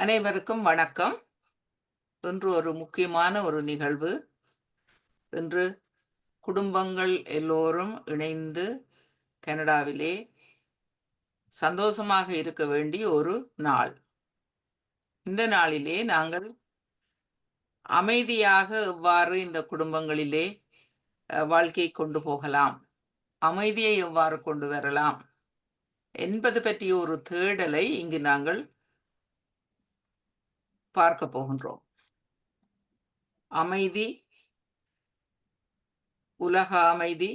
அனைவருக்கும் வணக்கம். இன்று ஒரு முக்கியமான ஒரு நிகழ்வு. இன்று குடும்பங்கள் எல்லோரும் இணைந்து கனடாவிலே சந்தோஷமாக இருக்க வேண்டிய ஒரு நாள். இந்த நாளிலே நாங்கள் அமைதியாக எவ்வாறு இந்த குடும்பங்களிலே வாழ்க்கையை கொண்டு போகலாம், அமைதியை எவ்வாறு கொண்டு வரலாம் என்பது பற்றிய ஒரு தேடலை இங்கு நாங்கள் பார்க்க போகின்றோம். அமைதி, உலக அமைதி,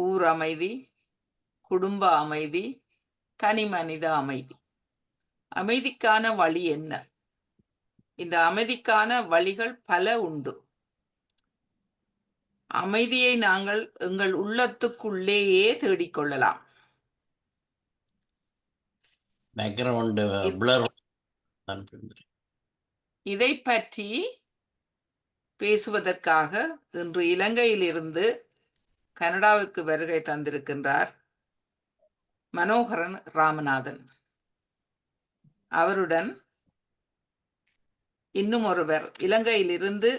ஊர் அமைதி, குடும்ப அமைதி, தனி மனித அமைதி. அமைதிக்கான வழி என்ன? இந்த அமைதிக்கான வழிகள் பல உண்டு. அமைதியை நாங்கள் எங்கள் உள்ளத்துக்குள்ளேயே தேடிக்கொள்ளலாம். Background blur. இதை பற்றி பேசுவதற்காக இன்று இலங்கையிலிருந்து கனடாவுக்கு வருகை தந்திருக்கின்றார் மனோகரன் ராமநாதன். அவருடன் இன்னும் ஒருவர் இலங்கையிலிருந்து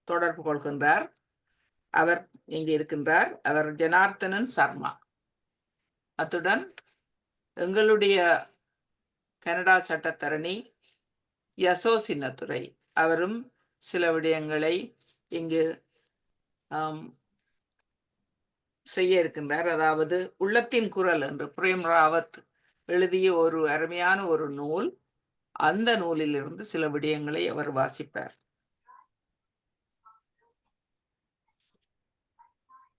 தொடர்பு கொள்கின்றார். அவர் இங்கு இருக்கின்றார். அவர் ஜனார்த்தனன் சர்மா. அத்துடன் எங்களுடைய கனடா சட்டத்தரணி யசோ சின்னத்துரை அவரும் சில விடயங்களை இங்கு செய்ய இருக்கின்றார். அதாவது உள்ளத்தின் குரல் என்று பிரேம் ராவத் எழுதிய ஒரு அருமையான ஒரு நூல். அந்த நூலிலிருந்து சில விடயங்களை அவர் வாசிப்பார்.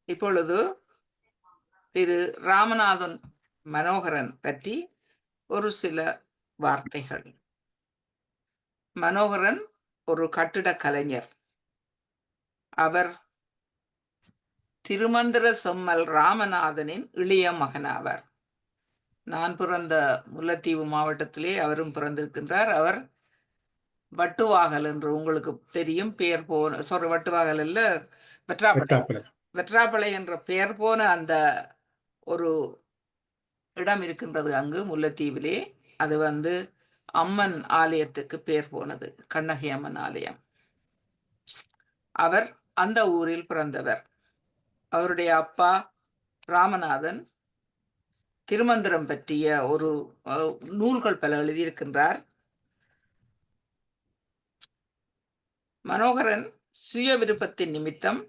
இப்பொழுது திரு ராமநாதன் மனோகரன் பற்றி ஒரு சில வார்த்தைகள். மனோகரன் ஒரு கட்டிடக் கலைஞர். அவர் திருமந்திர செம்மல் ராமநாதனின் இளைய மகனாவார். நான் பிறந்த முல்லைத்தீவு மாவட்டத்திலே அவரும் பிறந்திருக்கின்றார். அவர் வட்டுவாகல் என்று உங்களுக்கு தெரியும், பெயர் போன வட்டுவாகல் அல்ல, வெற்றாப்பளை என்ற பெயர் போன அந்த ஒரு இடம் இருக்கின்றது அங்கு முல்லைத்தீவிலே. அது அம்மன் ஆலயத்துக்கு பெயர் போனது, கண்ணகி அம்மன் ஆலயம். அவர் அந்த ஊரில் பிறந்தவர். அவருடைய அப்பா ராமநாதன் திருமந்திரம் பற்றிய ஒரு நூல்கள் பல எழுதியிருக்கின்றார். மனோகரன் சுய விருப்பத்தின் நிமித்தம்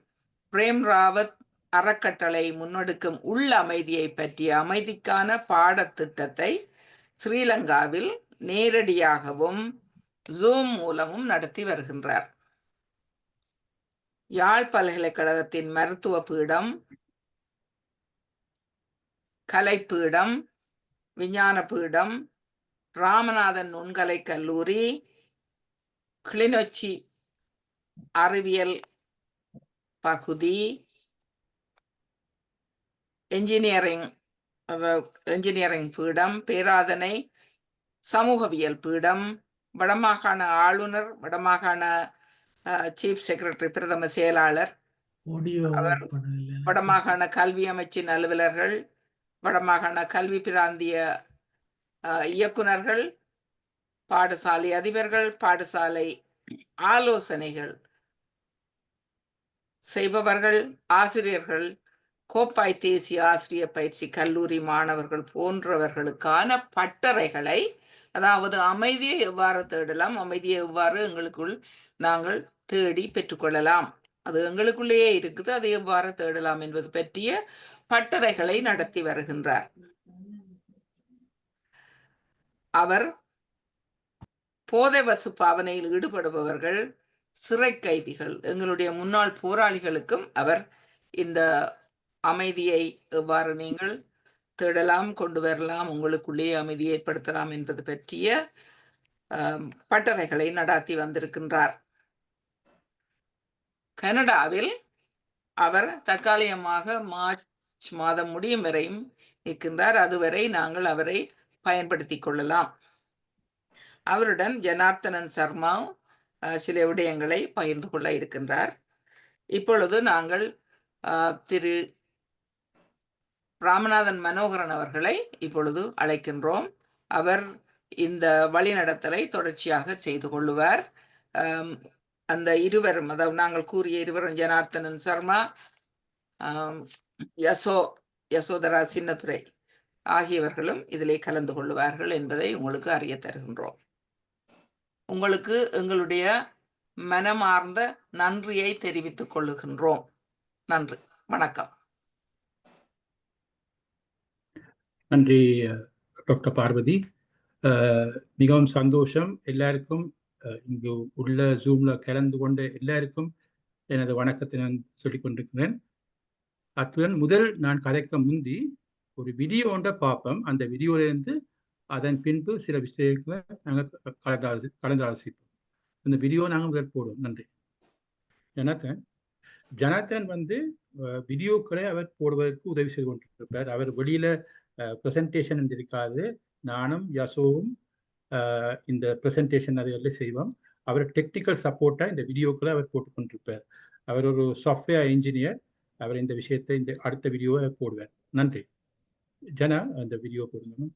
பிரேம் ராவத் அறக்கட்டளை முன்னெடுக்கும் உள் அமைதியை பற்றிய அமைதிக்கான பாடத்திட்டத்தை ஸ்ரீலங்காவில் நேரடியாகவும் ஜூம் மூலமும் நடத்தி வருகின்றார். யாழ் பல்கலைக்கழகத்தின் மருத்துவ பீடம், கலைப்பீடம், விஞ்ஞான பீடம், ராமநாதன் நுண்கலை கல்லூரி, கிளிநொச்சி அறிவியல் பகுதி, என்ஜினியரிங் பீடம், பேராதனை சமூகவியல் பீடம், வடமாகாண ஆளுநர், வடமாகாண சீஃப் செக்ரட்டரி பிரதம செயலாளர், வடமாகாண கல்வி அமைச்சின் அலுவலர்கள், வடமாகாண கல்வி பிராந்திய இயக்குநர்கள், பாடசாலை அதிபர்கள், பாடசாலை ஆலோசனைகள் செய்பவர்கள், ஆசிரியர்கள், கோப்பாய் தேசிய ஆசிரியர் பயிற்சி கல்லூரி மாணவர்கள் போன்றவர்களுக்கான பட்டறைகளை, அதாவது அமைதியை எவ்வாறு தேடலாம், அமைதியை எவ்வாறு எங்களுக்குள் நாங்கள் தேடி பெற்றுக்கொள்ளலாம், அது எங்களுக்குள்ளேயே இருக்குது, அதை எவ்வாறு தேடலாம் என்பது பற்றிய பட்டறைகளை நடத்தி வருகின்றார். அவர் போதை வசு பாவனையில் ஈடுபடுபவர்கள், சிறை கைதிகள், எங்களுடைய முன்னாள் போராளிகளுக்கும் அவர் இந்த அமைதியை எவ்வாறு நீங்கள் தேடலாம், கொண்டு வரலாம், உங்களுக்குள்ளே அமைதியை ஏற்படுத்தலாம் என்பது பற்றிய பட்டறைகளை நடாத்தி வந்திருக்கின்றார். கனடாவில் அவர் தற்காலிகமாக மார்ச் மாதம் முடியும் வரையும் இருக்கின்றார். அதுவரை நாங்கள் அவரை பயன்படுத்தி கொள்ளலாம். அவருடன் ஜனார்த்தனன் சர்மா சில விடயங்களை பகிர்ந்து கொள்ள இருக்கின்றார். இப்பொழுது நாங்கள் திரு ராமநாதன் மனோகரன் அவர்களை இப்பொழுது அழைக்கின்றோம். அவர் இந்த வழிநடத்தலை தொடர்ச்சியாக செய்து கொள்ளுவார். அந்த இருவரும், அதாவது நாங்கள் கூறிய இருவரும், ஜனார்த்தனன் சர்மா, யசோதரா சின்னத்துரை ஆகியவர்களும் இதிலே கலந்து கொள்ளுவார்கள் என்பதை உங்களுக்கு அறிய தருகின்றோம். உங்களுக்கு எங்களுடைய மனமார்ந்த நன்றியை தெரிவித்துக் கொள்ளுகின்றோம். நன்றி, வணக்கம். நன்றி டாக்டர் பார்வதி. மிகவும் சந்தோஷம். எல்லாருக்கும் இங்கு உள்ள ஜூம்ல கலந்து கொண்ட எல்லாருக்கும் எனது வணக்கத்தை நான் சொல்லிக் கொண்டிருக்கிறேன். அத்துடன் முதல் நான் கதைக்க முந்தி ஒரு வீடியோ ஒன்றை பார்ப்போம். அந்த வீடியோலேருந்து அதன் பின்பு சில விஷயங்களை நாங்கள் கலந்தாலோசிப்போம். இந்த வீடியோ நாங்கள் முதல் போடுவோம். நன்றி. ஜனார்த்தன் வீடியோக்களை அவர் போடுவதற்கு உதவி செய்து கொண்டிருப்பார். அவர் வெளியில ப்ரெசன்டேஷன் இருக்காது. நானும் யசோவும் இந்த ப்ரெசன்டேஷன் அதுகளில் செய்வோம். அவர் டெக்னிக்கல் சப்போர்ட்டாக இந்த வீடியோக்களை அவர் போட்டுக்கொண்டிருப்பார். அவர் ஒரு சாஃப்ட்வேர் இன்ஜினியர். அவர் இந்த விஷயத்தை இந்த அடுத்த வீடியோவை போடுவார். நன்றி. ஜனா, அந்த வீடியோ போடுங்க.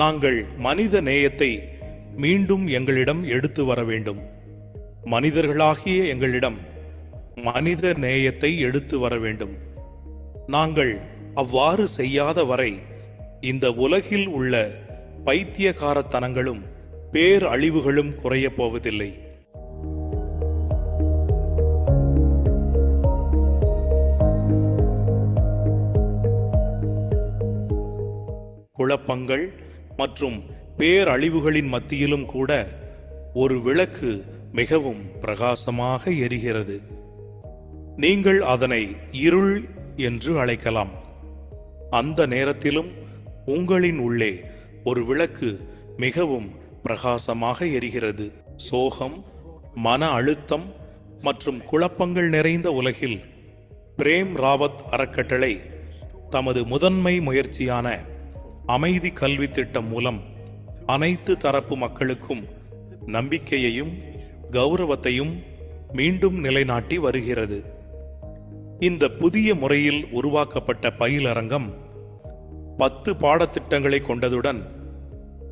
நாங்கள் மனித நேயத்தை மீண்டும் எங்களிடம் எடுத்து வர வேண்டும். மனிதர்களாகிய எங்களிடம் மனித நேயத்தை எடுத்து வர வேண்டும். நாங்கள் அவ்வாறு செய்யாத வரை இந்த உலகில் உள்ள பைத்தியக்காரத்தனங்களும் பேரழிவுகளும் குறையப் போவதில்லை. குழப்பங்கள் மற்றும் பேரழிவுகளின் மத்தியிலும் கூட ஒரு விளக்கு மிகவும் பிரகாசமாக எரிகிறது. நீங்கள் அதனை இருள் என்று அழைக்கலாம். அந்த நேரத்திலும் உங்களின் உள்ளே ஒரு விளக்கு மிகவும் பிரகாசமாக எரிகிறது. சோகம், மன அழுத்தம் மற்றும் குழப்பங்கள் நிறைந்த உலகில் பிரேம் ராவத் அறக்கட்டளை தமது முதன்மை முயற்சியான அமைதி கல்வி திட்டம் மூலம் அனைத்து தரப்பு மக்களுக்கும் நம்பிக்கையையும் கௌரவத்தையும் மீண்டும் நிலைநாட்டி வருகிறது. இந்த புதிய முறையில் உருவாக்கப்பட்ட பயிலரங்கம் 10 பாடத்திட்டங்களை கொண்டதுடன்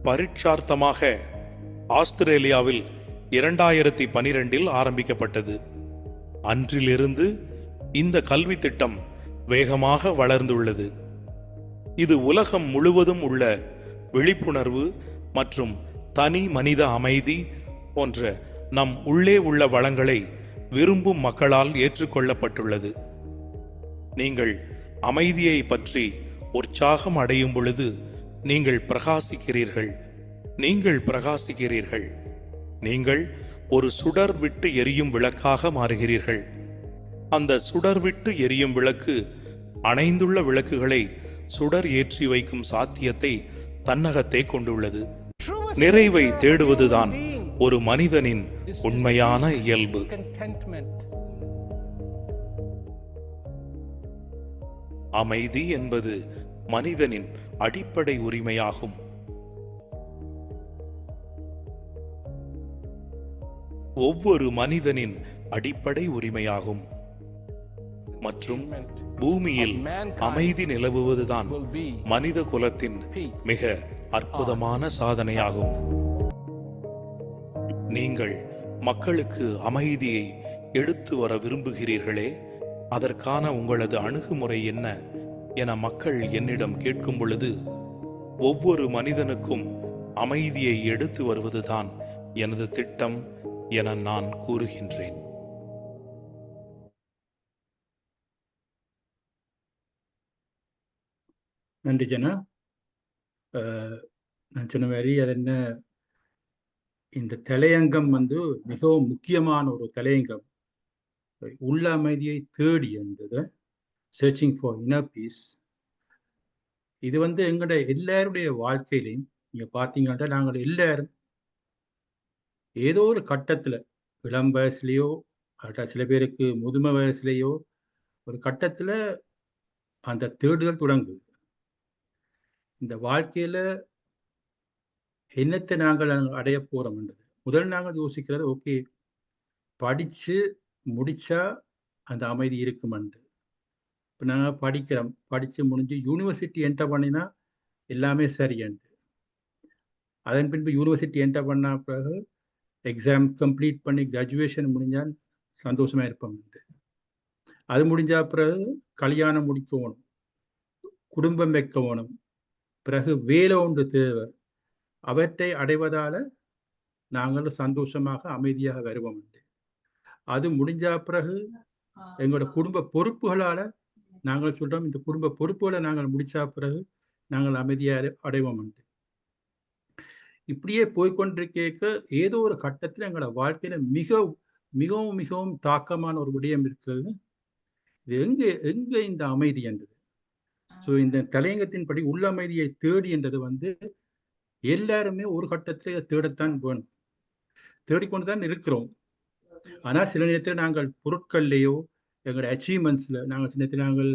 பரீட்சார்த்தமாக ஆஸ்திரேலியாவில் 2012 ஆரம்பிக்கப்பட்டது. அன்றிலிருந்து இந்த கல்வி திட்டம் வேகமாக வளர்ந்துள்ளது. இது உலகம் முழுவதும் உள்ள விழிப்புணர்வு மற்றும் தனி மனித அமைதி போன்ற நம் உள்ளே உள்ள வளங்களை விரும்பும் மக்களால் ஏற்றுக்கொள்ளப்பட்டுள்ளது. நீங்கள் அமைதியை பற்றி உற்சாகம் அடையும் பொழுது நீங்கள் பிரகாசிக்கிறீர்கள். நீங்கள் பிரகாசிக்கிறீர்கள். நீங்கள் ஒரு சுடர் விட்டு எரியும் விளக்காக மாறுகிறீர்கள். அந்த சுடர் விட்டு எரியும் விளக்கு அணைந்துள்ள விளக்குகளை சுடர் ஏற்றி வைக்கும் சாத்தியத்தை தன்னகத்தை கொண்டுள்ளது. நிறைவை தேடுவதுதான் ஒரு மனிதனின் உண்மையான இயல்பு. அமைதி என்பது மனிதனின் அடிப்படை உரிமையாகும். ஒவ்வொரு மனிதனின் அடிப்படை உரிமையாகும். மற்றும் பூமியில் அமைதி நிலவுவதுதான் மனித குலத்தின் மிக அற்புதமான சாதனையாகும். நீங்கள் மக்களுக்கு அமைதியை எடுத்து வர விரும்புகிறீர்களே, அதற்கான உங்களது அணுகுமுறை என்ன என மக்கள் என்னிடம் கேட்கும் பொழுது, ஒவ்வொரு மனிதனுக்கும் அமைதியை எடுத்து வருவதுதான் எனது திட்டம் என நான் கூறுகின்றேன். நன்றி ஜனா. நான் சொன்ன மாதிரி அது என்ன, இந்த தலையங்கம் மிகவும் முக்கியமான ஒரு தலையங்கம். உள்ள அமைதியை தேடி இருந்தது, சர்ச்சிங் ஃபார் இன்னர் பீஸ். இது எங்களுடைய எல்லாருடைய வாழ்க்கையிலையும் நீங்க பார்த்தீங்கன்னா, நாங்கள் எல்லாரும் ஏதோ ஒரு கட்டத்துல, இளம் வயசுலேயோ சில பேருக்கு முதுமை வயசுலேயோ ஒரு கட்டத்துல அந்த தேடுதல் தொடங்குது. இந்த வாழ்க்கையில என்னத்தை நாங்கள் அடைய போறோம்ன்றது முதல் நாங்கள் யோசிக்கிறது, ஓகே படிச்சு முடிச்சா அந்த அமைதி இருக்குமெண்டு. இப்போ நாங்கள் படிக்கிறோம், படித்து முடிஞ்சு யூனிவர்சிட்டி என்டர் பண்ணினா எல்லாமே சரியண்டு. அதன் பின்பு யூனிவர்சிட்டி என்டர் பண்ண பிறகு எக்ஸாம் கம்ப்ளீட் பண்ணி கிராஜுவேஷன் முடிஞ்சால் சந்தோஷமாக இருப்போம். அது முடிஞ்ச பிறகு கல்யாணம் முடிக்கணும், குடும்பம் வைக்கணும், பிறகு வேலை ஒன்று தேவை. அவற்றை அடைவதால் நாங்கள் சந்தோஷமாக அமைதியாக வருவோம். அது முடிஞ்ச பிறகு எங்களோட குடும்ப பொறுப்புகளால் நாங்கள் சொல்கிறோம், இந்த குடும்ப பொறுப்புகளை நாங்கள் முடிச்ச பிறகு நாங்கள் அமைதியாக அடைவோம். இப்படியே போய்கொண்டிருக்க ஏதோ ஒரு கட்டத்தில் எங்களோட வாழ்க்கையில மிகவும் மிகவும் தாக்கமான ஒரு விடயம் இருக்கிறது. இது எங்க இந்த அமைதி என்றது. ஸோ இந்த தலையங்கத்தின்படி உள்ள அமைதியை தேடி என்றது எல்லாருமே ஒரு கட்டத்தில் தேடத்தான் வேணும், தேடிக்கொண்டுதான் இருக்கிறோம். ஆனால் சில நேரத்தில் நாங்கள் பொருட்கள்லையோ எங்களோட அச்சீவ்மெண்ட்ஸ்ல நாங்கள் சில நேரத்தில் நாங்கள்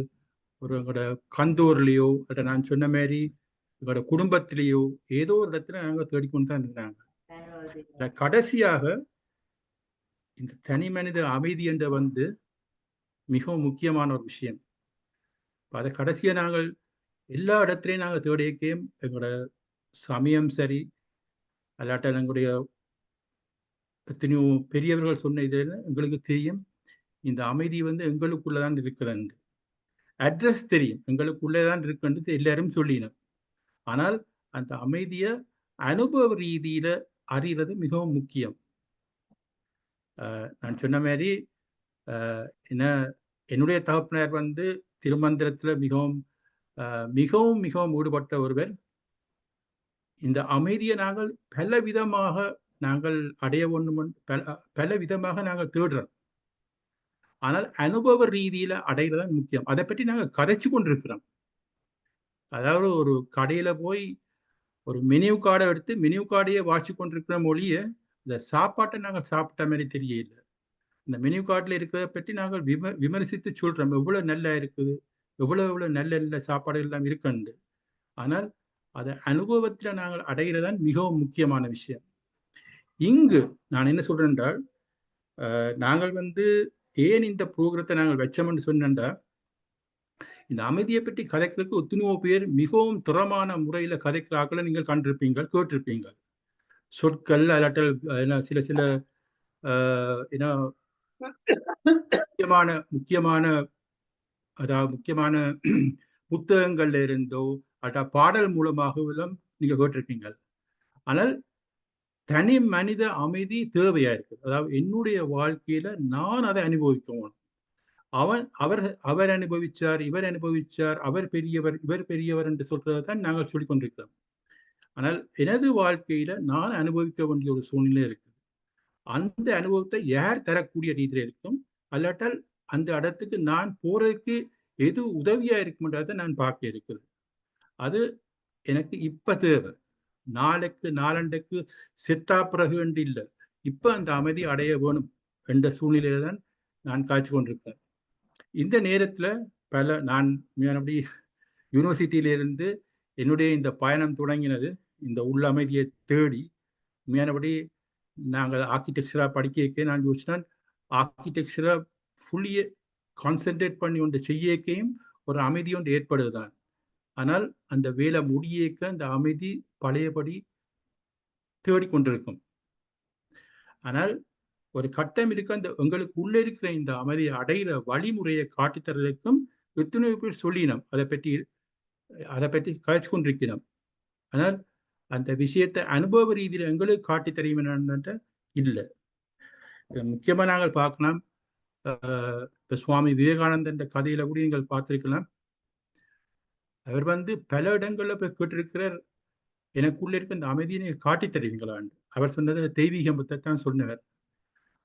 எங்களோட கந்தூர்லேயோ அல்ல நான் சொன்ன மாதிரி எங்களோட குடும்பத்திலேயோ ஏதோ ஒரு இடத்துல நாங்கள் தேடிக்கொண்டு தான் இருந்தாங்க. கடைசியாக இந்த தனி மனித அமைதி என்ற மிகவும் முக்கியமான ஒரு விஷயம். அதை கடைசியாக நாங்கள் எல்லா இடத்துலையும் நாங்கள் தேடிக்கையும் எங்களோட சமயம் சரி அல்லாட்ட எங்களுடைய எத்தனையோ பெரியவர்கள் சொன்ன இதில் எங்களுக்கு தெரியும், இந்த அமைதி எங்களுக்குள்ளதான் இருக்குதுன்னு. அட்ரஸ் தெரியும், எங்களுக்குள்ளேதான் இருக்குன்றது எல்லாரும் சொல்லினோம். ஆனால் அந்த அமைதியை அனுபவ ரீதியில அறிகிறது மிகவும் முக்கியம். நான் சொன்ன மாதிரி என்னுடைய தகப்பனார் திருமந்திரத்துல மிகவும் மிகவும் மிகவும் ஈடுபட்ட ஒருவர். இந்த அமைதியை நாங்கள் பல விதமாக நாங்கள் அடைய ஒன்று பல விதமாக நாங்கள் தேடுறோம். ஆனால் அனுபவ ரீதியில அடைகிறதான் முக்கியம். அதை பற்றி நாங்கள் கதைச்சு கொண்டிருக்கிறோம். அதாவது ஒரு கடையில போய் ஒரு மெனு கார்டை எடுத்து மெனு கார்டையே வாசிச்சு கொண்டிருக்கிற மொழிய இந்த சாப்பாட்டை நாங்கள் சாப்பிட்ட மாதிரி தெரியல. இந்த மெனு கார்டில் இருக்கிறத பற்றி நாங்கள் விமர்சித்து சொல்றோம், எவ்வளவு நல்லா இருக்குது, எவ்வளவு நல்ல நல்ல சாப்பாடு எல்லாம் இருக்குண்டு. ஆனால் அதை அனுபவத்தில் நாங்கள் அடைகிறதான் மிகவும் முக்கியமான விஷயம். இங்கு நான் என்ன சொல்றேன் என்றால், நாங்கள் ஏன் இந்த புரோகிரத்தை நாங்கள் வச்சோம்னு சொன்னா, இந்த அமைதியை பற்றி கதைக்கிறதுக்கு எத்தனையோ பேர் மிகவும் திறமான முறையில கதைக்கிறாக்களை நீங்கள் கண்டிருப்பீங்க, கேட்டிருப்பீங்க. சொற்கள் அல்லாட்டல் சில சில முக்கியமான அதாவது முக்கியமான புத்தகங்கள்ல இருந்தோ அட்டா பாடல் மூலமாகவும் நீங்க கேட்டிருப்பீங்க. ஆனால் தனி மனித அமைதி தேவையா இருக்கு. அதாவது என்னுடைய வாழ்க்கையில நான் அதை அனுபவிக்கணும். அவர் அனுபவிச்சார், இவர் அனுபவிச்சார், அவர் பெரியவர், இவர் பெரியவர் என்று சொல்றதான் நாங்கள் சொல்லிக் கொண்டிருக்கிறோம். ஆனால் எனது வாழ்க்கையில நான் அனுபவிக்க வேண்டிய ஒரு சூழ்நிலை இருக்கு. அந்த அனுபவத்தை யார் தரக்கூடிய ரீதியில் இருக்கும், அல்லாட்டால் அந்த இடத்துக்கு நான் போறதுக்கு எது உதவியா இருக்கும்ன்றதை நான் பார்க்க இருக்குது. அது எனக்கு இப்ப தேவை, நாளைக்கு நாளண்டைக்கு செத்தா பிறகு என்று இல்லை, இப்ப அந்த அமைதி அடைய வேணும் என்ற சூழ்நிலையில தான் நான் காய்ச்சி கொண்டிருக்கிறேன். இந்த நேரத்துல நான் அப்படி யூனிவர்சிட்டியிலிருந்து என்னுடைய இந்த பயணம் தொடங்கினது இந்த உள்ள அமைதியை தேடி. உண்மையானபடி நாங்கள் ஆர்கிடெக்சரா படிக்க நான் யோசிச்சேன், ஆர்கிடெக்சரா ஃபுல்லியே கான்சென்ட்ரேட் பண்ணி ஒன்று செய்யக்கையும் ஒரு அமைதி ஒன்று ஏற்படுதுதான். ஆனால் அந்த வேலை முடியக்க அந்த அமைதி பழையபடி தேடிக்கொண்டிருக்கும். ஆனால் ஒரு கட்டம் இருக்க அந்த உங்களுக்கு உள்ள இருக்கிற இந்த அமைதியை அடைகிற வழிமுறையை காட்டித்தரதுக்கும் எத்தனையோ பேர் சொல்லினோம், அதை பற்றி கழிச்சு கொண்டிருக்கிறோம். ஆனால் அந்த விஷயத்தை அனுபவ ரீதியில் எங்களுக்கு காட்டி தெரியும் என்னன்ற இல்லை. முக்கியமா நாங்கள் பார்க்கலாம், சுவாமி விவேகானந்தன் கதையில கூட நீங்கள் பார்த்திருக்கலாம். அவர் பல இடங்கள்ல போய் கேட்டிருக்கிறார், எனக்குள்ள இருக்க இந்த அமைதியை காட்டி தருவீங்களான்னு. அவர் சொன்னது தெய்வீகத்தை தான் சொன்னவர்.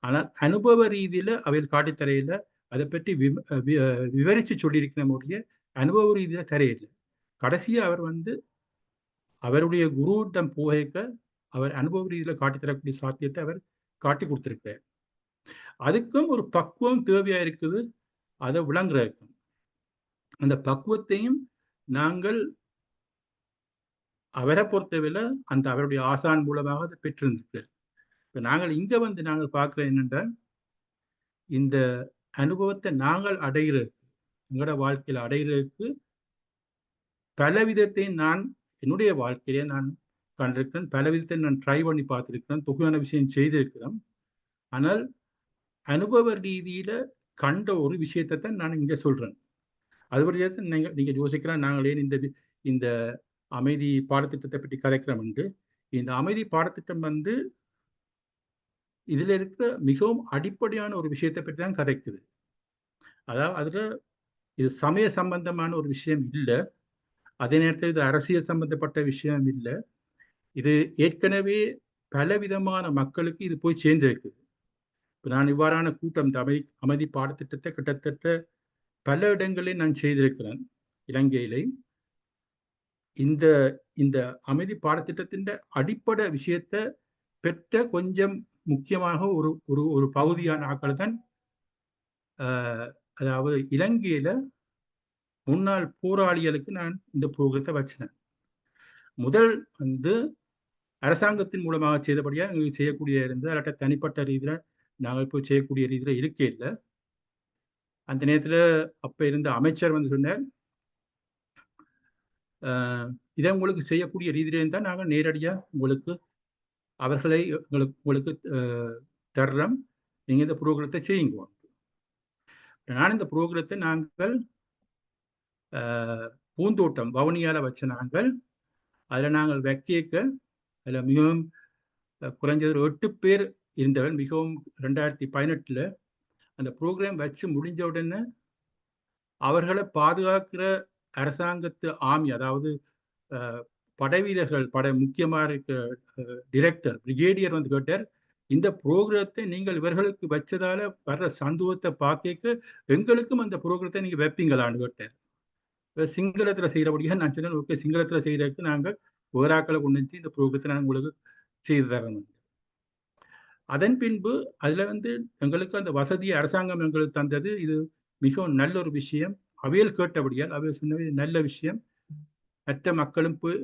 ஆனால் அனுபவ ரீதியில அவையில் காட்டித்தரையில அதை பற்றி விவரிச்சு சொல்லியிருக்கிற முடிய அனுபவ ரீதியில தரையில்லை. கடைசியா அவர் அவருடைய குருவிடம் போக அவர் அனுபவ ரீதியில காட்டித்தரக்கூடிய சாத்தியத்தை அவர் காட்டி கொடுத்திருக்கிறார். அதுக்கும் ஒரு பக்குவம் தேவையா இருக்குது, அதை விளங்குறதுக்கும். அந்த பக்குவத்தையும் நாங்கள் அவரை பொறுத்தவரை அந்த அவருடைய ஆசான் மூலமாக அதை பெற்றிருந்திருக்கிறார். இப்ப நாங்கள் இங்க நாங்கள் பார்க்கிறோம் என்னென்றால், இந்த அனுபவத்தை நாங்கள் அடைகிறதுக்கு, எங்களோட வாழ்க்கையில் அடைகிறதுக்கு பல விதத்தை நான் என்னுடைய வாழ்க்கையிலே நான் கண்டிருக்கிறேன். பல விதத்தை நான் ட்ரை பண்ணி பார்த்துருக்கிறேன், தொகுதியான விஷயம் செய்திருக்கிறேன். ஆனால் அனுபவ ரீதியில கண்ட ஒரு விஷயத்தை தான் நான் இங்கே சொல்றேன். அது வழியாக நீங்க யோசிக்கலாம், நாங்களே இந்த அமைதி பாடத்திட்டத்தை பற்றி கதைக்கிறோம் என்று. இந்த அமைதி பாடத்திட்டம் வந்து இதுல இருக்கிற மிகவும் அடிப்படையான ஒரு விஷயத்தை பற்றி தான் கதைக்குது. அதாவது அதுல இது சமய சம்பந்தமான ஒரு விஷயம் இல்லை, அதே நேரத்தில் இது அரசியல் சம்பந்தப்பட்ட விஷயம் இல்லை. இது ஏற்கனவே பலவிதமான மக்களுக்கு இது போய் சேர்ந்திருக்குது. இப்போ நான் இவ்வாறான கூட்டம், இந்த அமைதி பாடத்திட்டத்தை கிட்டத்தட்ட பல இடங்களில் நான் செய்திருக்கிறேன். இலங்கையிலையும் இந்த அமைதி பாடத்திட்டத்தின் அடிப்படை விஷயத்தை பெற்ற கொஞ்சம் முக்கியமாக ஒரு ஒரு ஒரு பகுதியான ஆக்கள் தான், அதாவது இலங்கையில முன்னாள் போராளிகளுக்கு நான் இந்த புரோகிரத்தை வச்சினேன். முதல் வந்து அரசாங்கத்தின் மூலமாக செய்தபடியாக எங்களுக்கு செய்யக்கூடிய இருந்தது, அல்லாட்ட தனிப்பட்ட ரீதியில நாங்கள் போய் செய்யக்கூடிய ரீதியில இருக்கே இல்லை. அந்த நேரத்தில் அப்ப இருந்த அமைச்சர் வந்து சொன்னார், இதை உங்களுக்கு செய்யக்கூடிய ரீதியில இருந்தால் நாங்கள் நேரடியாக உங்களுக்கு அவர்களை உங்களுக்கு தர்றோம், நீங்க இந்த புரோகிரத்தை செய்யுங்க. நான் இந்த புரோகிரத்தை நாங்கள் பூந்தோட்டம் வவுனியால வச்ச நாங்கள் அதில் நாங்கள் வைக்க அதில் மிகவும் குறைஞ்சது 8 பேர் இருந்தவர். மிகவும் 2018 அந்த ப்ரோக்ராம் வச்சு முடிஞ்ச உடனே அவர்களை பாதுகாக்கிற அரசாங்கத்து ஆர்மி, அதாவது படை வீரர்கள், முக்கியமாக இருக்க டிரெக்டர் பிரிகேடியர் வந்து கேட்டார், இந்த புரோகிரத்தை நீங்கள் இவர்களுக்கு வச்சதால வர்ற சந்தோஷத்தை பார்க்க எங்களுக்கும் அந்த புரோகிரத்தை நீங்க வைப்பீங்களான்னு கேட்டார். சிங்களத்துல செய்யறபடியா நான் சொன்னேன், ஓகே, சிங்களத்துல செய்யறதுக்கு நாங்கள் வேறாக்களை கொண்டு வந்து இந்த புரோகிரத்தை நான் உங்களுக்கு செய்து தரணும். அதன் பின்பு அதுல வந்து எங்களுக்கு அந்த வசதியை அரசாங்கம் எங்களுக்கு தந்தது. இது மிகவும் நல்ல ஒரு விஷயம். அவையில் கேட்டபடியால் அவையில் சொன்னது நல்ல விஷயம், மற்ற மக்களும் போய்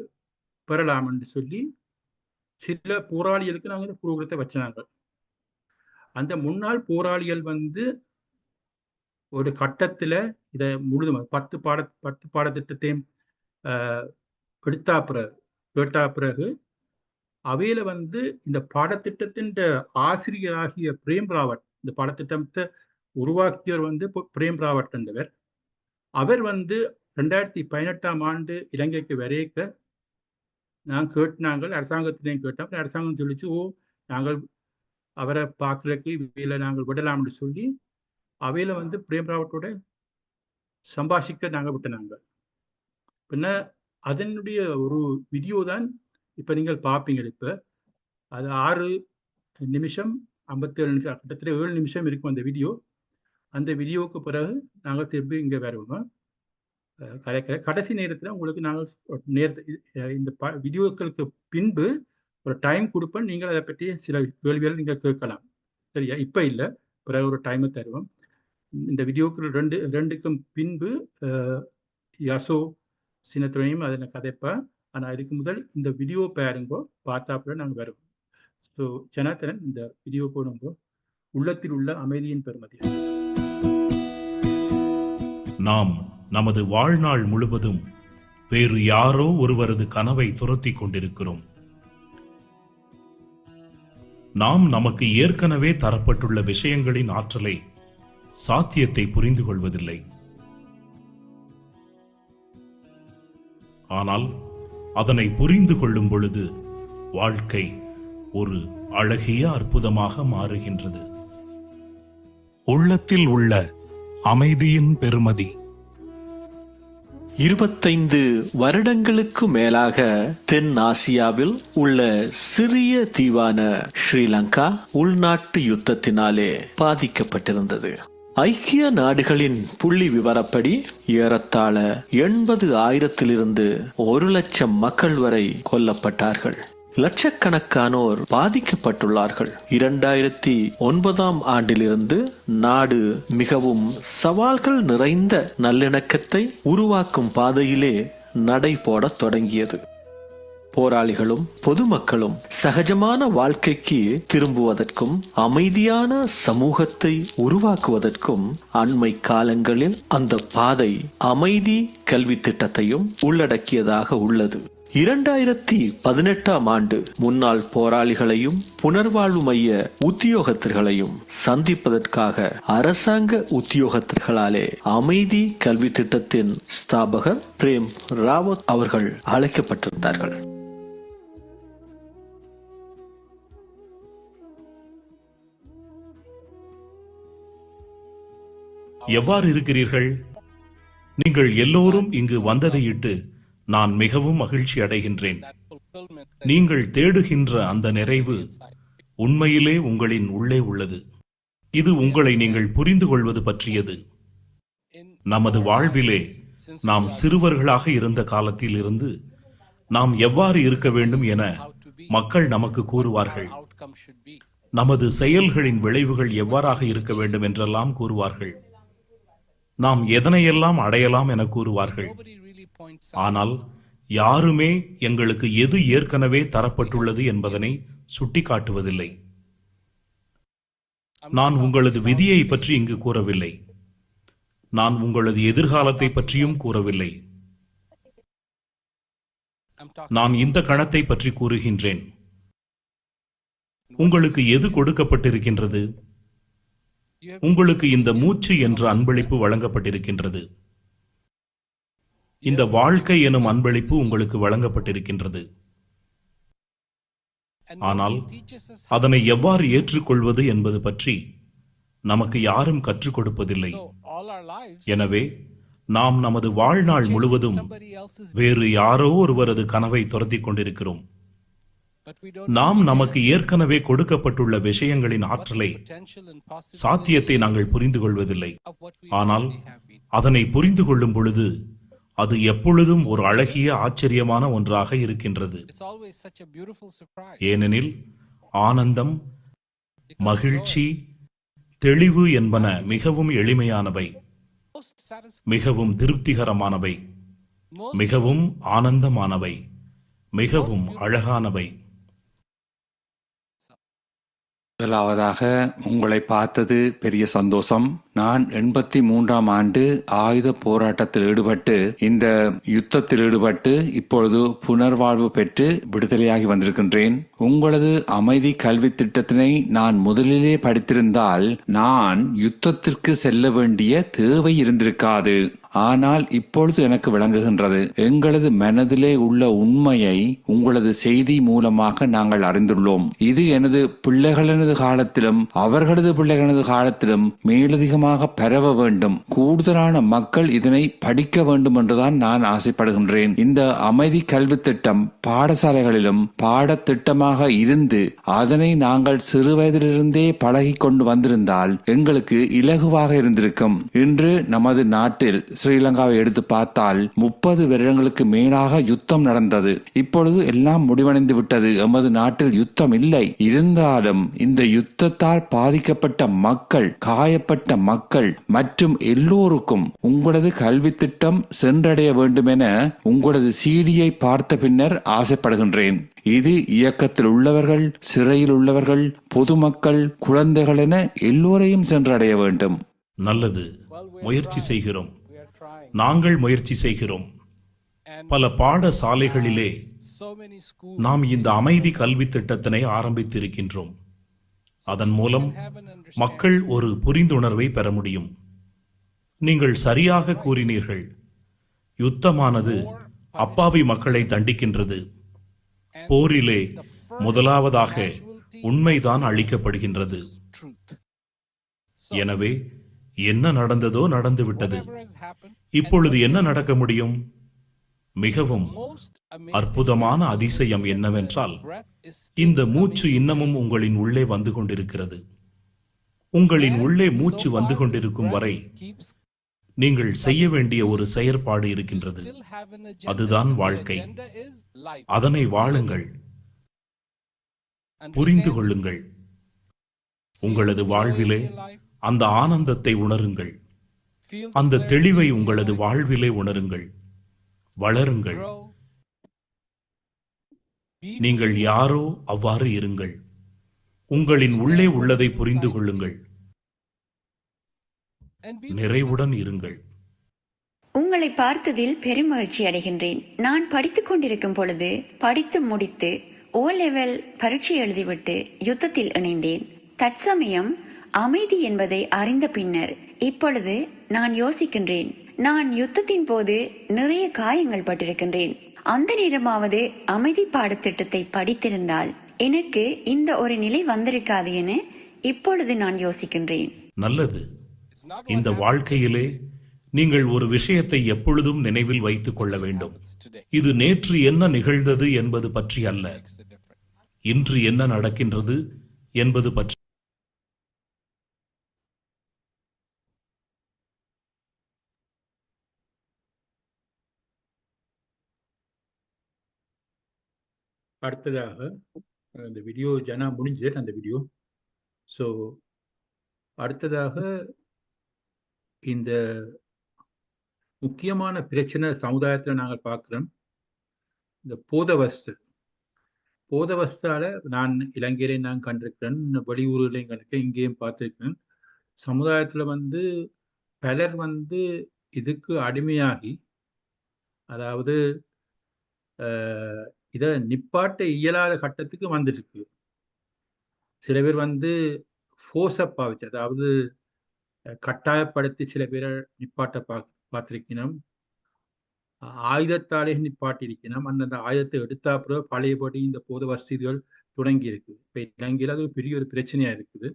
பெறலாம் என்று சொல்லி சில போராளிகளுக்கு நாங்கள் இந்த புரோகிரத்தை வச்சாங்க. அந்த முன்னாள் போராளிகள் வந்து ஒரு கட்டத்துல இதை முழுதும் 10 பாடத்திட்டத்தையும் கேட்டா பிறகு அவையில வந்து இந்த பாடத்திட்டத்தின் ஆசிரியராகிய பிரேம் ராவட், இந்த பாடத்திட்டத்தை உருவாக்கியவர் வந்து பிரேம் ராவட் என்றவர். அவர் வந்து 2018 இலங்கைக்கு வரைக்க நாங்கள் அரசாங்கத்திலையும் கேட்டோம். அரசாங்கம் சொல்லிச்சு, நாங்கள் அவரை பார்க்கறதுக்கு இவையில நாங்கள் விடலாம்னு சொல்லி அவையில வந்து பிரேம் ராவட்டோட சம்பாஷிக்க நாங்கள் விட்டனாங்க. பின்ன அதனுடைய ஒரு வீடியோ தான் இப்ப நீங்கள் பார்ப்பீங்க. இப்ப அது 6 நிமிஷம் 57 நிமிஷம், கிட்டத்தட்ட 7 நிமிஷம் இருக்கும் அந்த வீடியோ. அந்த வீடியோவுக்கு பிறகு நாங்கள் திரும்பி இங்க வருவோம். கடைசி நேரத்தில் உங்களுக்கு நாங்கள் இந்த வீடியோக்களுக்கு பின்பு ஒரு டைம் கொடுப்பேன். நீங்கள் அதை பற்றி சில கேள்விகள் நீங்கள் கேட்கலாம், சரியா? இப்ப இல்லை, பிறகு ஒரு டைமை தருவோம். இந்த வீடியோக்கள் ரெண்டுக்கும் பின்பு யசோ சின்னத்துறையும் அதை கதைப்பா. ஆனா அதுக்கு முதல் இந்த வீடியோ பாருங்கோ, பார்த்தாப்புல நாங்கள் வருவோம். ஸோ ஜனார்த்தனன், இந்த வீடியோ போடுங்கோ. உள்ளத்தில் உள்ள அமைதியின் பெருமதி. நாம் நமது வாழ்நாள் முழுவதும் வேறு யாரோ ஒருவரது கனவை துரத்தி கொண்டிருக்கிறோம். நாம் நமக்கு ஏற்கனவே தரப்பட்டுள்ள விஷயங்களின் ஆற்றலை, சாத்தியத்தை புரிந்து கொள்வதில்லை. ஆனால் அதனை புரிந்து கொள்ளும் பொழுது வாழ்க்கை ஒரு அழகிய அற்புதமாக மாறுகின்றது. உள்ளத்தில் உள்ள அமைதியின் பெருமதி. 25 வருடங்களுக்கு மேலாக தென் ஆசியாவில் உள்ள சிறிய தீவான ஸ்ரீலங்கா உள்நாட்டு யுத்தத்தினாலே பாதிக்கப்பட்டிருந்தது. ஐக்கிய நாடுகளின் புள்ளி விவரப்படி ஏறத்தாழ 80,000 1 லட்சம் மக்கள் வரை கொல்லப்பட்டார்கள். லட்சக்கணக்கானோர் பாதிக்கப்பட்டுள்ளார்கள். 2009ஆம் ஆண்டிலிருந்து நாடு மிகவும் சவால்கள் நிறைந்த நல்லிணக்கத்தை உருவாக்கும் பாதையிலே நடை போடத் தொடங்கியது. போராளிகளும் பொதுமக்களும் சகஜமான வாழ்க்கைக்கு திரும்புவதற்கும் அமைதியான சமூகத்தை உருவாக்குவதற்கும் அண்மை காலங்களில் அந்த பாதை அமைதி கல்வி திட்டத்தையும் உள்ளடக்கியதாக உள்ளது. 2018ஆம் ஆண்டு முன்னாள் போராளிகளையும் புனர்வாழ்வு மைய உத்தியோகத்தர்களையும் சந்திப்பதற்காக அரசாங்க உத்தியோகத்தர்களாலே அமைதி கல்வி திட்டத்தின் ஸ்தாபகர் பிரேம் ராவத் அவர்கள் அழைக்கப்பட்டிருந்தார்கள். எவ்வாறு இருக்கிறீர்கள்? நீங்கள் எல்லோரும் இங்கு வந்ததையிட்டு நான் மிகவும் மகிழ்ச்சி அடைகின்றேன். நீங்கள் தேடுகின்ற அந்த நிறைவு உண்மையிலே உங்களின் உள்ளே உள்ளது. இது உங்களை நீங்கள் புரிந்து கொள்வது பற்றியது. நமது வாழ்விலே நாம் சிறுவர்களாக இருந்த காலத்தில் இருந்து நாம் எவ்வாறு இருக்க வேண்டும் என மக்கள் நமக்கு கூறுவார்கள். நமது செயல்களின் விளைவுகள் எவ்வாறாக இருக்க வேண்டும் என்றெல்லாம் கூறுவார்கள். நாம் எதனையெல்லாம் அடையலாம் என கூறுவார்கள். ஆனால் யாருமே எங்களுக்கு எது ஏற்கனவே தரப்பட்டுள்ளது என்பதனை சுட்டிக்காட்டுவதில்லை. நான் உங்களது விதியை பற்றி இங்கு கூறவில்லை. நான் உங்களது எதிர்காலத்தை பற்றியும் கூறவில்லை. நான் இந்த கணத்தை பற்றி கூறுகின்றேன். உங்களுக்கு எது கொடுக்கப்பட்டிருக்கின்றது? உங்களுக்கு இந்த மூச்சு என்ற அன்பளிப்பு வழங்கப்பட்டிருக்கின்றது. இந்த வாழ்க்கை எனும் அன்பளிப்பு உங்களுக்கு வழங்கப்பட்டிருக்கின்றது. ஆனால் அதனை எவ்வாறு ஏற்றுக்கொள்வது என்பது பற்றி நமக்கு யாரும் கற்றுக் கொடுப்பதில்லை. எனவே நாம் நமது வாழ்நாள் முழுவதும் வேறு யாரோ ஒருவரது கனவை துரத்திக் கொண்டிருக்கிறோம். நாம் நமக்கு ஏற்கனவே கொடுக்கப்பட்டுள்ள விஷயங்களின் ஆற்றலை, சாத்தியத்தை நாங்கள் புரிந்து கொள்வதில்லை. ஆனால் அதனை புரிந்து கொள்ளும் பொழுது அது எப்பொழுதும் ஒரு அழகிய ஆச்சரியமான ஒன்றாக இருக்கின்றது. ஏனெனில் ஆனந்தம், மகிழ்ச்சி, தெளிவு என்பன மிகவும் எளிமையானவை, மிகவும் திருப்திகரமானவை, மிகவும் ஆனந்தமானவை, மிகவும் அழகானவை. முதலாவதாக உங்களை பார்த்தது பெரிய சந்தோஷம். நான் 83ஆம் ஆண்டு ஆயுத போராட்டத்தில் ஈடுபட்டு இந்த யுத்தத்தில் ஈடுபட்டு இப்பொழுது புனர்வாழ்வு பெற்று விடுதலையாகி வந்திருக்கின்றேன். உங்களது அமைதி கல்வி திட்டத்தினை நான் முதலிலே படித்திருந்தால் நான் யுத்தத்திற்கு செல்ல வேண்டிய தேவை இருந்திருக்காது. ஆனால் இப்பொழுது எனக்கு விளங்குகின்றது. எங்களது மனதிலே உள்ள உண்மையை உங்களது செய்தி மூலமாக நாங்கள் அறிந்துள்ளோம். இது எனது பிள்ளைகளது காலத்திலும் அவர்களது பிள்ளைகளது காலத்திலும் மேலதிகமாக பரவ வேண்டும். கூடுதலான மக்கள் இதனை படிக்க வேண்டும் என்றுதான் நான் ஆசைப்படுகின்றேன். இந்த அமைதி கல்வி திட்டம் பாடசாலைகளிலும் பாடத்திட்டமாக இருந்து அதனை நாங்கள் சிறுவயதிலிருந்தே பழகி கொண்டு வந்திருந்தால் எங்களுக்கு இலகுவாக இருந்திருக்கும். இன்று நமது நாட்டில் ஸ்ரீலங்காவை எடுத்து பார்த்தால் 30 வருடங்களுக்கு மேலாக யுத்தம் நடந்தது. இப்பொழுது எல்லாம் முடிவடைந்து விட்டது. எமது நாட்டில் யுத்தம் இல்லை. இருந்தாலும் இந்த யுத்தத்தால் பாதிக்கப்பட்ட மக்கள், காயப்பட்ட மக்கள் மற்றும் எல்லோருக்கும் உங்களது கல்வி திட்டம் சென்றடைய வேண்டும் என உங்களது சீடியை பார்த்த பின்னர் ஆசைப்படுகின்றேன். இது இயக்கத்தில் உள்ளவர்கள், சிறையில் உள்ளவர்கள், பொதுமக்கள், குழந்தைகள் என எல்லோரையும் சென்றடைய வேண்டும். நல்லது, முயற்சி செய்கிறோம். நாங்கள் முயற்சி செய்கிறோம். பல பாடசாலைகளிலே நாம் இந்த அமைதி கல்வி திட்டத்தினை ஆரம்பித்திருக்கின்றோம். அதன் மூலம் மக்கள் ஒரு புரிந்துணர்வை பெற முடியும். நீங்கள் சரியாக கூறினீர்கள். யுத்தமானது அப்பாவி மக்களை தண்டிக்கின்றது. போரிலே முதலாவதாக உண்மைதான் அளிக்கப்படுகின்றது. எனவே என்ன நடந்ததோ நடந்துவிட்டது. இப்பொழுது என்ன நடக்க முடியும்? மிகவும் அற்புதமான அதிசயம் என்னவென்றால் இந்த மூச்சு இன்னமும் உங்களின் உள்ளே வந்து கொண்டிருக்கிறது. உங்களின் உள்ளே மூச்சு வந்து கொண்டிருக்கும் வரை நீங்கள் செய்ய வேண்டிய ஒரு செயற்பாடு இருக்கின்றது. அதுதான் வாழ்க்கை. அதனை வாழுங்கள், புரிந்து கொள்ளுங்கள். உங்களது வாழ்விலே அந்த ஆனந்தத்தை உணருங்கள். அந்த தெளிவை உங்களது வாழ்விலே உணருங்கள். வளருங்கள். நீங்கள் யாரோ அவ்வாறு இருங்கள். உங்களின் உள்ளே உள்ளதை புரிந்து கொள்ளுங்கள். நிறைவுடன் இருங்கள். உங்களை பார்த்ததில் பெருமகிழ்ச்சி அடைகின்றேன். நான் படித்துக் கொண்டிருக்கும் பொழுது படித்து முடித்து O லெவல் பரீட்சை எழுதிவிட்டு யுத்தத்தில் இணைந்தேன். தற்சமயம் அமைதி என்பதை அறிந்த பின்னர் இப்பொழுது நான் யோசிக்கின்றேன், நான் யுத்தத்தின் போது நிறைய காயங்கள் பட்டிருக்கின்றேன். அந்த நேரமாவது அமைதி பாடத்திட்டத்தை படித்திருந்தால் எனக்கு இந்த ஒரு நிலை வந்திருக்காது என இப்பொழுது நான் யோசிக்கின்றேன். நல்லது. இந்த வாழ்க்கையிலே நீங்கள் ஒரு விஷயத்தை எப்பொழுதும் நினைவில் வைத்துக் கொள்ள வேண்டும். இது நேற்று என்ன நிகழ்ந்தது என்பது பற்றி அல்ல, இன்று என்ன நடக்கின்றது என்பது பற்றி. அடுத்ததாக இந்த வீடியோ ஜனா முடிஞ்சது அந்த வீடியோ. ஸோ அடுத்ததாக இந்த முக்கியமான பிரச்சனை சமுதாயத்தில் நாங்கள் பார்க்குறோம், இந்த போதவஸ்தால நான் இலங்கையிலையும் நான் கண்டிருக்கிறேன், வெளியூர்களையும் கண்டிருக்கேன், இங்கேயும் பார்த்துருக்கேன். சமுதாயத்தில் பலர் இதுக்கு அடிமையாகி, அதாவது இதை நிப்பாட்ட இயலாத கட்டத்துக்கு வந்துருக்கு. சில பேர் ஃபோர்ஸை பாவிச்சு, அதாவது கட்டாயப்படுத்தி சில பேரை நிப்பாட்ட பார்த்திருக்கணும். ஆயுதத்தாலே நிப்பாட்டியிருக்கணும். அந்த ஆயுதத்தை எடுத்தா பிறகு பழையபடி இந்த போத வசதிகள் தொடங்கி இருக்குது. இப்போ இலங்கையில் அது ஒரு பெரிய ஒரு பிரச்சனையா இருக்குது.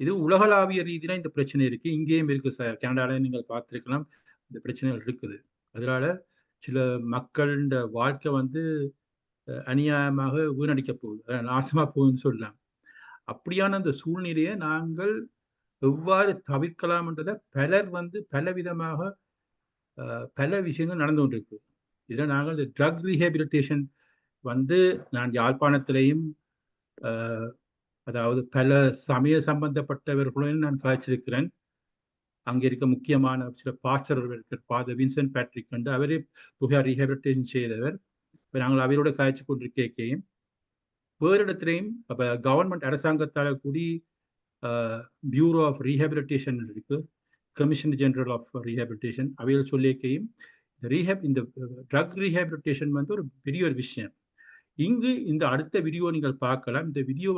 இது உலகளாவிய ரீதியில இந்த பிரச்சனை இருக்கு, இங்கேயும் இருக்கு. கனடால நீங்கள் பார்த்திருக்கலாம், இந்த பிரச்சனைகள் இருக்குது. அதனால சில மக்களோட வாழ்க்கை அநியாயமாக வீணடிக்க போகுது, நாசமா போகுதுன்னு சொல்லலாம். அப்படியான அந்த சூழ்நிலையை நாங்கள் எவ்வாறு தவிர்க்கலாம்ன்றத பலர் பலவிதமாக பல விஷயங்கள் நடந்து கொண்டிருக்கு. இதில் நாங்கள் இந்த ட்ரக் ரீஹேபிலிட்டேஷன் நான் யாழ்ப்பாணத்திலையும் அதாவது பல சமய சம்பந்தப்பட்டவர்களையும் நான் காய்ச்சிருக்கிறேன். அங்கே இருக்க முக்கியமான சில பாஸ்டர்கள் இருக்கிற ஃபாதர் வின்சென்ட் பேட்ரிக் கண்டு அவரே புகார் ரீஹேபிலிட்டேஷன் செய்தவர். இப்போ நாங்கள் அவரோட காய்ச்சி கொண்டிருக்கையும் வேறு இடத்துலையும் அப்போ கவர்மெண்ட் அரசாங்கத்தால் கூடி பியூரோ ஆஃப் ரீஹேபிலிட்டேஷன் இருக்கு, கமிஷனர் ஜெனரல் ஆஃப் ரீஹேபிலிட்டேஷன், அவையில் சொல்லியிருக்கையும் இந்த ட்ரக் ரீஹேபிலிட்டேஷன் ஒரு பெரிய ஒரு விஷயம். இங்கு இந்த அடுத்த வீடியோ நீங்கள் பார்க்கலாம். இந்த வீடியோ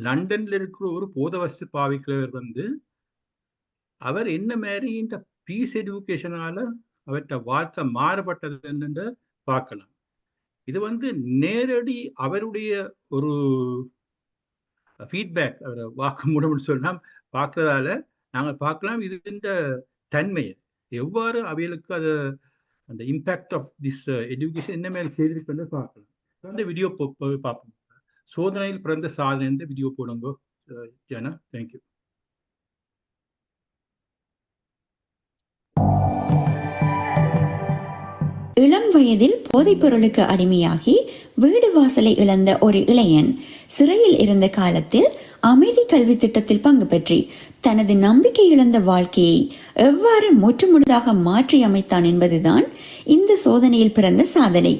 லண்டன்ல இருக்கிற ஒரு போதவஸ்து பாவிக்கிறவர் அவர் என்ன மாதிரி இந்த பீஸ் எஜுகேஷனால அவர்கிட்ட வாழ்க்கை மாறுபட்டது என்னன்னு பார்க்கலாம். இது நேரடி அவருடைய ஒரு ஃபீட்பேக், அவர் வாக்குமூலம்னு சொல்லலாம், பார்க்கறதால நாங்கள் பார்க்கலாம் இது இந்த தன்மையை எவ்வாறு அவைகளுக்கு அது அந்த இம்பேக்ட் ஆஃப் திஸ் எஜுகேஷன் என்ன மாதிரி செய்திருக்குன்னு பார்க்கலாம். அந்த வீடியோ பார்ப்போம். சோதனையில் பிறந்த சாதனை இந்த வீடியோ போடுங்க ஜனா. தேங்க்யூ. இளம் வயதில் போதைப் பொருளுக்கு அடிமையாகி வீடு வாசலை இழந்த ஒரு இளைஞன் சிறையில் இருந்த காலத்தில் அமைதி கல்வி திட்டத்தில் பங்கு பெற்றி தனது நம்பிக்கை இழந்த வாழ்க்கையை எவ்வாறு முற்றுமுழுதாக மாற்றி அமைத்தான் என்பதுதான் இந்த சோதனையில் பிறந்த சாதனை.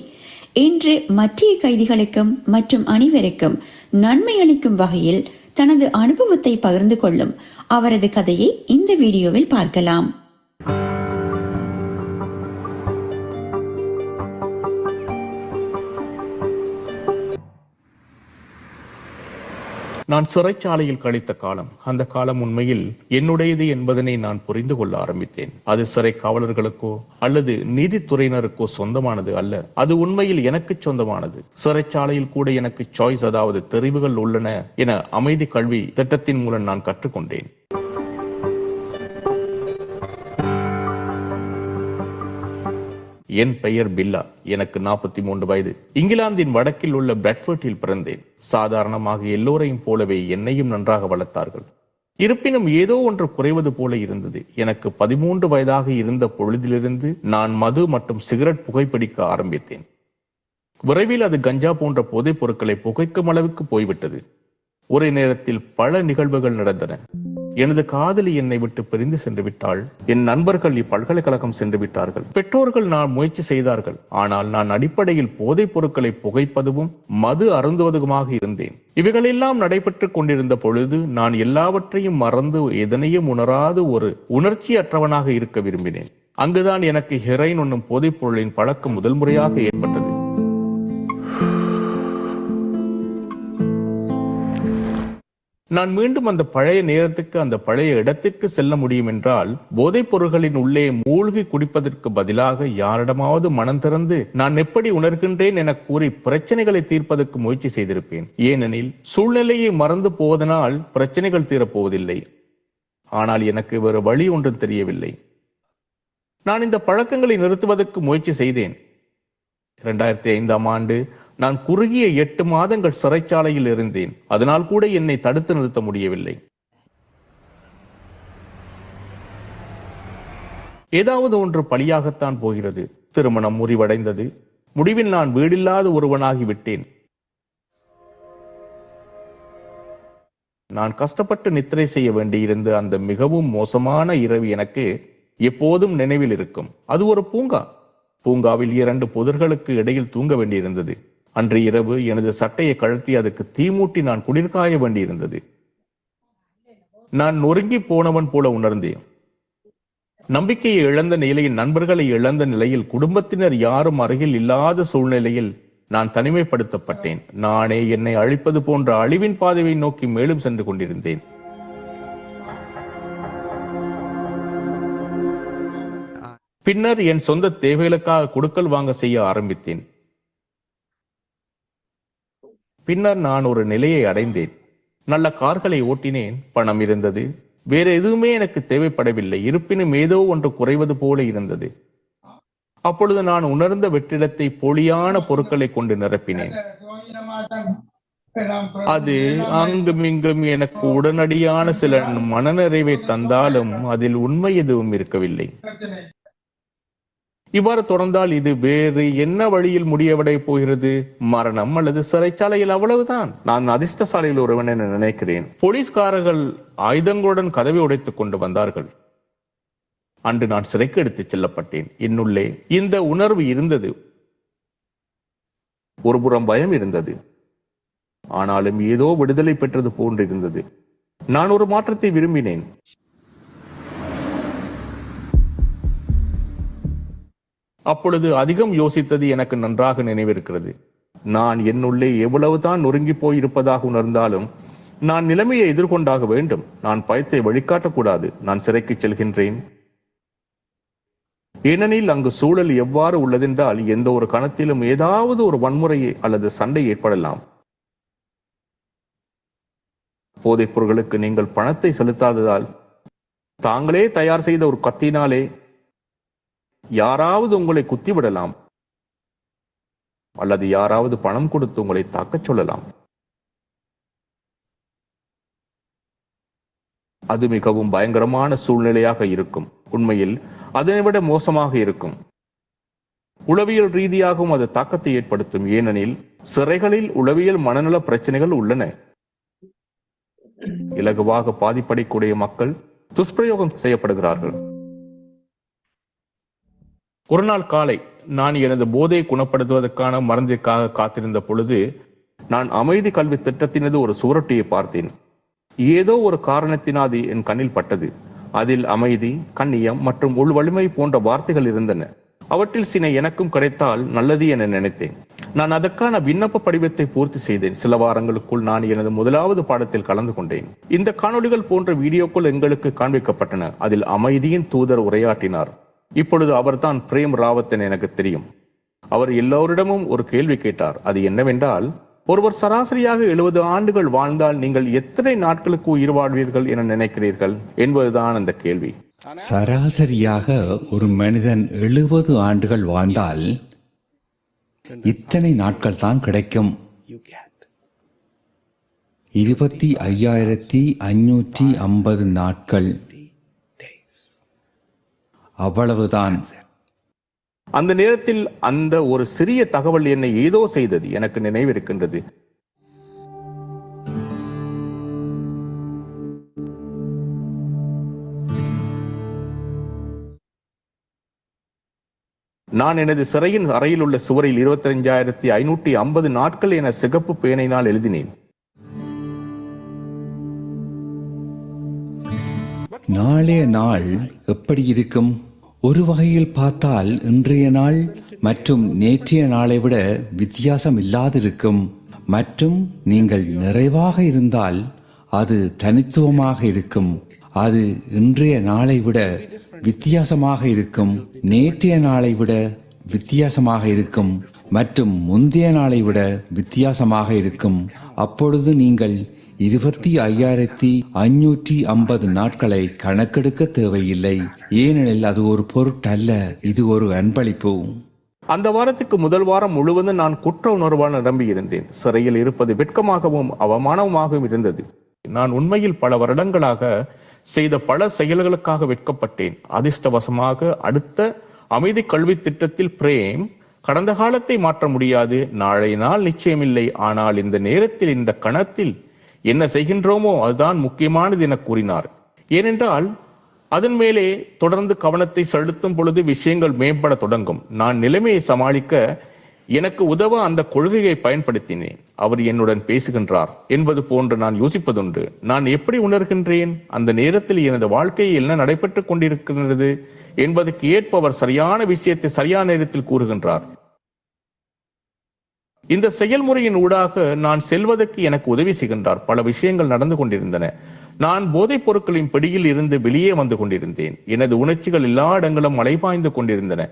இன்று மற்ற கைதிகளுக்கும் மற்றும் அனைவருக்கும் நன்மை அளிக்கும் வகையில் தனது அனுபவத்தை பகிர்ந்து கொள்ளும் அவரது கதையை இந்த வீடியோவில் பார்க்கலாம். நான் சிறைச்சாலையில் கழித்த காலம், அந்த காலம் உண்மையில் என்னுடையது என்பதனை நான் புரிந்து கொள்ள ஆரம்பித்தேன். அது சிறை காவலர்களுக்கோ அல்லது நீதித்துறையினருக்கோ சொந்தமானது அல்ல, அது உண்மையில் எனக்கு சொந்தமானது. சிறைச்சாலையில் கூட எனக்கு சாய்ஸ், அதாவது தெரிவுகள் உள்ளன என அமைதி கல்வி திட்டத்தின் மூலம் நான் கற்றுக்கொண்டேன். என் பெயர் பில்லா, எனக்கு 43 வயது. இங்கிலாந்தின் வடக்கில் உள்ள பிரெட்ஃபோர்டில் பிறந்தேன். சாதாரணமாக எல்லோரையும் போலவே என்னையும் நன்றாக வளர்த்தார்கள். இருப்பினும் ஏதோ ஒன்று குறைவது போல இருந்தது. எனக்கு 13 வயதாக இருந்த பொழுதிலிருந்து நான் மது மற்றும் சிகரெட் புகைப்பிடிக்க ஆரம்பித்தேன். விரைவில் அது கஞ்சா போன்ற போதைப் பொருட்களை புகைக்கும் அளவுக்கு போய்விட்டது. ஒரே நேரத்தில் பல நிகழ்வுகள் நடந்தன. எனது காதலி என்னை விட்டு பிரிந்து சென்று விட்டாள். என் நண்பர்கள் இப்பல்கலைக்கழகம் சென்று விட்டார்கள். பெற்றோர்கள் நான் முயற்சி செய்தார்கள். ஆனால் நான் அடிப்படையில் போதைப் பொருட்களை புகைப்பதும் மது அருந்துவதுமாக இருந்தேன். இவைகளெல்லாம் நடைபெற்றுக் கொண்டிருந்த பொழுது நான் எல்லாவற்றையும் மறந்து எதனையும் உணராது ஒரு உணர்ச்சியற்றவனாக இருக்க விரும்பினேன். அங்குதான் எனக்கு ஹெரோயின் என்னும் போதைப் பொருளின் பழக்கம் முதல் முறையாக ஏற்பட்டது. நான் மீண்டும் அந்த பழைய நேரத்துக்கு, அந்த பழைய இடத்திற்கு செல்ல முடியும் என்றால், போதைப் பொருள்களின் உள்ளே மூழ்கி குடிப்பதற்கு பதிலாக யாரிடமாவது மனம் திறந்து நான் எப்படி உணர்கின்றேன் என கூறி பிரச்சனைகளை தீர்ப்பதற்கு முயற்சி செய்திருப்பேன். ஏனெனில் சூழ்நிலையை மறந்து போவதனால் பிரச்சனைகள் தீரப்போவதில்லை. ஆனால் எனக்கு வேறு வழி ஒன்றும் தெரியவில்லை. நான் இந்த பழக்கங்களை நிறுத்துவதற்கு முயற்சி செய்தேன். 2005ஆம் ஆண்டு நான் குறுகிய 8 மாதங்கள் சிறைச்சாலையில் இருந்தேன். அதனால் கூட என்னை தடுத்து நிறுத்த முடியவில்லை. ஏதாவது ஒன்று பலியாகத்தான் போகிறது. திருமணம் முறிவடைந்தது. முடிவில் நான் வீடில்லாத ஒருவனாகி விட்டேன். நான் கஷ்டப்பட்டு நித்திரை செய்ய வேண்டியிருந்த அந்த மிகவும் மோசமான இரவு எனக்கு எப்போதும் நினைவில் இருக்கும். அது ஒரு பூங்கா. பூங்காவில் 2 புதர்களுக்கு இடையில் தூங்க வேண்டியிருந்தது. அன்று இரவு எனது சட்டையை கழற்றி அதுக்கு தீமூட்டி நான் குளிர்காய வேண்டியிருந்தது. நான் நொறுங்கி போனவன் போல உணர்ந்தேன். நம்பிக்கையை இழந்த நிலையில், நண்பர்களை இழந்த நிலையில், குடும்பத்தினர் யாரும் அருகில் இல்லாத சூழ்நிலையில் நான் தனிமைப்படுத்தப்பட்டேன். நானே என்னை அழிப்பது போன்ற அழிவின் பாதையை நோக்கி மேலும் சென்று கொண்டிருந்தேன். பின்னர் என் சொந்த தேவைகளுக்காக கொடுக்கல் வாங்க செய்ய ஆரம்பித்தேன். பின்னர் நான் ஒரு நிலையை அடைந்தேன். நல்ல கார்களை ஓட்டினேன். பணம் இருந்தது. வேற எதுவுமே எனக்கு தேவைப்படவில்லை. இருப்பினும் ஏதோ ஒன்று குறைவது போல இருந்தது. அப்பொழுது நான் உணர்ந்த வெற்றிடத்தை போலியான பொருட்களை கொண்டு நிரப்பினேன். அது அங்கும் இங்கும் எனக்கு உடனடியான சில மனநிறைவை தந்தாலும் அதில் உண்மை எதுவும் இருக்கவில்லை. இவ்வாறு தொடர்ந்தால் இது வேறு என்ன வழியில் முடியவடைய போகிறது? மரணம் அல்லது சிறைச்சாலையில், அவ்வளவுதான். நான் அதிர்ஷ்டசாலையில் ஒருவன் என நினைக்கிறேன். போலீஸ்காரர்கள் ஆயுதங்களுடன் கதவை உடைத்துக் கொண்டு வந்தார்கள். அன்று நான் சிறைக்கு எடுத்துச் செல்லப்பட்டேன். என்னுள்ளே இந்த உணர்வு இருந்தது. ஒருபுறம் பயம் இருந்தது. ஆனாலும் ஏதோ விடுதலை பெற்றது போன்று இருந்தது. நான் ஒரு மாற்றத்தை விரும்பினேன். அப்பொழுது அதிகம் யோசித்தது எனக்கு நன்றாக நினைவிருக்கிறது. நான் என்னுள்ளே எவ்வளவுதான் நொறுங்கி போய் இருப்பதாக உணர்ந்தாலும் நான் நிலைமையை எதிர்கொண்டாக வேண்டும். நான் பயத்தை வழிகாட்டக்கூடாது. நான் சிறைக்கு செல்கின்றேன். ஏனெனில் அங்கு சூழல் எவ்வாறு உள்ளதென்றால் எந்த ஒரு கணத்திலும் ஏதாவது ஒரு வன்முறையை அல்லது சண்டை ஏற்படலாம். போதைப் பொருட்களுக்கு நீங்கள் பணத்தை செலுத்தாததால் தாங்களே தயார் செய்த ஒரு கத்தினாலே யாராவது உங்களை குத்திவிடலாம், அல்லது யாராவது பணம் கொடுத்து உங்களை தாக்கச் சொல்லலாம். அது மிகவும் பயங்கரமான சூழ்நிலையாக இருக்கும். உண்மையில் அதனைவிட மோசமாக இருக்கும். உளவியல் ரீதியாகவும் அது தாக்கத்தை ஏற்படுத்தும். ஏனெனில் சிறைகளில் உளவியல் மனநல பிரச்சனைகள் உள்ளன. இலகுவாக பாதிப்படையக்கூடிய மக்கள் துஷ்பிரயோகம் செய்யப்படுகிறார்கள். ஒரு நாள் காலை நான் எனது போதையை குணப்படுத்துவதற்கான மருந்திற்காக காத்திருந்த பொழுது நான் அமைதி கல்வி திட்டத்தினது ஒரு சுவரொட்டியை பார்த்தேன். ஏதோ ஒரு காரணத்தினால் என் கண்ணில் பட்டது. அதில் அமைதி, கண்ணியம் மற்றும் உள் வலிமை போன்ற வார்த்தைகள் இருந்தன. அவற்றில் சில எனக்கும் கிடைத்தால் நல்லது என நினைத்தேன். நான் அதற்கான விண்ணப்ப படிவத்தை பூர்த்தி செய்தேன். சில வாரங்களுக்குள் நான் எனது முதலாவது பாடத்தில் கலந்து கொண்டேன். இந்த காணொளிகள் போன்ற வீடியோக்கள் எங்களுக்கு காண்பிக்கப்பட்டன. அதில் அமைதியின் தூதர் உரையாற்றினார். இப்பொழுது அவர்தான் பிரேம் ராவத் என எனக்கு தெரியும். அவர் எல்லோரிடமும் ஒரு கேள்வி கேட்டார். அது என்னவென்றால், ஒருவர் சராசரியாக 70 ஆண்டுகள் வாழ்ந்தால் நீங்கள் எத்தனை நாட்களுக்கு உயிர் வாழ்வீர்கள் என நினைக்கிறீர்கள் என்பதுதான் அந்த கேள்வி. சராசரியாக ஒரு மனிதன் 70 ஆண்டுகள் வாழ்ந்தால் இத்தனை நாட்கள் தான் கிடைக்கும். 25,550 நாட்கள், அவ்வளவுதான். அந்த நேரத்தில் அந்த ஒரு சிறிய தகவல் என்னை ஏதோ செய்தது. எனக்கு நினைவிருக்கின்றது. நான் எனது சிறையின் அறையில் உள்ள சுவரில் 25,550 நாட்கள் என சிகப்பு பேனையினால் எழுதினேன். நாளைய நாள் எப்படி இருக்கும்? ஒரு வகையில் பார்த்தால் இன்றைய நாள் மற்றும் நேற்றைய நாளை விட வித்தியாசம் இல்லாதிருக்கும். மற்றும் நீங்கள் நிறைவாக இருந்தால் அது தனித்துவமாக இருக்கும். அது இன்றைய நாளை விட வித்தியாசமாக இருக்கும், நேற்றைய நாளை விட வித்தியாசமாக இருக்கும் மற்றும் முந்தைய நாளை விட வித்தியாசமாக இருக்கும். அப்பொழுது நீங்கள் 25,550 நாட்களை கணக்கெடுக்க தேவையில்லை. ஏனெனில் அது ஒரு பொருட்டல்ல, இது ஒரு அன்பளிப்பு. அந்த வாரத்துக்கு முதல் வாரம் முழுவதும் நான் குற்ற உணர்வால் நிரம்பியிருந்தேன். சிறையில் இருப்பது வெட்கமாகவும் அவமானமாகவும் இருந்தது. நான் உண்மையில் பல வருடங்களாக செய்த பல செயல்களுக்காக வெட்கப்பட்டேன். அதிர்ஷ்டவசமாக அடுத்த அமைதி கல்வி திட்டத்தில் பிரேம் கடந்த காலத்தை மாற்ற முடியாது, நாளைய நாள் நிச்சயமில்லை, ஆனால் இந்த நேரத்தில் இந்த கணத்தில் என்ன செய்கின்றோமோ அதுதான் முக்கியமானது என கூறினார். ஏனென்றால் அதன் மேலே தொடர்ந்து கவனத்தை செலுத்தும் பொழுது விஷயங்கள் மேம்பட தொடங்கும். நான் நிலைமையை சமாளிக்க எனக்கு உதவ அந்த கொள்கையை பயன்படுத்தினேன். அவர் என்னுடன் பேசுகின்றார் என்பது போன்று நான் யோசிப்பதுண்டு. நான் எப்படி உணர்கின்றேன், அந்த நேரத்தில் எனது வாழ்க்கையில் என்ன நடைபெற்றுக் கொண்டிருக்கின்றது என்பதற்கு ஏற்ப அவர் சரியான விஷயத்தை சரியான நேரத்தில் கூறுகின்றார். இந்த செயல்முறையின் ஊடாக நான் செல்வதற்கு எனக்கு உதவி செய்கின்றார். பல விஷயங்கள் நடந்து கொண்டிருந்தன. நான் போதைப் பொருட்களின் பிடியில் இருந்து வெளியே வந்து கொண்டிருந்தேன். எனது உணர்ச்சிகள் எல்லா இடங்களும் அலைபாய்ந்து கொண்டிருந்தன.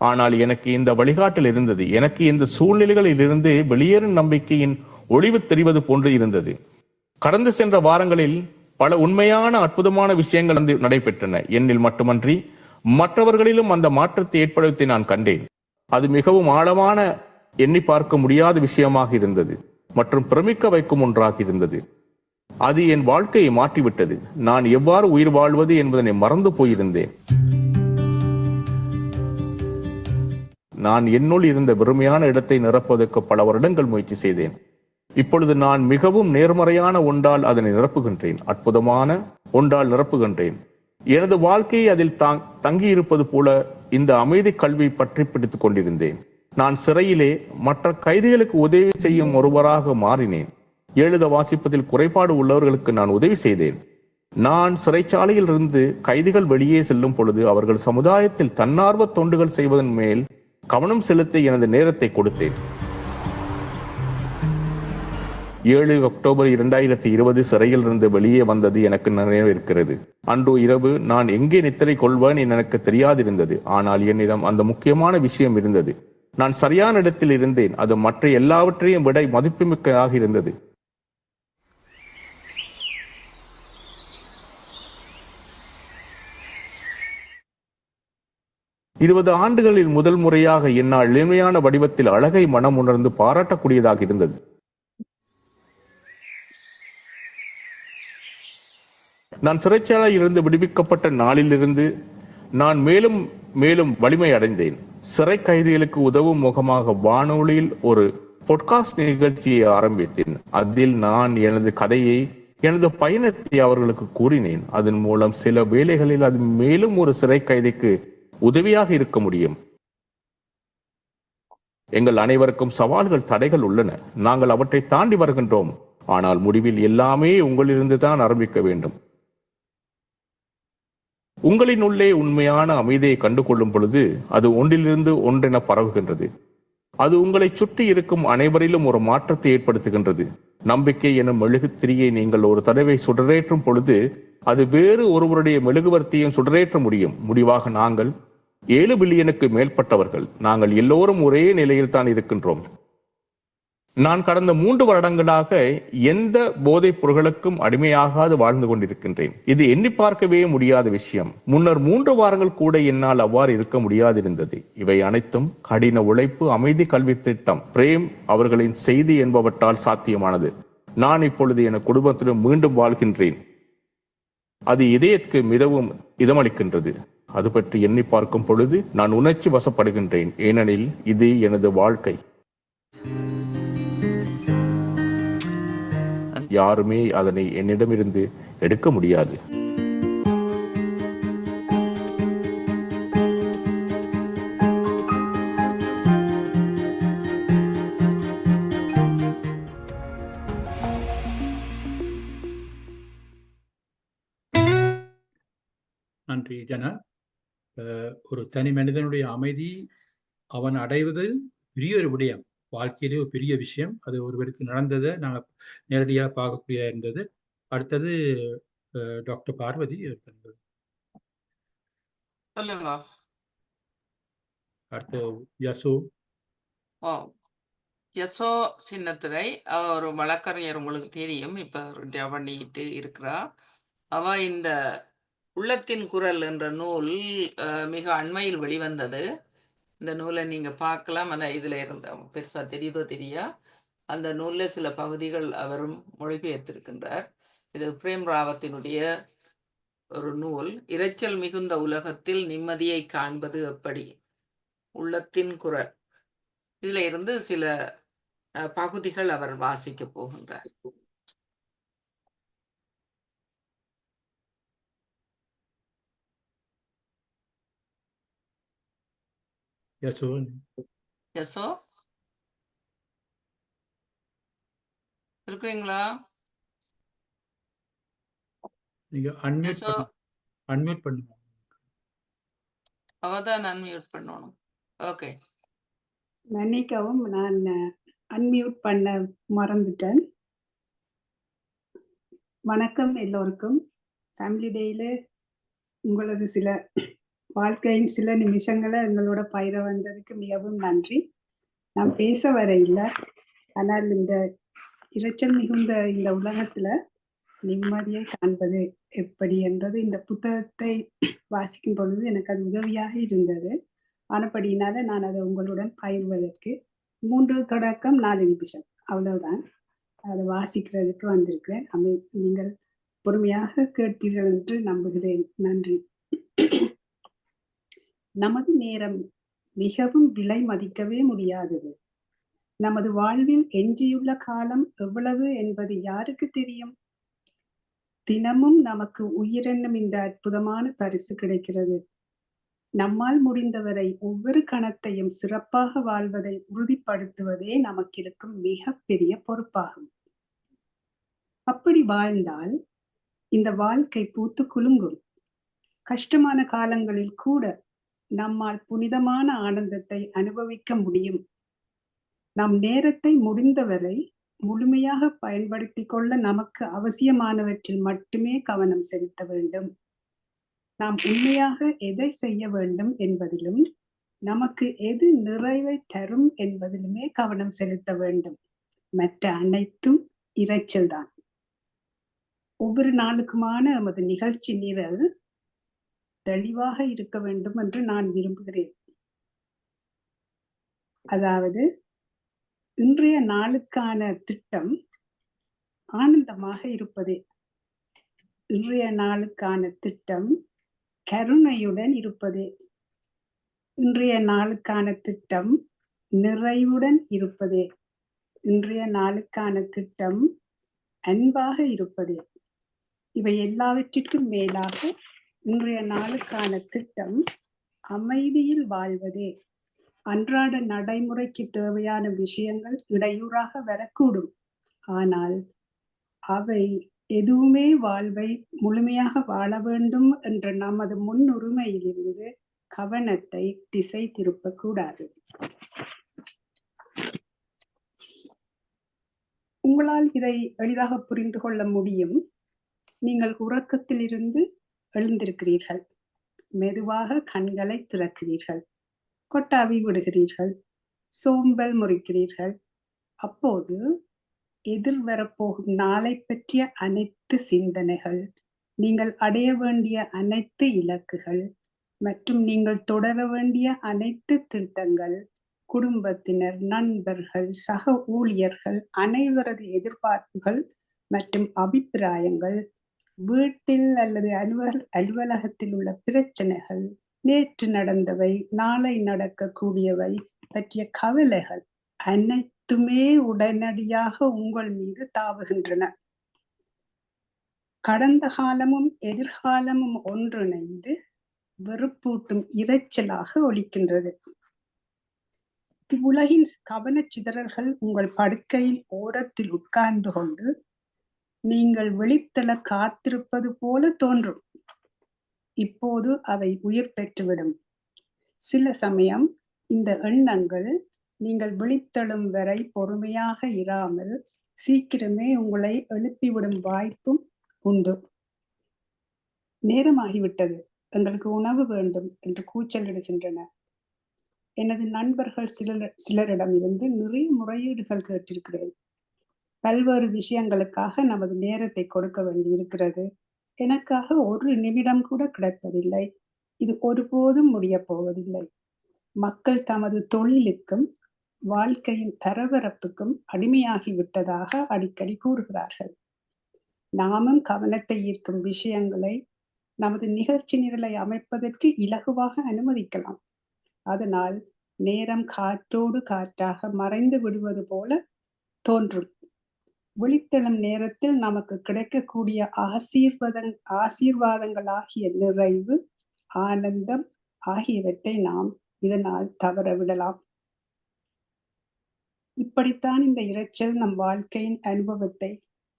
ஆனால் எனக்கு இந்த வழிகாட்டல் இருந்தது. எனக்கு இந்த சூழ்நிலைகளில் இருந்து வெளியேறும் நம்பிக்கையின் ஒளிவு தெரிவது போன்று இருந்தது. கடந்து சென்ற வாரங்களில் பல உண்மையான அற்புதமான விஷயங்கள் நடைபெற்றன. என்னில் மட்டுமன்றி மற்றவர்களிலும் அந்த மாற்றத்தை ஏற்படுத்தி நான் கண்டேன். அது மிகவும் ஆழமான, எண்ணி பார்க்க முடியாத விஷயமாக இருந்தது மற்றும் பிரமிக்க வைக்கும் ஒன்றாக இருந்தது. அது என் வாழ்க்கையை மாற்றிவிட்டது. நான் எவ்வாறு உயிர் வாழ்வது என்பதனை மறந்து போயிருந்தேன். நான் என்னுள் இருந்த வெறுமையான இடத்தை நிரப்புவதற்கு பல வருடங்கள் முயற்சி செய்தேன். இப்பொழுது நான் மிகவும் நேர்மறையான ஒன்றால் அதனை நிரப்புகின்றேன், அற்புதமான ஒன்றால் நிரப்புகின்றேன். எனது வாழ்க்கையை அதில் தங்கி இருப்பது போல இந்த அமைதி கல்வி பற்றி பிடித்துக் கொண்டிருந்தேன். நான் சிறையிலே மற்ற கைதிகளுக்கு உதவி செய்யும் ஒருவராக மாறினேன். எழுத வாசிப்பதில் குறைபாடு உள்ளவர்களுக்கு நான் உதவி செய்தேன். நான் சிறைச்சாலையில் இருந்து கைதிகள் வெளியே செல்லும் பொழுது அவர்கள் சமுதாயத்தில் தன்னார்வ தொண்டுகள் செய்வதன் மேல் கவனம் செலுத்த எனது நேரத்தை கொடுத்தேன். 7 அக்டோபர் 2020 சிறையில் இருந்து வெளியே வந்தது எனக்கு நினைவிருக்கிறது. அன்று இரவு நான் எங்கே நித்திரை கொள்வேன் எனக்கு தெரியாதிருந்தது. ஆனால் என்னிடம் அந்த முக்கியமான விஷயம் இருந்தது. நான் சரியான இடத்தில் இருந்தேன். அது மற்ற எல்லாவற்றையும் விட மதிப்புமிக்கதாக இருந்தது. இருபது ஆண்டுகளில் முதல் முறையாக என்னால் எளிமையான வடிவத்தில் அழகை மனம் உணர்ந்து பாராட்டக்கூடியதாக இருந்தது. நான் சிறைச்சாலையில் இருந்து விடுவிக்கப்பட்ட நாளிலிருந்து நான் மேலும் மேலும் வலிமை அடைந்தேன். சிறை கைதிகளுக்கு உதவும் முகமாக வானொலியில் ஒரு பாட்காஸ்ட் நிகழ்ச்சியை ஆரம்பித்தேன். அதில் நான் எனது கதையை, எனது பயணத்தை அவர்களுக்கு கூறினேன். அதன் மூலம் சில வேளைகளில் அது மேலும் ஒரு சிறை கைதிக்கு உதவியாக இருக்க முடியும். எங்கள் அனைவருக்கும் சவால்கள், தடைகள் உள்ளன. நாங்கள் அவற்றை தாண்டி வருகின்றோம். ஆனால் முடிவில் எல்லாமே உங்களிலிருந்து தான் ஆரம்பிக்க வேண்டும். உங்களின் உள்ளே உண்மையான அமைதியை கண்டுகொள்ளும் பொழுது அது ஒன்றிலிருந்து ஒன்றென பரவுகின்றது. அது உங்களை சுற்றி இருக்கும் அனைவரிலும் ஒரு மாற்றத்தை ஏற்படுத்துகின்றது. நம்பிக்கை எனும் மெழுகுத்திரியை நீங்கள் ஒரு தடவை சுடரேற்றும் பொழுது அது வேறு ஒருவருடைய மெழுகுவர்த்தியும் சுடரேற்ற முடியும். முடிவாக நாங்கள் 7 பில்லியனுக்கு மேற்பட்டவர்கள். நாங்கள் எல்லோரும் ஒரே நிலையில் தான் இருக்கின்றோம். நான் கடந்த 3 வருடங்களாக எந்த போதைப் பொருட்களுக்கும் அடிமையாகாது வாழ்ந்து கொண்டிருக்கின்றேன். இது எண்ணி பார்க்கவே முடியாத விஷயம். முன்னர் 3 வாரங்கள் கூட என்னால் அவ்வாறு இருக்க முடியாதிருந்தது. இவை அனைத்தும் கடின உழைப்பு, அமைதி கல்வி திட்டம், பிரேம் அவர்களின் செய்தி என்பவற்றால் சாத்தியமானது. நான் இப்பொழுது என் குடும்பத்திலும் மீண்டும் வாழ்கின்றேன். அது இதயத்துக்கு மிகவும் இதமளிக்கின்றது. அது பற்றி எண்ணி பார்க்கும் பொழுது நான் உணர்ச்சி வசப்படுகின்றேன். ஏனெனில் இது எனது வாழ்க்கை. யாருமே அதனை என்னிடமிருந்து எடுக்க முடியாது. இதனால் ஒரு தனி மனிதனுடைய அமைதி அவன் அடைவது பெரிய ஒரு விடயம், வாழ்க்கையிலே ஒரு பெரிய விஷயம். அது ஒருவருக்கு நடந்ததை நாங்கள் நேரடியாக பார்க்கக்கூடிய இருந்தது. அடுத்தது டாக்டர் பார்வதி. சொல்லுங்க. அடுத்து யசோ. யசோ சின்னத்துரை ஒரு வழக்கறிஞர், உங்களுக்கு தெரியும், இப்ப ரிட்டையர் பண்ணிட்டு இருக்கிறா. அவ இந்த உள்ளத்தின் குரல் என்ற நூல் மிக அண்மையில் வெளிவந்தது. இந்த நூலை நீங்க பார்க்கலாம். ஆனா இதுல இருந்த பெருசா தெரியுதோ தெரியா, அந்த நூல்ல சில பகுதிகள் அவரும் மொழிபெயர்த்திருக்கின்றார். இது பிரேம் ராவத்தினுடைய ஒரு நூல். இரைச்சல் மிகுந்த உலகத்தில் நிம்மதியை காண்பது எப்படி, உள்ளத்தின் குரல். இதுல இருந்து சில பகுதிகள் அவர் வாசிக்க போகின்றார். யசோ, யசோ இருக்கிறீங்களா? நீங்க அன்மியூட் பண்ணுங்க. அவதான் அன்மியூட் பண்ணணும். ஓகே, மன்னிக்கவும், நான் அன்மியூட் பண்ண மறந்துட்டேன். வணக்கம் எல்லோருக்கும். ஃபேமிலி டேயில உங்களது சில வாழ்க்கையின் சில நிமிஷங்களை எங்களோட பயிர வந்ததுக்கு மிகவும் நன்றி. நான் பேச வர இல்லை, ஆனால் இந்த இரைச்சல் மிகுந்த இந்த உலகத்துல நிம்மதியை காண்பது எப்படி என்றது இந்த புத்தகத்தை வாசிக்கும் பொழுது எனக்கு அது உதவியாக இருந்தது. ஆனபடியினால நான் அதை உங்களுடன் பயிர்வதற்கு 3 தொடக்கம் 4 நிமிஷம் அவ்வளவுதான் அதை வாசிக்கிறதுக்கு வந்திருக்கிறேன். நீங்கள் பொறுமையாக கேட்பீர்கள் என்று நம்புகிறேன். நன்றி. நமது நேரம் மிகவும் விலை மதிக்கவே முடியாதது. நமது வாழ்வில் எஞ்சியுள்ள காலம் எவ்வளவு என்பது யாருக்கு தெரியும்? தினமும் நமக்கு உயிரென்னும் இந்த அற்புதமான பரிசு கிடைக்கிறது. நம்மால் முடிந்தவரை ஒவ்வொரு கணத்தையும் சிறப்பாக வாழ்வதை உறுதிப்படுத்துவதே நமக்கு இருக்கும் மிகப்பெரிய பொறுப்பாகும். அப்படி வாழ்ந்தால் இந்த வாழ்க்கை பூத்து குலுங்கும். கஷ்டமான காலங்களில் கூட நம்மால் புனிதமான ஆனந்தத்தை அனுபவிக்க முடியும். நம் நேரத்தை முடிந்தவரை முழுமையாக பயன்படுத்தி கொள்ள நமக்கு அவசியமானவற்றில் மட்டுமே கவனம் செலுத்த வேண்டும். நாம் உண்மையாக எதை செய்ய வேண்டும் என்பதிலும் நமக்கு எது நிறைவை தரும் என்பதிலுமே கவனம் செலுத்த வேண்டும். மற்ற அனைத்தும் இரைச்சல் தான். ஒவ்வொரு நாளுக்குமான எமது நிகழ்ச்சி நிரல் தெளிவாக இருக்க வேண்டும் என்று நான் விரும்புகிறேன். அதாவது இன்றைய நாளுக்கான திட்டம் ஆனந்தமாக இருப்பதே. இன்றைய நாளுக்கான திட்டம் கருணையுடன் இருப்பதே. இன்றைய நாளுக்கான திட்டம் நிறைவுடன் இருப்பதே. இன்றைய நாளுக்கான திட்டம் அன்பாக இருப்பதே. இவை எல்லாவற்றிற்கும் மேலாக இன்றைய நாளுக்கான திட்டம் அமைதியில் வாழ்வதே. அன்றாட நடைமுறைக்கு தேவையான விஷயங்கள் இடையூறாக வரக்கூடும், ஆனால் அவை எதுவுமே வாழ்வை முழுமையாக வாழ வேண்டும் என்ற நமது முன்னுரிமையிலிருந்து கவனத்தை திசை திருப்பக்கூடாது. உங்களால் இதை எளிதாக புரிந்து கொள்ள முடியும். நீங்கள் உறக்கத்திலிருந்து எழுந்திருக்கிறீர்கள். மெதுவாக கண்களை திறக்கிறீர்கள். கொட்டாவி விடுகிறீர்கள். சோம்பல் முறிக்கிறீர்கள். அப்போது எதிர்வரப்போகும் நாளை பற்றிய அனைத்து சிந்தனைகள், நீங்கள் அடைய வேண்டிய அனைத்து இலக்குகள் மற்றும் நீங்கள் தொடர வேண்டிய அனைத்து திட்டங்கள், குடும்பத்தினர், நண்பர்கள், சக ஊழியர்கள் அனைவரது எதிர்பார்ப்புகள் மற்றும் அபிப்பிராயங்கள், வீட்டில் அல்லது அலுவலகத்தில் உள்ள பிரச்சனைகள், நேற்று நடந்தவை, நாளை நடக்கக்கூடியவை பற்றிய கவலைகள் அனைத்துமே உடனடியாக உங்கள் மீது தாவுகின்றன. கடந்த காலமும் எதிர்காலமும் ஒன்றிணைந்து வெறுப்பூட்டும் இரைச்சலாக ஒலிக்கின்றது. இவ்வுலகின் கவனச்சிதறல்கள் உங்கள் படுக்கையில் ஓரத்தில் உட்கார்ந்து கொண்டு நீங்கள் வெளித்தள காத்திருப்பது போல தோன்றும். இப்போது அவை உயிர் பெற்றுவிடும். சில சமயம் இந்த எண்ணங்கள் நீங்கள் விழித்தெழும் வரை பொறுமையாக இராமல் சீக்கிரமே உங்களை எழுப்பிவிடும் வாய்ப்பும் உண்டு. நேரமாகிவிட்டது, எங்களுக்கு உணவு வேண்டும் என்று கூச்சலிடுகின்றன. எனது நண்பர்கள் சிலரிடமிருந்து நிறைய முறையீடுகள் கேட்டிருக்கிறேன். பல்வேறு விஷயங்களுக்காக நமது நேரத்தை கொடுக்க வேண்டி இருக்கிறது. எனக்காக ஒரு நிமிடம் கூட கிடைப்பதில்லை. இது ஒருபோதும் முடிய போவதில்லை. மக்கள் தமது தொழிலுக்கும் வாழ்க்கையின் பரபரப்புக்கும் அடிமையாகி விட்டதாக அடிக்கடி கூறுகிறார்கள். நாமும் கவனத்தை ஈர்க்கும் விஷயங்களை நமது நிகழ்ச்சி நிரலை அமைப்பதற்கு இலகுவாக அனுமதிக்கலாம். அதனால் நேரம் காற்றோடு காற்றாக மறைந்து விடுவது போல தோன்றும். விழித்தெழும் நேரத்தில் நமக்கு கிடைக்கக்கூடிய ஆசீர்வாதங்களாகிய நிறைவு, ஆனந்தம் ஆகியவற்றை நாம் இதனால் தவற விடலாம். இப்படித்தான் இந்த இரைச்சல் நம் வாழ்க்கையின் அனுபவத்தை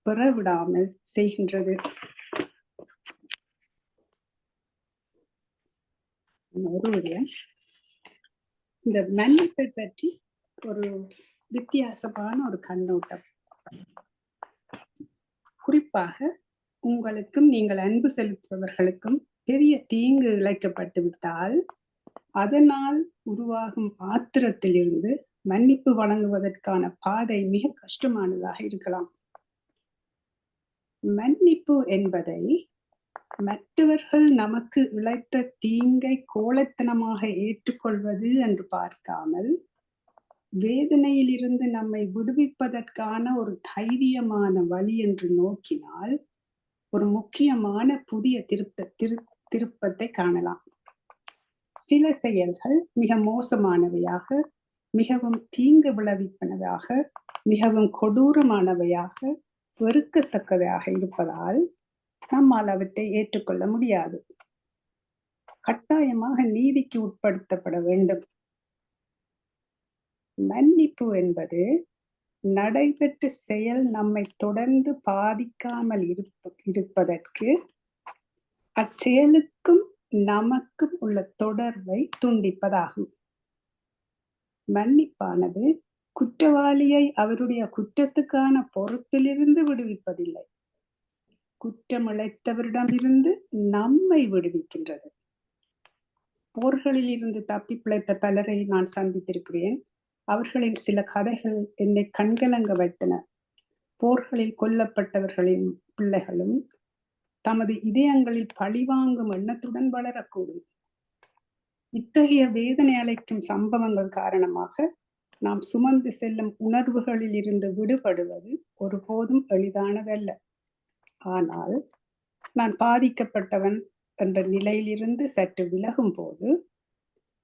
பெறவிடாமல் செய்கின்றது. இந்த மன்னிப்பை பற்றி ஒரு வித்தியாசமான ஒரு கண்ணோட்டம். குறிப்பாக உங்களுக்கும் நீங்கள் அன்பு செலுத்துபவர்களுக்கும் பெரிய தீங்கு இழைக்கப்பட்டு விட்டால் அதனால் உருவாகும் ஆத்திரத்திலிருந்து மன்னிப்பு வழங்குவதற்கான பாதை மிக கஷ்டமானதாக இருக்கலாம். மன்னிப்பு என்பதை மற்றவர்கள் நமக்கு இழைத்த தீங்கை கோழைத்தனமாக ஏற்றுக்கொள்வது என்று பார்க்காமல் வேதனையிலிருந்து நம்மை விடுவிப்பதற்கான ஒரு தைரியமான வழி என்று நோக்கினால் ஒரு முக்கியமான புதிய திருப்பத்தை காணலாம். சில செயல்கள் மிக மோசமானவையாக, மிகவும் தீங்கு விளைவிப்பனவாக, மிகவும் கொடூரமானவையாக, வெறுக்கத்தக்கதாக இருப்பதால் நம்மால் அவற்றை ஏற்றுக்கொள்ள முடியாது. கட்டாயமாக நீதிக்கு உட்படுத்தப்பட வேண்டும். மன்னிப்பு என்பது நடைபெற்ற செயல் நம்மை தொடர்ந்து பாதிக்காமல் இருப்பதற்கு அச்செயலுக்கும் நமக்கும் உள்ள தொடர்பை துண்டிப்பதாகும். மன்னிப்பானது குற்றவாளியை அவருடைய குற்றத்துக்கான பொறுப்பிலிருந்து விடுவிப்பதில்லை, குற்றமிழைத்தவரிடமிருந்து நம்மை விடுவிக்கின்றது. போர்களில் இருந்து தப்பி பிழைத்த பலரை நான் சந்தித்திருக்கிறேன். அவர்களின் சில கதைகள் என்னை கண்கலங்க வைத்தன. போர்களில் கொல்லப்பட்டவர்களின் பிள்ளைகளும் தமது இதயங்களில் பழிவாங்கும் எண்ணத்துடன் வளரக்கூடும். இத்தகைய வேதனை அளிக்கும் சம்பவங்கள் காரணமாக நாம் சுமந்து செல்லும் உணர்வுகளில் இருந்து விடுபடுவது ஒருபோதும் எளிதானதல்ல. ஆனால் நான் பாதிக்கப்பட்டவன் என்ற நிலையிலிருந்து சற்று விலகும் போது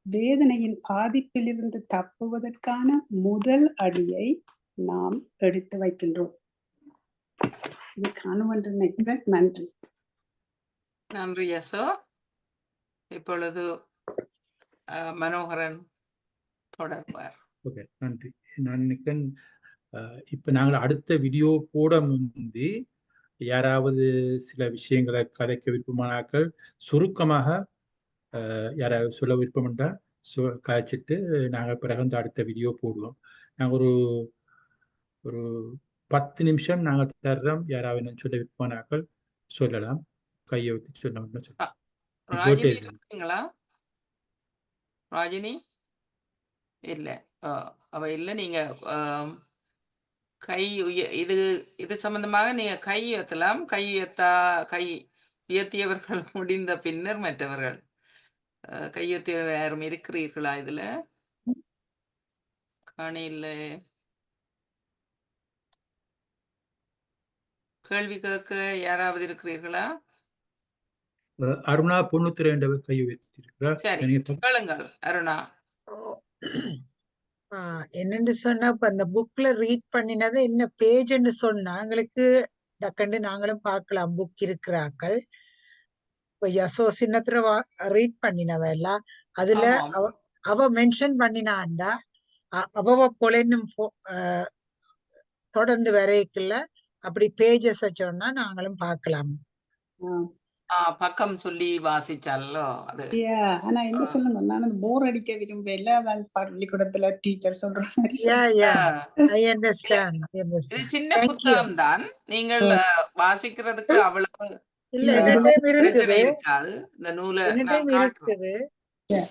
வேதனையின் பாதிப்பிலிருந்து தப்புவதற்கான முதல் அடியை நாம் எடுத்து வைக்கின்றோம். இது காணும் என்று நினைக்கிறேன். நன்றி. நன்றி யசோ. இப்பொழுது மனோகரன் தொடர்பார். ஓகே, நன்றி. நான் நினைக்கிறேன் இப்ப நாங்கள் அடுத்த வீடியோ போட முந்தி யாராவது சில விஷயங்களை கதைக்க விருப்பமானாக்கள் சுருக்கமாக யாராவது சொல்ல விருப்பம்ன்றா கதைச்சிட்டு நாங்கள் பிறகு அந்த அடுத்த வீடியோ போடுவோம். நாங்கள் ஒரு 10 நிமிஷம் நாங்கள் தர்றோம். யாராவது சொல்ல விருப்பமானாக்கள் சொல்லலாம். கையை ஊற்றி சொல்லலாம். ராஜினி இல்ல, அவ இல்ல. நீங்க கை இது சம்பந்தமாக நீங்க கை உயர்த்தலாம். கை உயர்த்தியவர்கள் முடிந்த பின்னர் மற்றவர்கள். கையெழுத்திய யாரும் இருக்கிறீர்களா? இதுல காணியில் கேள்வி கேட்க யாராவது இருக்கிறீர்களா? அருணா 92 கை உயர்த்தியிருக்கிறார். சரி, கேளுங்கள் அருணா. என்னன்னு சொன்னா, இப்ப அந்த புக்ல ரீட் பண்ணினது என்ன பேஜ்ன்னு சொன்னா எங்களுக்கு டக்கண்டு நாங்களும் பார்க்கலாம். புக் இருக்கிறாக்கள் இப்ப யசோ சின்னத்துல ரீட் பண்ணினவ எல்லாம் அதுல அவ மென்ஷன் பண்ணினாண்டா அவ போல இன்னும் தொடர்ந்து வரைக்குள்ள அப்படி பேஜஸ் சொன்னா நாங்களும் பார்க்கலாம். பக்கம் சொல்லி வாசிச்சாலோ அது. ஆனா என்ன சொல்லுங்க, நான் போர் அடிக்க விரும்பல. அதான் பள்ளிக்கூடத்துல டீச்சர் சொல்ற மாதிரி Yeah, yeah. I இல்ல, understand. I இது understand. சின்ன Thank you. புத்தகம் தான். நீங்கள் வாசிக்கிறதுக்கு அவ்வளவு இல்ல, இல்ல, என்னடையும் பிரச்சனை இருக்குது. இருக்காது. இந்த நூலை நான் என்னடையும் காட்டுறோம். இருக்குது.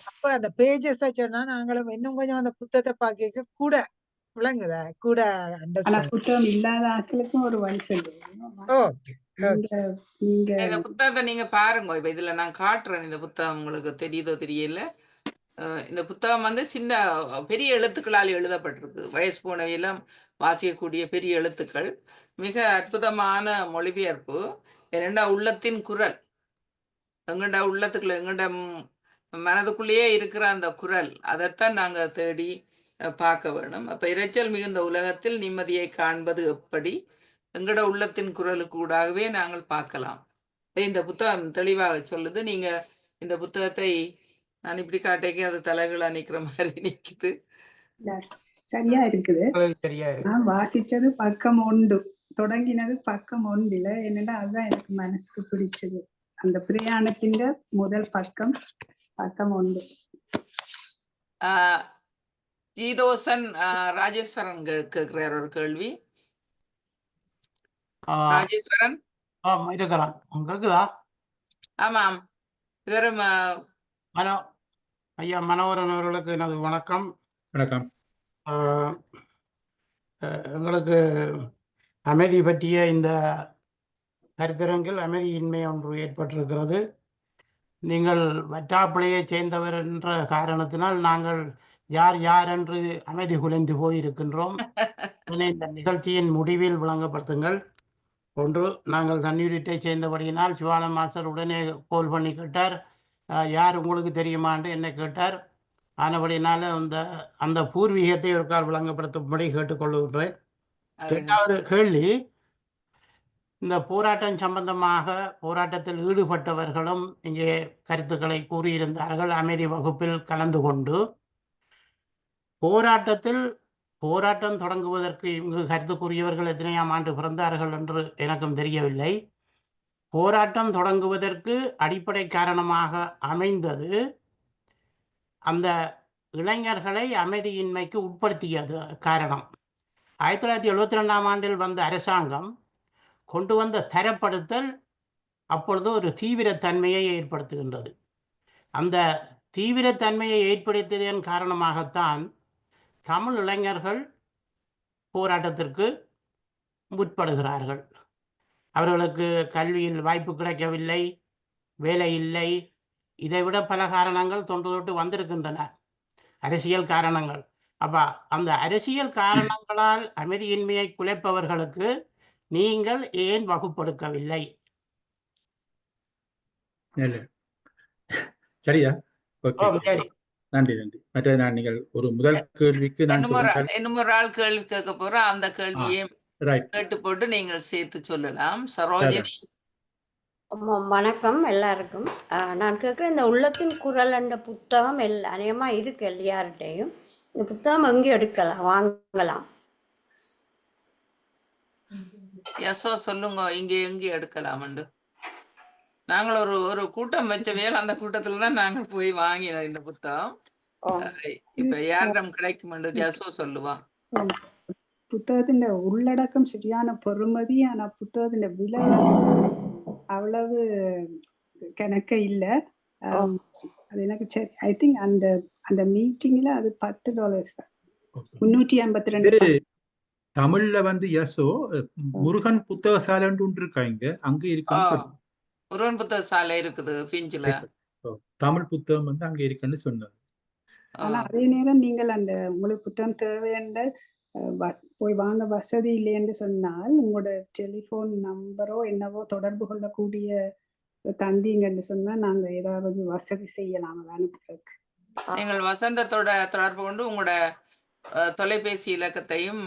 அப்ப அந்த பேஜஸ் சொன்னா நாங்களும் இன்னும் கொஞ்சம் அந்த புத்தகத்தை பார்க்க கூட விளங்குதா, கூட ஆனா அண்டர்ஸ்டாண்ட். புத்தகம் இல்லாத ஆட்களுக்கும் ஒரு வழி சொல்லுங்க. ஓகே, நீங்க நீங்க இந்த புத்தகத்தை நீங்க பாருங்க. இப்ப இதுல நான் காட்டுறேன். இந்த புத்தகம் உங்களுக்கு தெரியுதோ தெரியல. இந்த புத்தகம் வந்து சின்ன பெரிய எழுத்துக்களால் எழுதப்பட்டிருக்கு. வயசு போனவையெல்லாம் வாசிக்கக்கூடிய பெரிய எழுத்துக்கள். மிக அற்புதமான மொழிபெயர்ப்பு. என்னடா உள்ளத்தின் குரல், எங்கட உள்ளத்துக்குள்ள எங்கட மனதுக்குள்ளேயே இருக்கிற அந்த குரல், அதைத்தான் நாங்க தேடி பார்க்க வேணும். அப்ப இரைச்சல் மிகுந்த உலகத்தில் நிம்மதியை காண்பது எப்படி, எங்கட உள்ளத்தின் குரலுக்கு கூடாகவே நாங்கள் பார்க்கலாம். இந்த புத்தகம் தெளிவாக சொல்லுது. நீங்க இந்த புத்தகத்தை நான் இப்படி காட்டைக்கு அது தலைகளா நிக்கிற மாதிரி நிக்குது. சரியா இருக்குது. நான் வாசிச்சது பக்கம் 1, தொடங்கினது பக்கம் 1. என்னடா அதுதான் எனக்கு மனசுக்கு பிடிச்சது. அந்த பிரயாணத்தின் முதல் பக்கம் 1. ஜீதோசன் ராஜேஸ்வரன் கேட்கிறார் ஒரு கேள்வி. ராஜேஸ்வரன் இருக்கிறான் கேக்குதா? ஆமாம், இவரும் ஐயா மனோகரன் அவர்களுக்கு எனது வணக்கம். வணக்கம். எங்களுக்கு அமைதி பற்றிய இந்த கருத்தரங்கில் அமைதியின்மை ஒன்று ஏற்பட்டிருக்கிறது. நீங்கள் வட்டாப்பிழையை சேர்ந்தவர் என்ற காரணத்தினால் நாங்கள் யார் யார் என்று அமைதி குலைந்து போயிருக்கின்றோம். இந்த நிகழ்ச்சியின் முடிவில் விளங்கப்படுத்துங்கள். ஒன்று, நாங்கள் தண்ணீரிட்டை சேர்ந்தபடியினால் சிவானந்த மாஸ்டர் உடனே கோல் பண்ணி கேட்டார், யார் உங்களுக்கு தெரியுமான்னு என்னை கேட்டார். ஆனபடினால அந்த பூர்வீகத்தை ஒரு கால் விளங்கப்படுத்தும்படி கேட்டுக்கொள்கின்றேன். இரண்டாவது கேள்வி, இந்த போராட்டம் சம்பந்தமாக போராட்டத்தில் ஈடுபட்டவர்களும் இங்கே கருத்துக்களை கூறியிருந்தார்கள். அமைதி வகுப்பில் கலந்து கொண்டு போராட்டம் தொடங்குவதற்கு இங்கு கருத்து கூறியவர்கள் எத்தனையாம் ஆண்டு பிறந்தார்கள் என்று எனக்கும் தெரியவில்லை. போராட்டம் தொடங்குவதற்கு அடிப்படை காரணமாக அமைந்தது அந்த இளைஞர்களை அமைதியின்மைக்கு உட்படுத்தியது காரணம். 1972ஆம் ஆண்டில் வந்த அரசாங்கம் கொண்டு வந்த தரப்படுத்தல் அப்பொழுது ஒரு தீவிரத்தன்மையை ஏற்படுத்துகின்றது. அந்த தீவிரத்தன்மையை ஏற்படுத்தியதன் காரணமாகத்தான் தமிழ் இளைஞர்கள் போராட்டத்திற்கு முற்படுகிறார்கள். அவர்களுக்கு கல்வியில் வாய்ப்பு கிடைக்கவில்லை, வேலை இல்லை, இதைவிட பல காரணங்கள் தொன்று வந்திருக்கின்றன, அரசியல் காரணங்கள். அப்ப அந்த அரசியல் காரணங்களால் அமைதியின்மையை குலைப்பவர்களுக்கு நீங்கள் ஏன் வகுப்படுக்கவில்லை? சரியா? சரி, நன்றி. மற்ற நான் நீங்கள் ஒரு முதல் கேள்விக்கு நான் இன்னும் ஒரு ஆள் கேள்வி கேட்க போறோம். அந்த கேள்வியை கேட்டு போட்டு நீங்கள் சேர்த்து சொல்லலாம். சரோஜினி. வணக்கம் எல்லாருக்கும். நான் கேட்குறேன், இந்த உள்ளத்தின் குரல் என்ற புத்தகம் அநேகமாக இருக்கு எல்லார்கிட்டையும். இந்த புத்தகம் எங்கே எடுக்கலாம், வாங்கலாம்? யசோ சொல்லுங்க, இங்கே எங்கே எடுக்கலாம்? நாங்கள் ஒரு கூட்டம் வச்ச வேலை, அந்த கூட்டத்துல தான் நாங்கள் போய் வாங்கினோம் இந்த புத்தகம். இப்ப யாரிடம் கிடைக்கும் ஜசோ சொல்லுவான். புத்தகத்தின் உள்ளடக்கம் சரியான பெறுமதி, ஆனா புத்தகத்தின் விலை அவ்வளவு கணக்க இல்ல. அது எனக்கு சரி, ஐ திங்க் அந்த மீட்டிங்ல அது $10 தான், 352. தமிழ்ல வந்து யசோ முருகன் புத்தக சாலை ஒன்று இருக்காங்க, அங்க இருக்கு. முருகன் புத்தக சாலை இருக்குது பிஞ்சில. தமிழ் புத்தகம் வந்து அங்க இருக்குன்னு சொன்னாங்க. ஆனா அதே நேரம் நீங்கள் அந்த உங்களுக்கு புத்தகம் தேவையான போய் வாங்க வசதி இல்லைன்னு சொன்னால் உங்களோட டெலிபோன் நம்பரோ என்னவோ தொடர்பு கொள்ளக்கூடிய தந்தீங்கன்னு சொன்னா நாங்க ஏதாவது வசதி செய்யலாம் அதை அனுப்புறதுக்கு. நீங்கள் வசந்தத்தோட தொடர்பு கொண்டு உங்களோட தொலைபேசி இலக்கத்தையும்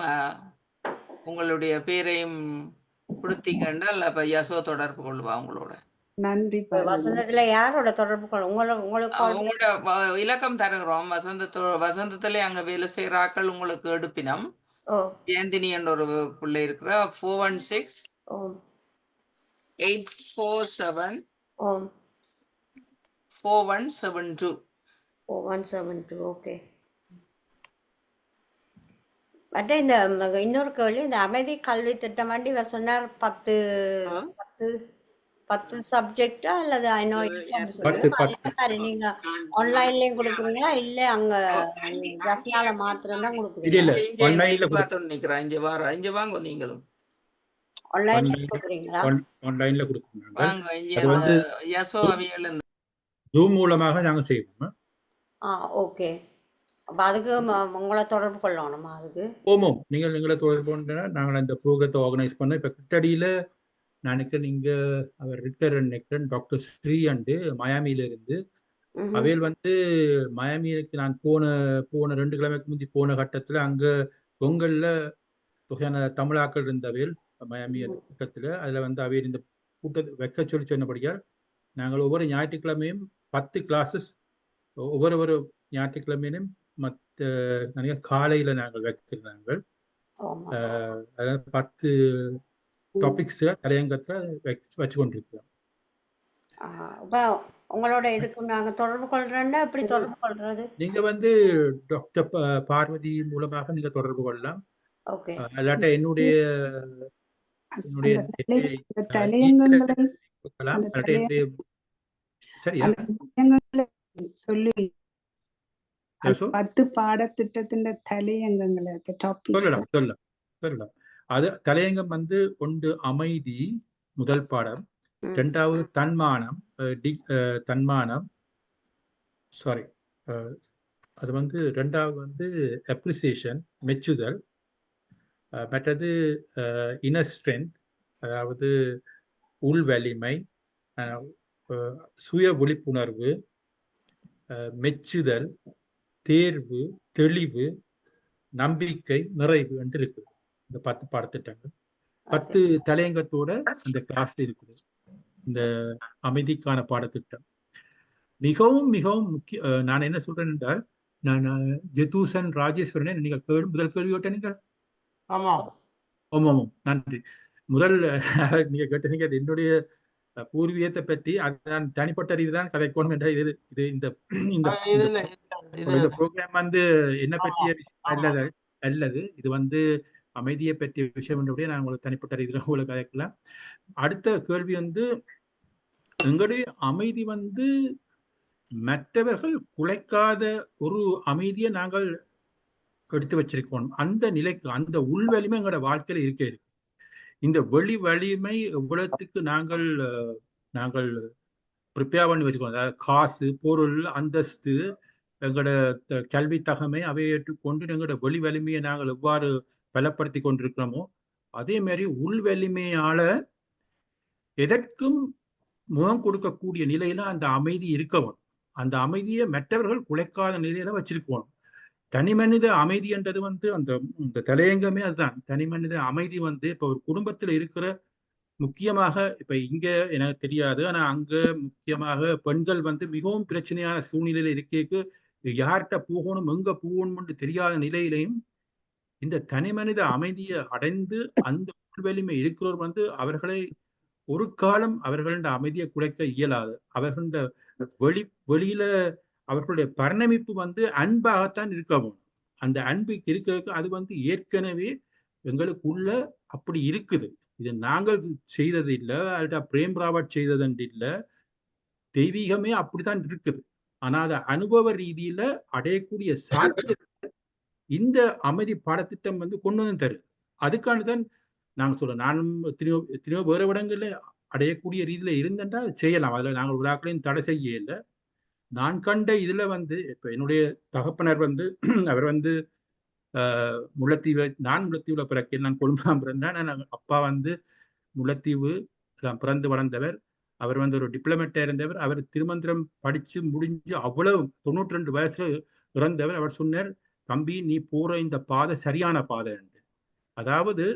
உங்களுடைய பேரையும் கொடுத்தீங்கன்னா அப்ப யசோ தொடர்பு கொள்வா உங்களோட. நன்றி. வசந்தத்துல யாரோட தொடர்பு கொள்ள உங்களோட இலக்கம் தருகிறோம். வசந்தத்துல அங்க வேலை செய்யற ஆக்கள் உங்களுக்கு எடுப்பினம். ஏந்தினி என்ற ஒரு பிள்ளை இருக்கிற 416-847 ஓம் 4172. 4172. ஓகே. மற்ற இந்த இன்னொரு கேள்வி, இந்த அமைதி கல்வி திட்டம் வண்டி இவர் சொன்னார் 10 சப்ஜெக்டா அல்லது மாதிரி நீங்க ஆன்லைன்லயும் கொடுக்குறீங்களா இல்ல அங்க ஜப்னால மாத்திரம் தான் கொடுக்குறீங்களா? நிக்கிறேன் இங்க வாங்க நீங்களும் ஆன்லைன்ல கொடுக்குறீங்களா? ஆன்லைன்ல கொடுக்குறாங்க. வாங்க இங்க அது வந்து யசோ அவியல் ஜூம் மூலமாக நாங்க செய்வோம். ஓகே. அப்ப அதுக்கு உங்களை தொடர்பு கொள்ளணுமா? அதுக்கு ஓமோம் நீங்கள் எங்களை தொடர்பு கொண்டா நாங்கள் அந்த ப்ரோக்ராத்தை ஆர்கனைஸ் பண்ண. இப்ப கிட்டடியில நான் நினைக்கிறேன் நீங்க அவர் ரிட்டர் நினைக்கிறேன் டாக்டர் ஸ்ரீ அண்டு மயாமியில இருந்து அவையில் வந்து மயாமிக்கு நான் போன 2 கிழமைக்கு முந்தி போன கட்டத்துல அங்க பொங்கல்ல தொகையான தமிழாக்கள் இருந்தவையில் மயாமி கூட்டத்துல அதுல வந்து அவையில் இந்த கூட்டத்தை வைக்க சொல்லி சொன்னபடியால் நாங்கள் ஒவ்வொரு ஞாயிற்றுக்கிழமையும் 10 கிளாஸஸ் ஒவ்வொரு ஞாயிற்றுக்கிழமையிலும் நிறைய காலையில நாங்கள் வைக்கிறாங்க. அதாவது 10 டாபிக்ஸ் தலையங்கத்துல வச்சு கொண்டிருக்கிறோம். உங்களோட இதுக்கு நாங்க தொடர்பு கொள்றோம்னா எப்படி தொடர்பு கொள்றது? நீங்க வந்து டாக்டர் பார்வதி மூலமாக நீங்க தொடர்பு கொள்ளலாம். ஓகே. அல்லாட்ட என்னுடைய சரியா சொல்லி 10 பாடத்திட்டத்தின் தலையங்கங்களை சொல்லலாம். அது தலையங்கம் வந்து ஒன்று அமைதி முதல் பாடம், 2வது தன்மானம் சாரி அது வந்து 2வது வந்து அப்ரிசியேஷன் மெச்சுதல், மற்றது இன்னர் ஸ்ட்ரென்த் அதாவது உள் வலிமை, சுய விழிப்புணர்வு, மெச்சுதல், தேர்வு, தெளிவு, நம்பிக்கை, நிறைவு என்று இருக்குது. இந்த 10 பாடத்திட்டங்கள் 10 தலையங்கத்தோட அந்த கிளாஸ் இருக்குது. இந்த அமைதிக்கான பாடத்திட்டம் மிகவும் மிகவும் முக்கிய. நான் என்ன சொல்றேன் என்றால், நான் ஜெதூசன் ராஜேஸ்வரனே நீங்க முதல் கேள்வி கேட்டீங்க. ஆமாம் நன்றி. முதல் நீங்க கேட்டீங்க என்னுடைய பூர்வீகத்தை பற்றி. அது நான் தனிப்பட்ட ரீதிதான் கதைக்கணும் என்ற இது இந்த ப்ரோக்ராம் வந்து என்ன பற்றிய விஷயம் அல்லது இது வந்து அமைதியை பற்றிய விஷயம் என்றபடியே நான் உங்களுக்கு தனிப்பட்ட ரீதியில் உங்களுக்கு கதைக்கலாம். அடுத்த கேள்வி வந்து எங்களுடைய அமைதி வந்து மற்றவர்கள் குலைக்காத ஒரு அமைதியை நாங்கள் எடுத்து வச்சிருக்கோம். அந்த நிலைக்கு அந்த உள் வலிமை எங்களோட வாழ்க்கையில இருக்கு. இந்த வெளி வலிமை எவ்வளவுக்கு நாங்கள் ப்ரிப்பேர் பண்ணி வச்சுக்கோம். அதாவது காசு, பொருள், அந்தஸ்து, எங்களோட கல்வி தகமை அவையேற்றுக்கொண்டு எங்களோட வெளி வலிமையை நாங்கள் எவ்வாறு பலப்படுத்தி கொண்டிருக்கிறோமோ அதே மாதிரி உள் வலிமையால எதற்கும் முகம் கொடுக்கக்கூடிய நிலையில அந்த அமைதி இருக்கவும், அந்த அமைதியை மற்றவர்கள் குலைக்காத நிலையில வச்சிருக்கணும். தனி மனித அமைதி என்றது வந்து அந்த தலையங்கமே அதுதான். தனி மனித அமைதி வந்து இப்ப ஒரு குடும்பத்துல இருக்கிற முக்கியமாக இப்ப இங்க எனக்கு தெரியாது, ஆனா அங்க முக்கியமாக பெண்கள் வந்து மிகவும் பிரச்சனையான சூழ்நிலையில இருக்கேக்கு யார்கிட்ட போகணும் எங்க போகணும்னு தெரியாத நிலையிலையும் இந்த தனி மனித அமைதியை அடைந்து அந்த வலிமை இருக்கிறவர் வந்து அவர்களை ஒரு காலம் அவர்கள அமைதியை குலைக்க இயலாது. அவர்கள வெளியில அவர்களுடைய பரிணமிப்பு வந்து அன்பாகத்தான் இருக்கவும். அந்த அன்புக்கு இருக்கிறதுக்கு அது வந்து ஏற்கனவே எங்களுக்குள்ள அப்படி இருக்குது. இது நாங்கள் செய்தது இல்லை, அல்ல பிரேம் ராவட் செய்தது இல்லை, தெய்வீகமே அப்படித்தான் இருக்குது. ஆனா அதை அனுபவ ரீதியில அடையக்கூடிய சாத்தியத்தை இந்த அமைதி பாடத்திட்டம் வந்து கொண்டு வந்து தருது. அதுக்கானதான் நாங்க சொல்றோம். நானும் எத்தனையோ வேறு இடங்கள்ல அடையக்கூடிய ரீதியில இருந்தேன்டா செய்யலாம். அதுல நாங்கள் ஒரு ஆக்களையும் தடை செய்ய இல்லை. நான் கண்ட இதுல வந்து இப்ப என்னுடைய தகப்பனர் வந்து அவர் வந்து முல்லைத்தீவுல பிறக்க, நான் கொழும்புலாம் பிறந்தேன். நான் அப்பா வந்து முல்லைத்தீவு பிறந்து வளர்ந்தவர். அவர் வந்து ஒரு டிப்ளமேட்டா இருந்தவர். அவர் திருமந்திரம் படிச்சு முடிஞ்சு அவ்வளவு 92 வயசுல இறந்தவர். அவர் சொன்னார், தம்பி நீ போற இந்த பாதை சரியான பாதை என்று. அதாவது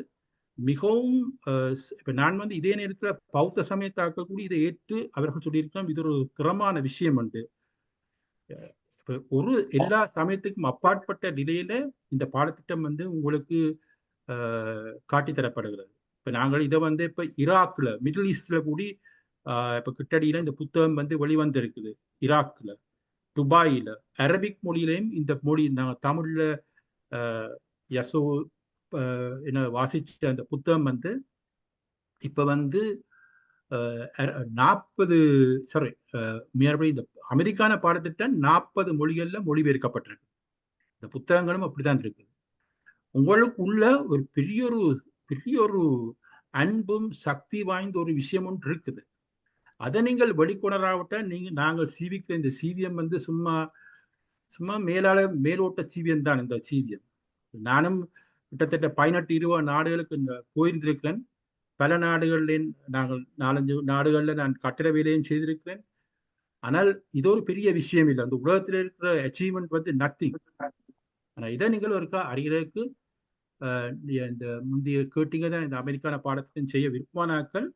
மிகவும் இப்ப நான் வந்து இதே நேரத்துல பௌத்த சமயத்தாக்கள் கூட இதை ஏற்று அவர்கள் சொல்லியிருக்கலாம் இது ஒரு திறமான விஷயம் என்று. ஒரு எல்லா சமயத்துக்கும் அப்பாற்பட்ட நிலையில இந்த பாடத்திட்டம் வந்து உங்களுக்கு காட்டி தரப்படுகிறது. இப்ப நாங்கள் இதை வந்து இப்ப ஈராக்ல மிடில் ஈஸ்ட்ல கூடி இப்ப கிட்டடியில இந்த புத்தகம் வந்து வெளிவந்திருக்குது. ஈராக்ல, துபாயில, அரபிக் மொழியிலையும் இந்த மொழி நாங்கள் தமிழ்ல யசோ என்ன வாசிச்ச அந்த புத்தகம் வந்து இப்ப வந்து 40 சாரி மறுபடியும் இந்த அமெரிக்கான பாடத்திட்டம் 40 மொழிகள்ல மொழிபெயர்க்கப்பட்டிருக்கு. இந்த புத்தகங்களும் அப்படித்தான் இருக்கு. உங்களுக்கு உள்ள ஒரு பெரிய ஒரு அன்பும் சக்தி வாய்ந்த ஒரு விஷயம் ஒன்று இருக்குது. அதை நீங்கள் வெளிக்கொணராவிட்ட நாங்கள் சீவிக்கிற இந்த சீவியம் வந்து சும்மா மேலோட்ட சீவியம் தான். இந்த சீவியம் நானும் கிட்டத்தட்ட 18-20 நாடுகளுக்கு போயிருந்திருக்கிறேன். பல நாடுகளில் நாங்கள் 4-5 நாடுகள்ல நான் கட்டிட வேலையும் செய்திருக்கிறேன். ஆனால் இது ஒரு பெரிய விஷயம் இல்லை. அந்த உலகத்தில் இருக்கிற அச்சீவ்மெண்ட் வந்து நத்திங். ஆனா இதை நீங்கள் ஒருக்கா அறிகிறதுக்கு இந்த முந்தைய கேட்டீங்க தான், இந்த அமெரிக்கான பாடத்தையும் செய்ய விருப்பமானாக்கள்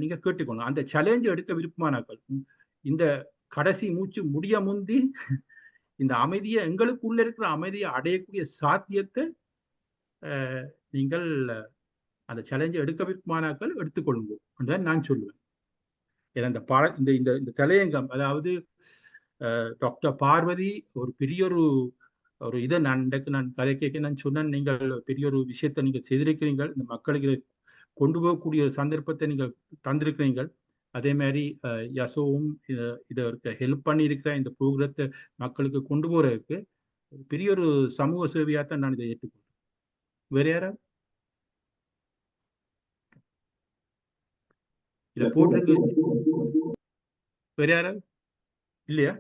நீங்க கேட்டுக்கணும். அந்த சேலஞ்சை எடுக்க விருப்பமானாக்கள் இந்த கடைசி மூச்சு முடிய முந்தி இந்த அமைதியை, எங்களுக்குள்ள இருக்கிற அமைதியை அடையக்கூடிய சாத்தியத்தை நீங்கள் அந்த சேலஞ்சை எடுக்க விருப்பமானாக்கள் எடுத்துக்கொள்ளுங்க என்றுதான் நான் சொல்லுவேன். ஏன்னா இந்த இந்த தலையங்கம், அதாவது டாக்டர் பார்வதி ஒரு பெரிய ஒரு இதை நான் கதை கேட்க நான் சொன்னேன். நீங்கள் பெரிய ஒரு விஷயத்தை நீங்கள் செய்திருக்கிறீர்கள். இந்த மக்களுக்கு இதை கொண்டு போகக்கூடிய சந்தர்ப்பத்தை நீங்கள் தந்திருக்கிறீர்கள். அதே மாதிரி யசோவும் இதை ஹெல்ப் பண்ணியிருக்கிற இந்த ப்ரோக்ராத்தை மக்களுக்கு கொண்டு போறதுக்கு பெரிய ஒரு சமூக சேவையாத்தான் நான் இதை ஏற்றுக்கொள்றேன். வேற யாராவது இதை போட்டிருக்கு? வேற யாராவது இல்லையா?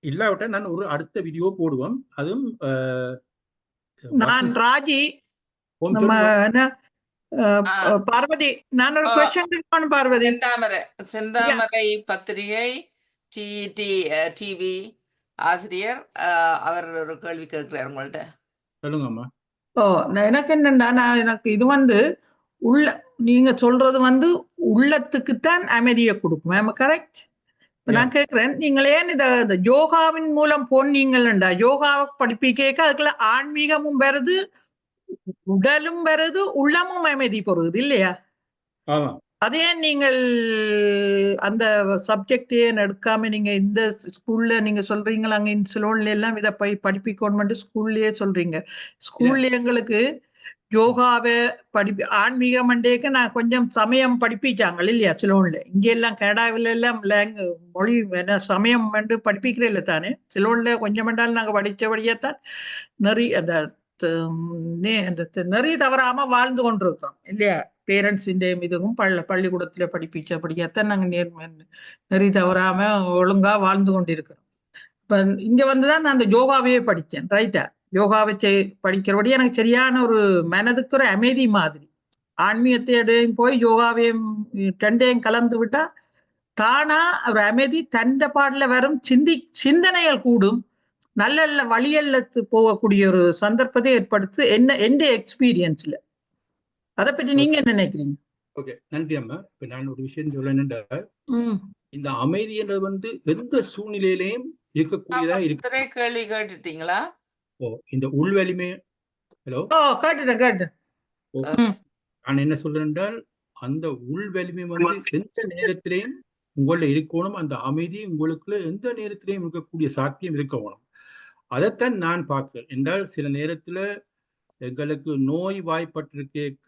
இல்லாவிட்ட நான் ஒரு அடுத்த வீடியோ போடுவோம். அதுவும் நான் ராஜி நம்ம பார்வதி, நான் ஒரு क्वेश्चन கேட்கணும் பார்வதி. செந்தாமரை பத்திரிகை டிவி ஆசிரியர் அவர் ஒரு கேள்வி கேட்கிறார் உங்கள்ட்ட. சொல்லுங்கம்மா. எனக்கு என்னன்னா, எனக்கு இது வந்து நீங்க சொல்றது வந்து உள்ளத்துக்குத்தான் அமைதியை கொடுக்கும். கரெக்ட்? நான் கேட்கிறேன், நீங்கள் ஏன் இத யோகாவின் மூலம் போனீங்கள்டா? யோகாவை படிப்பிக்க அதுக்குள்ள ஆன்மீகமும் வருது, உடலும் வருது, உள்ளமும் அமைதி போறது இல்லையா? அதே நீங்கள் அந்த சப்ஜெக்ட் ஏன் எடுக்காம நீங்க இந்த ஸ்கூல்ல நீங்க சொல்றீங்களா? அங்க சிலோன்ல எல்லாம் இதை படிப்பிக்கணும் ஸ்கூல்லயே சொல்றீங்க. ஸ்கூல்ல எங்களுக்கு யோகாவை ஆன்மீகம் மண்டேக்கு நான் கொஞ்சம் சமயம் படிப்பிச்சாங்க இல்லையா சிலோன்ல. இங்க எல்லாம் கனடாவில எல்லாம் மொழி சமயம் படிப்பிக்கிறே இல்லை தானே. சிலோன்ல கொஞ்சம் மண்டாலும் நாங்க படிச்சபடியாத்தான் நிறைய அந்த நிறைய தவறாம வாழ்ந்து கொண்டிருக்கிறோம் இல்லையா? பேரண்ட்ஸின் இதுவும் பள்ளிக்கூடத்துல படிப்பிச்சபடியாத்தான் நாங்க நிறைய தவறாம ஒழுங்கா வாழ்ந்து கொண்டிருக்கிறோம். இப்ப இங்க வந்துதான் நான் அந்த யோகாவையே படித்தேன். ரைட்டா? யோகாவை படிக்கிறபடி எனக்கு சரியான ஒரு மனதுக்கு ஒரு அமைதி மாதிரி. ஆன்மீகத்தையும் போய் யோகாவையும் ரெண்டையும் கலந்து விட்டா தானா ஒரு அமைதி தண்ட பாடல வரும். சிந்தனைகள் கூடும், நல்ல நல்ல வழியல்ல போகக்கூடிய ஒரு சந்தர்ப்பத்தை ஏற்படுத்து எந்த எக்ஸ்பீரியன்ஸ்ல. அதை பற்றி நீங்க என்ன நினைக்கிறீங்க? ஓகே, நன்றி அம்மா. இப்ப நான் ஒரு விஷயம் சொல்ல, இந்த அமைதி என்றது வந்து எந்த சூழ்நிலையிலையும் இருக்கக்கூடியதா இருக்கு. கேள்வி கேட்டுட்டீங்களா? இந்த உள் வலிமை. ஹலோ, கேட்டுட்டேன். நான் என்ன சொல்றேன் என்றால், அந்த உள் வலிமை வந்து எந்த நேரத்திலையும் உங்கள இருக்கணும். அந்த அமைதி உங்களுக்குள்ள எந்த நேரத்திலையும் இருக்கக்கூடிய சாத்தியம் இருக்கணும். அதைத்தான் நான் பார்க்கிறேன். என்றால் சில நேரத்துல எங்களுக்கு நோய் வாய்ப்பட்டிருக்க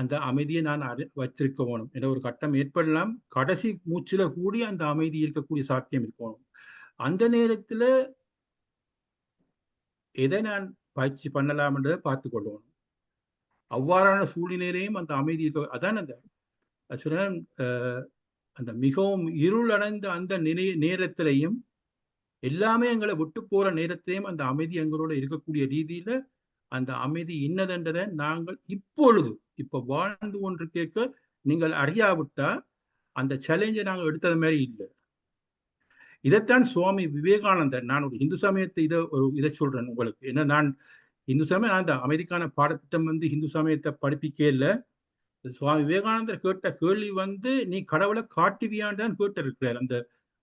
அந்த அமைதியை நான் வச்சிருக்க வேணும் என்ற ஒரு கட்டம் ஏற்படலாம். கடைசி மூச்சுல கூடி அந்த அமைதி இருக்கக்கூடிய சாத்தியம் இருக்கணும். அந்த நேரத்துல எதை நான் பயிற்சி பண்ணலாம் என்றதை பார்த்து கொள்ளணும். அவ்வாறான சூழ்நிலையிலையும் அந்த அமைதி இருக்க, அதான் அந்த மிகவும் இருளடைந்த அந்த நேரத்திலையும் எல்லாமே எங்களை விட்டு போற நேரத்திலையும் அந்த அமைதி எங்களோட இருக்கக்கூடிய ரீதியில அந்த அமைதி இன்னதென்றதை நாங்கள் இப்ப வாழ்ந்து கொண்டு கேட்க நீங்கள் அறியாவிட்டா அந்த சேலஞ்சை நாங்கள் எடுத்தது மாதிரி இல்லை. இதைத்தான் சுவாமி விவேகானந்தர், நான் ஒரு இந்து சமயத்தை இதை சொல்றேன் உங்களுக்கு. ஏன்னா நான் இந்து சமயம், அந்த அமெரிக்கான பாடத்திட்டம் வந்து இந்து சமயத்தை படிப்பிக்க இல்லை. சுவாமி விவேகானந்தர் கேட்ட கேள்வி வந்து நீ கடவுளை காட்டுவியான்னு கேட்டு இருக்கிறார்.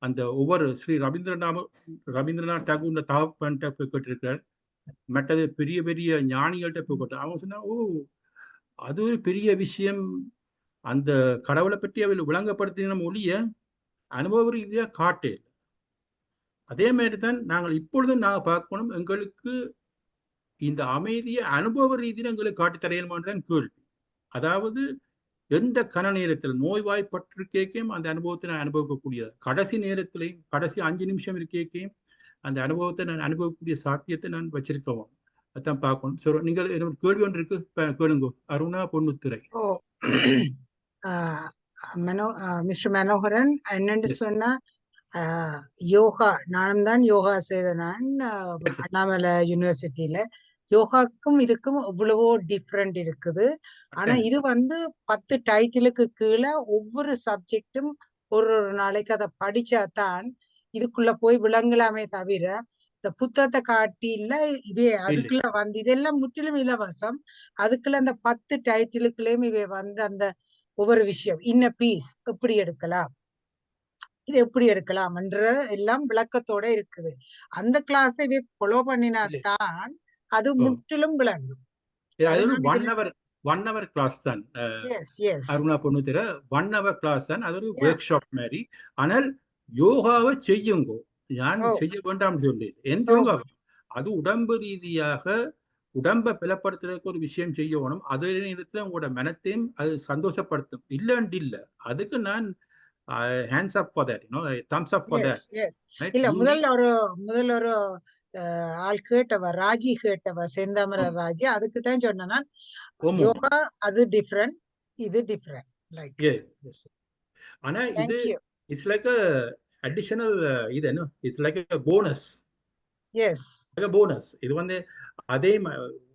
அந்த ஒவ்வொரு ஸ்ரீ ரவீந்திரநாத் டாகூர் தகப்பன்ட்ட போய் கேட்டிருக்கிறார். மற்றது பெரிய பெரிய ஞானிகள்கிட்ட போய் கேட்டார். அவங்க சொன்னா, அது ஒரு பெரிய விஷயம். அந்த கடவுளை பற்றி அவள் விளங்கப்படுத்தின ஒழிய அனுபவ ரீதியா காட்டு. அதே மாதிரி தான் நாங்கள் இப்பொழுதும் நாங்கள் பார்க்கணும், எங்களுக்கு இந்த அமைதியை அனுபவ ரீதியில் எங்களுக்கு காட்டி தரையல்மான்னு கேள்வி. அதாவது எந்த கன நேரத்தில் நோய்வாய்ப்பட்டிருக்கேக்கையும் அந்த அனுபவத்தை நான் அனுபவிக்கக்கூடியது, கடைசி நேரத்திலையும் கடைசி 5 நிமிஷம் இருக்கேக்கையும் அந்த அனுபவத்தை நான் அனுபவிக்கக்கூடிய சாத்தியத்தை நான் வச்சிருக்கவும். அதான் பார்க்கணும். சரி, நீங்கள் ஒரு கேள்வி ஒன்று இருக்கு, கேளுங்க. அருணா பொன்னுத்துறை. மிஸ்டர் மனோகரன் என்னன்னு சொன்னா, யோகா நானும் தான் யோகா செய்த நான் அண்ணாமலை யூனிவர்சிட்டியில. யோகாக்கும் இதுக்கும் எவ்வளவோ டிஃப்ரெண்ட் இருக்குது. ஆனா இது 10 டைட்டிலுக்கு கீழே ஒவ்வொரு சப்ஜெக்டும் ஒரு நாளைக்கு அதை படிச்சாதான் இதுக்குள்ள போய் விளங்கலாமே தவிர இந்த புத்தகத்தை காட்டி இல்ல இதே அதுக்குள்ள இதெல்லாம் முற்றிலும் இலவசம். அதுக்குள்ள அந்த 10 டைட்டிலுக்குள்ளேயும் இவை அந்த ஒவ்வொரு விஷயம் இன்ன பீஸ் எப்படி எடுக்கலாம், இது எப்படி எடுக்கலாம் என்ற எல்லாம் விளக்கத்தோட இருக்குது. அந்த கிளாஸை இவை ஃபாலோ பண்ணினால்தான் அது முற்றிலும் விளங்கும். ஒன் ஹவர் கிளாஸ் தான் அருணா பொண்ணுத்திர, 1 hour கிளாஸ் தான். அது ஒரு ஒர்க் ஷாப் மாதிரி. ஆனால் யோகாவை செய்யுங்கோ, நான் செய்ய வேண்டாம் சொல்லி என் யோகா அது உடம்பு ரீதியாக உடம்பை பலப்படுத்துறதுக்கு ஒரு விஷயம் செய்யணும். அதே நேரத்தில் உங்களோட மனத்தையும் அது சந்தோஷப்படுத்தும். இல்லைன்னு இல்லை, அதுக்கு நான் hands up for that, thumbs up for that. Right? இல்ல முதல்ல ஒரு ஆள் கேட்டவ ராஜி கேட்டவ செந்தாமர ராஜி, அதுக்கு தான் சொன்னா யோகா அது டிஃபரண்ட், இது டிஃபரண்ட். லைக் ஆனா இது இட்ஸ் லைக் a additional இது என்ன, it's like a bonus. Yes, bonus. இது அதே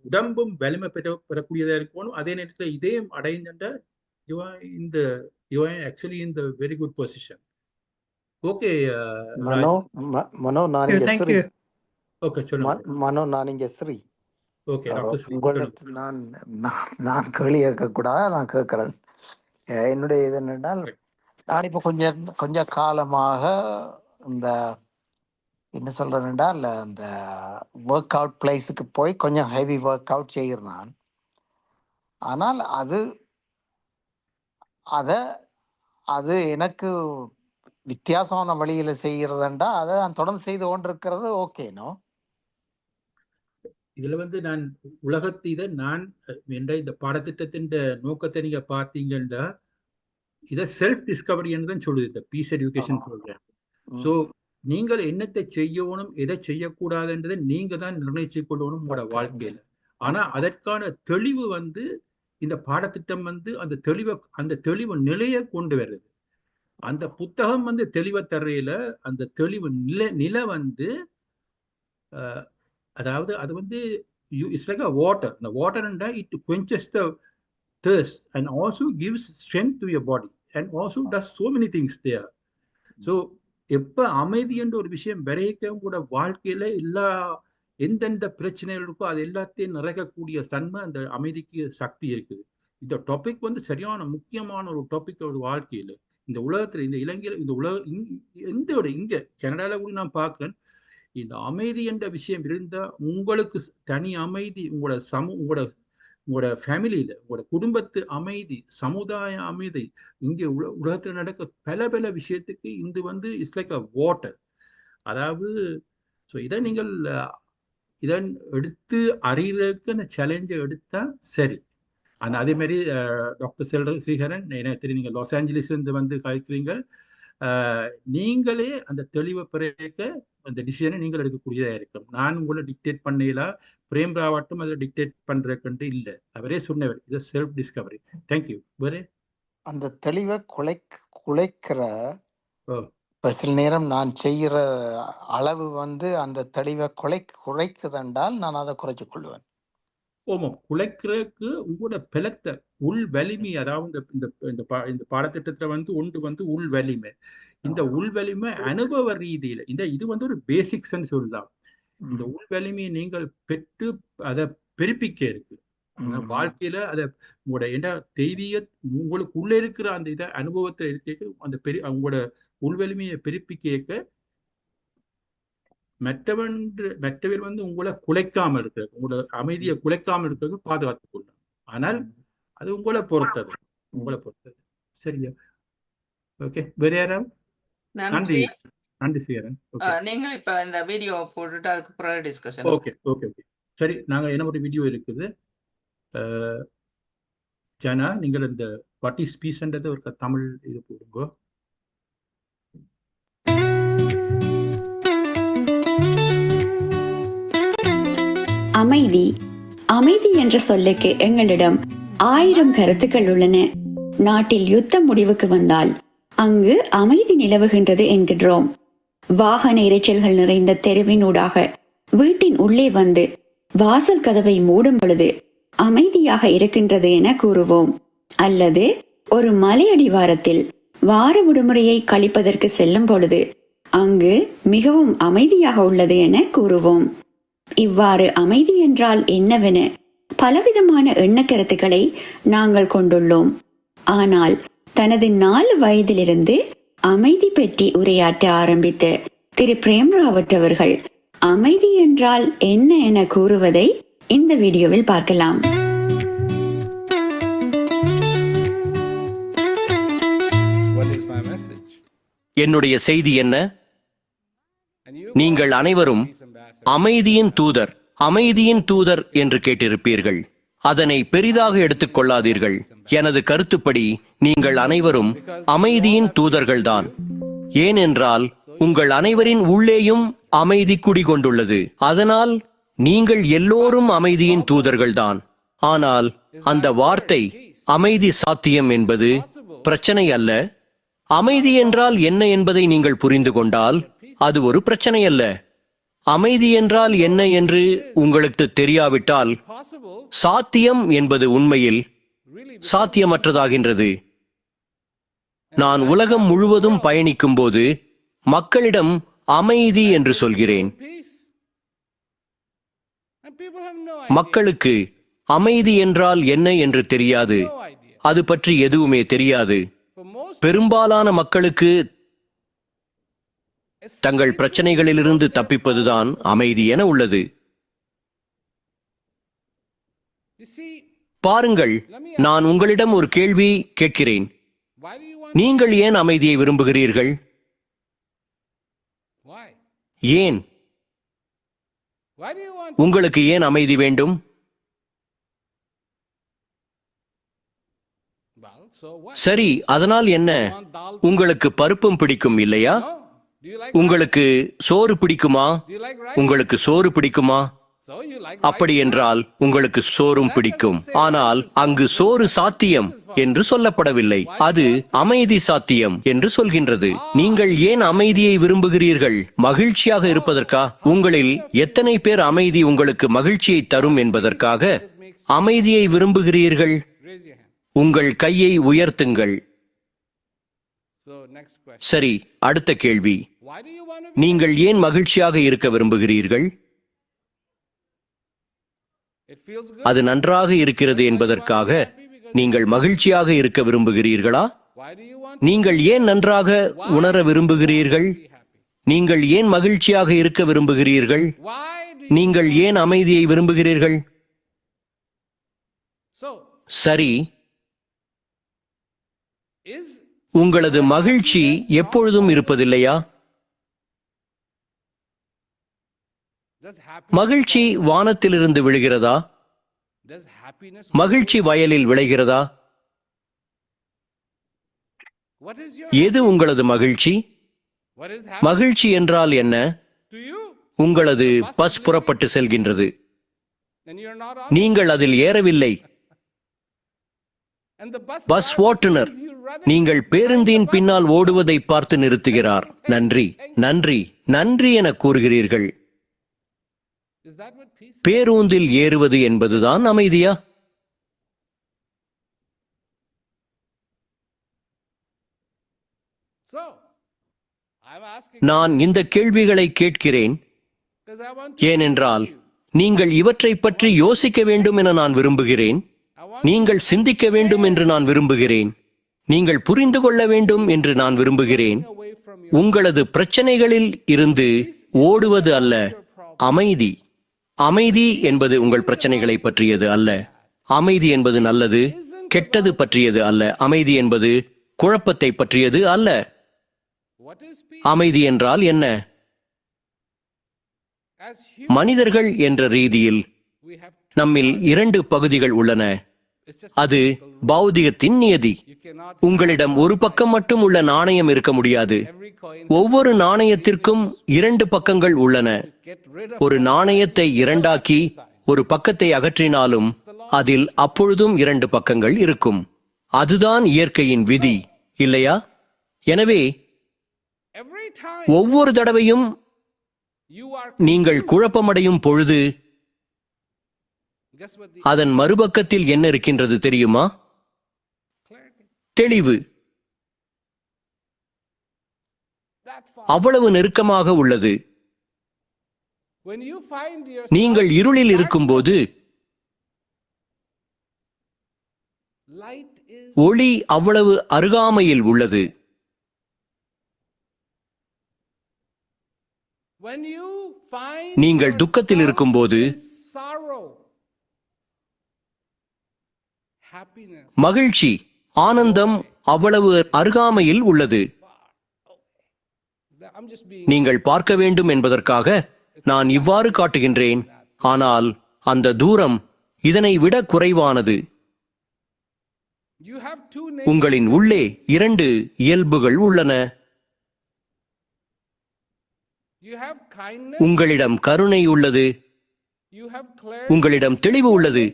உடம்பும் வலிமை பெறக்கூடியதா இருக்கணும். அதே நேரத்தில் இதையும் அடைந்த you are actually in the very good position. Okay, மனோ நான் இங்க ஸ்ரீ. ஓகே, சொல்லுங்க மனோ, நான் இங்க ஸ்ரீ. ஓகே, உங்களுக்கு நான் கேள்வி கேட்க கூடாது, நான் கேட்கிறேன். என்னுடைய இது என்னென்றால், நான் இப்போ கொஞ்ச காலமாக இந்த என்ன சொல்றேன் என்றால் இந்த ஒர்க் அவுட் பிளேஸுக்கு போய் கொஞ்சம் ஹெவி ஒர்க் அவுட் செய்கிறேன் நான். ஆனால் அது எனக்கு வித்தியாசமான வழியில செய்கிறதுண்டா அதை நான் தொடர்ந்து செய்து கொண்டிருக்கிறது. ஓகேனோ இதுல நான் உலகத்தை நான் இந்த பாடத்திட்டத்தின் நோக்கத்தை நீங்க பார்த்தீங்கன்னா இதை செல்ஃப் டிஸ்கவரி என்று தான் சொல்லுது இந்த பீஸ் எஜுகேஷன் ப்ரோக்ராம். ஸோ நீங்கள் என்னத்தை செய்யணும், எதை செய்யக்கூடாதுன்றதை நீங்க தான் நிர்ணயிச்சு கொள்ளணும் உங்களோட வாழ்க்கையில. ஆனா அதற்கான தெளிவு இந்த பாடத்திட்டம் அந்த தெளிவு நிலையை கொண்டு வருது. அந்த புத்தகம் தெளிவை தரையில அந்த தெளிவு நிலை அதாவது அது it's like a water. The water it quenches the thirst and also gives strength to your body and also does so many things there. So எப்ப அமைதி என்ற ஒரு விஷயம் வரைக்கும் கூட வாழ்க்கையில எந்தெந்த பிரச்சனைகள் இருக்கோ அது எல்லாத்தையும் நிறைக்கக்கூடிய தன்மை அந்த அமைதிக்கு சக்தி இருக்குது. இந்த டாபிக் சரியான முக்கியமான ஒரு டாபிக் ஒரு வாழ்க்கையில. இந்த உலகத்துல இந்த இலங்கையில இந்த உலக இங்க கனடால கூட நான் பார்க்கிறேன். இந்த அமைதி என்ற விஷயம் இருந்தா உங்களுக்கு தனி அமைதி, உங்களோட ஃபேமிலியில, உங்களோட குடும்பத்து அமைதி, சமுதாய அமைதி, இங்கே உலகத்துல நடக்க பல விஷயத்துக்கு இது இட்ஸ் லைக் அ வாட்டர். அதாவது இதை நீங்கள் இதன் எடுத்து அறியறதுக்கு அந்த சேலஞ்சை எடுத்தா சரி. அதே மாதிரி டாக்டர் ஸ்ரீஹரன், எனக்கு தெரியும் நீங்க லாஸ் ஏஞ்சலிஸ்ல இருந்து கழிக்கிறீங்க. நீங்களே அந்த தெளிவை பிறக்க அந்த டிசிஷனை நீங்கள் எடுக்கக்கூடியதா இருக்கும். நான் உங்களை டிக்டேட் பண்ணல, பிரேம் ராவட்டும் அதை டிக்டேட் பண்றதுக்கு இல்லை, அவரே சொன்னவர். இது செல்ஃப் டிஸ்கவரி. தேங்க்யூ. வேற அந்த தெளிவை குலைக்கிற சில நேரம் நான் செய்கிற அளவு அந்த தெளிவை குறைக்குதென்றால் நான் அதை குறைச்சு கொள்வேன். ஓமம் குலைக்கிறதுக்கு உங்களோட பலத்தை உள் வலிமை, அதாவது இந்த பாடத்திட்டத்துல ஒன்று உள் வலிமை. இந்த உள் வலிமை அனுபவ ரீதியில இது ஒரு பேசிக்ஸ்ன்னு சொல்லலாம். இந்த உள் வலிமையை நீங்கள் பெற்று அதை பெருப்பிக்க இருக்கு வாழ்க்கையில. அதை உங்களோட தெய்வீக உங்களுக்கு உள்ள இருக்கிற அந்த அனுபவத்தை இருக்க அந்த உங்களோட உள் வலிமையை பெருப்பிக்க மற்றவர் உங்களை குலைக்காமல் இருக்கிறது, உங்களோட அமைதியை குலைக்காமல் இருக்கிறது பாதுகாத்துக் கொள்ளலாம். ஆனால் அது உங்களை பொறுத்தது, உங்களை பொறுத்தது. சரியா? ஓகே, வேற யாராவது? நன்றி, நன்றி. நன்றி சேரன். ஓகே நீங்க இப்ப இந்த வீடியோ போட்டுட்டு அதுக்கு பிறகு டிஸ்கஷன். ஓகே ஓகே ஓகே சரி, நாங்க என்ன ஒரு வீடியோ இருக்குது. ஜனா, நீங்கள் இந்த வாட் இஸ் பீஸ்ன்றது ஒரு தமிழ் இது போடுங்க. அமைதி. அமைதி என்ற சொல்லுக்கு எங்களிடம் 1000 கருத்துக்கள் உள்ளன. நாட்டில் யுத்தம் முடிவுக்கு வந்தால் அங்கு அமைதி நிலவுகின்றது என்கின்றோம். வாகன இரைச்சல்கள் நிறைந்த தெருவினூடாக வீட்டின் உள்ளே வந்து வாசல் கதவை மூடும் பொழுது அமைதியாக இருக்கின்றது என கூறுவோம். அல்லது ஒரு மலையடிவாரத்தில் வார விடுமுறையை கழிப்பதற்கு செல்லும் பொழுது அங்கு மிகவும் அமைதியாக உள்ளது என கூறுவோம். இவ்வாறு அமைதி என்றால் என்னவென பலவிதமான எண்ணக்கருத்துக்களை நாங்கள் கொண்டுள்ளோம். ஆனால் தனது 4 வயதிலிருந்து அமைதி பற்றி உரையாற்ற ஆரம்பித்த திரு பிரேம்ராவத் அவர்கள் அமைதி என்றால் என்ன என கூறுவதை இந்த வீடியோவில் பார்க்கலாம். என்னுடைய செய்தி என்ன? நீங்கள் அனைவரும் அமைதியின் தூதர், அமைதியின் தூதர் என்று கேட்டிருப்பீர்கள். அதனை பெரிதாக எடுத்துக் கொள்ளாதீர்கள். எனது கருத்துப்படி நீங்கள் அனைவரும் அமைதியின் தூதர்கள்தான். ஏனென்றால் உங்கள் அனைவரின் உள்ளேயும் அமைதி குடிகொண்டுள்ளது. அதனால் நீங்கள் எல்லோரும் அமைதியின் தூதர்கள்தான். ஆனால் அந்த வார்த்தை அமைதி சாத்தியம் என்பது பிரச்சனை அல்ல. அமைதி என்றால் என்ன என்பதை நீங்கள் புரிந்து கொண்டால் அது ஒரு பிரச்சனை அல்ல. அமைதி என்றால் என்ன என்று உங்களுக்கு தெரியாவிட்டால் சாத்தியம் என்பது உண்மையில் சாத்தியமற்றதாகின்றது. நான் உலகம் முழுவதும் பயணிக்கும் போது மக்களிடம் அமைதி என்று சொல்கிறேன். மக்களுக்கு அமைதி என்றால் என்ன என்று தெரியாது. அது பற்றி எதுவுமே தெரியாது. பெரும்பாலான மக்களுக்கு தங்கள் பிரச்சனைகளிலிருந்து தப்பிப்பதுதான் அமைதி என உள்ளது. பாருங்கள், நான் உங்களிடம் ஒரு கேள்வி கேட்கிறேன். நீங்கள் ஏன் அமைதியை விரும்புகிறீர்கள்? ஏன்? உங்களுக்கு ஏன் அமைதி வேண்டும்? சரி, அதனால் என்ன? உங்களுக்கு பருப்பும் பிடிக்கும் இல்லையா? உங்களுக்கு சோறு பிடிக்குமா? உங்களுக்கு சோறு பிடிக்குமா? அப்படி என்றால் உங்களுக்கு சோறும் பிடிக்கும். ஆனால் அங்கு சோறு சாத்தியம் என்று சொல்லப்படவில்லை. அது அமைதி சாத்தியம் என்று சொல்கின்றது. நீங்கள் ஏன் அமைதியை விரும்புகிறீர்கள்? மகிழ்ச்சியாக இருப்பதற்கா? உங்களில் எத்தனை பேர் அமைதி உங்களுக்கு மகிழ்ச்சியை தரும் என்பதற்காக அமைதியை விரும்புகிறீர்கள்? உங்கள் கையை உயர்த்துங்கள். சரி, அடுத்த கேள்வி. நீங்கள் ஏன் மகிழ்ச்சியாக இருக்க விரும்புகிறீர்கள்? அது நன்றாக இருக்கிறது என்பதற்காக நீங்கள் மகிழ்ச்சியாக இருக்க விரும்புகிறீர்களா? நீங்கள் ஏன் நன்றாக உணர விரும்புகிறீர்கள்? நீங்கள் ஏன் மகிழ்ச்சியாக இருக்க விரும்புகிறீர்கள்? நீங்கள் ஏன் அமைதியை விரும்புகிறீர்கள்? சரி, உங்களது மகிழ்ச்சி எப்பொழுதும் இருப்பதில்லையா? மகிழ்ச்சி வானத்திலிருந்து விழுகிறதா? மகிழ்ச்சி வயலில் விளைகிறதா? எது உங்களது மகிழ்ச்சி? மகிழ்ச்சி என்றால் என்ன? உங்களது பஸ் புறப்பட்டு செல்கின்றது. நீங்கள் அதில் ஏறவில்லை. பஸ் ஓட்டுநர் நீங்கள் பேருந்தின் பின்னால் ஓடுவதை பார்த்து நிறுத்துகிறார். நன்றி, நன்றி, நன்றி என கூறுகிறீர்கள். பேருந்தில் ஏறுவது என்பதுதான் அமைதியா? நான் இந்த கேள்விகளை கேட்கிறேன் ஏனென்றால் நீங்கள் இவற்றை பற்றி யோசிக்க வேண்டும் என நான் விரும்புகிறேன். நீங்கள் சிந்திக்க வேண்டும் என்று நான் விரும்புகிறேன். நீங்கள் புரிந்து கொள்ள வேண்டும் என்று நான் விரும்புகிறேன். உங்களது பிரச்சனைகளில் இருந்து ஓடுவது அல்ல அமைதி. அமைதி என்பது உங்கள் பிரச்சனைகளை பற்றியது அல்ல. அமைதி என்பது நல்லது, கெட்டது பற்றியது அல்ல. அமைதி என்பது குழப்பத்தை பற்றியது அல்ல. அமைதி என்றால் என்ன? மனிதர்கள் என்ற ரீதியில் நம்மில் 2 பகுதிகள் உள்ளன. அது பௌதிகத்தின் நியதி. உங்களிடம் ஒரு பக்கம் மட்டும் உள்ள நாணயம் இருக்க முடியாது. ஒவ்வொரு நாணயத்திற்கும் 2 பக்கங்கள் உள்ளன. ஒரு நாணயத்தை 2ஆக்கி ஒரு பக்கத்தை அகற்றினாலும் அதில் அப்பொழுதும் 2 பக்கங்கள் இருக்கும். அதுதான் இயற்கையின் விதி, இல்லையா? எனவே ஒவ்வொரு தடவையும் நீங்கள் குழப்பமடையும் பொழுது அதன் மறுபக்கத்தில் என்ன இருக்கின்றது தெரியுமா? தெளிவு. அவ்வளவு நெருக்கமாக உள்ளது. நீங்கள் இருளில் இருக்கும்போது ஒளி அவ்வளவு அருகாமையில் உள்ளது. நீங்கள் துக்கத்தில் இருக்கும்போது மகிழ்ச்சி, ஆனந்தம் அவ்வளவு அருகாமையில் உள்ளது. நீங்கள் பார்க்க வேண்டும் என்பதற்காக நான் இவ்வாறு காட்டுகின்றேன், ஆனால் அந்த தூரம் இதனை விட குறைவானது. உங்களின் உள்ளே 2 இயல்புகள் உள்ளன. உங்களிடம் கருணை உள்ளது, உங்களிடம் தெளிவு உள்ளது.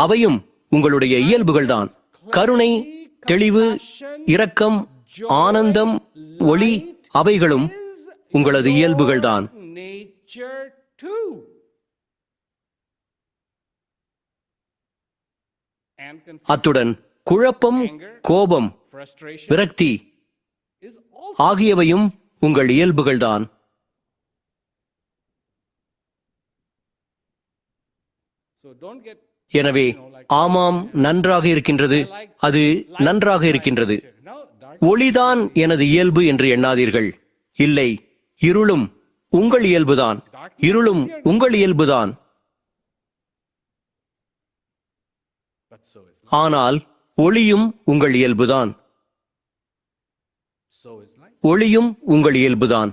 அவையும் உங்களுடைய இயல்புகள்தான். கருணை, தெளிவு, இரக்கம், ஆனந்தம், ஒளி அவைகளும் உங்களது இயல்புகள்தான். அத்துடன் குழப்பம், கோபம், விரக்தி ஆகியவையும் உங்கள் இயல்புகள்தான். எனவே ஆமாம், நன்றாக இருக்கின்றது, அது நன்றாக இருக்கின்றது, ஒளிதான் எனது இயல்பு என்று எண்ணாதீர்கள். இல்லை, இருளும் உங்கள் இயல்புதான். இருளும் உங்கள் இயல்புதான். ஆனால் ஒளியும் உங்கள் இயல்புதான். ஒளியும் உங்கள் இயல்புதான்.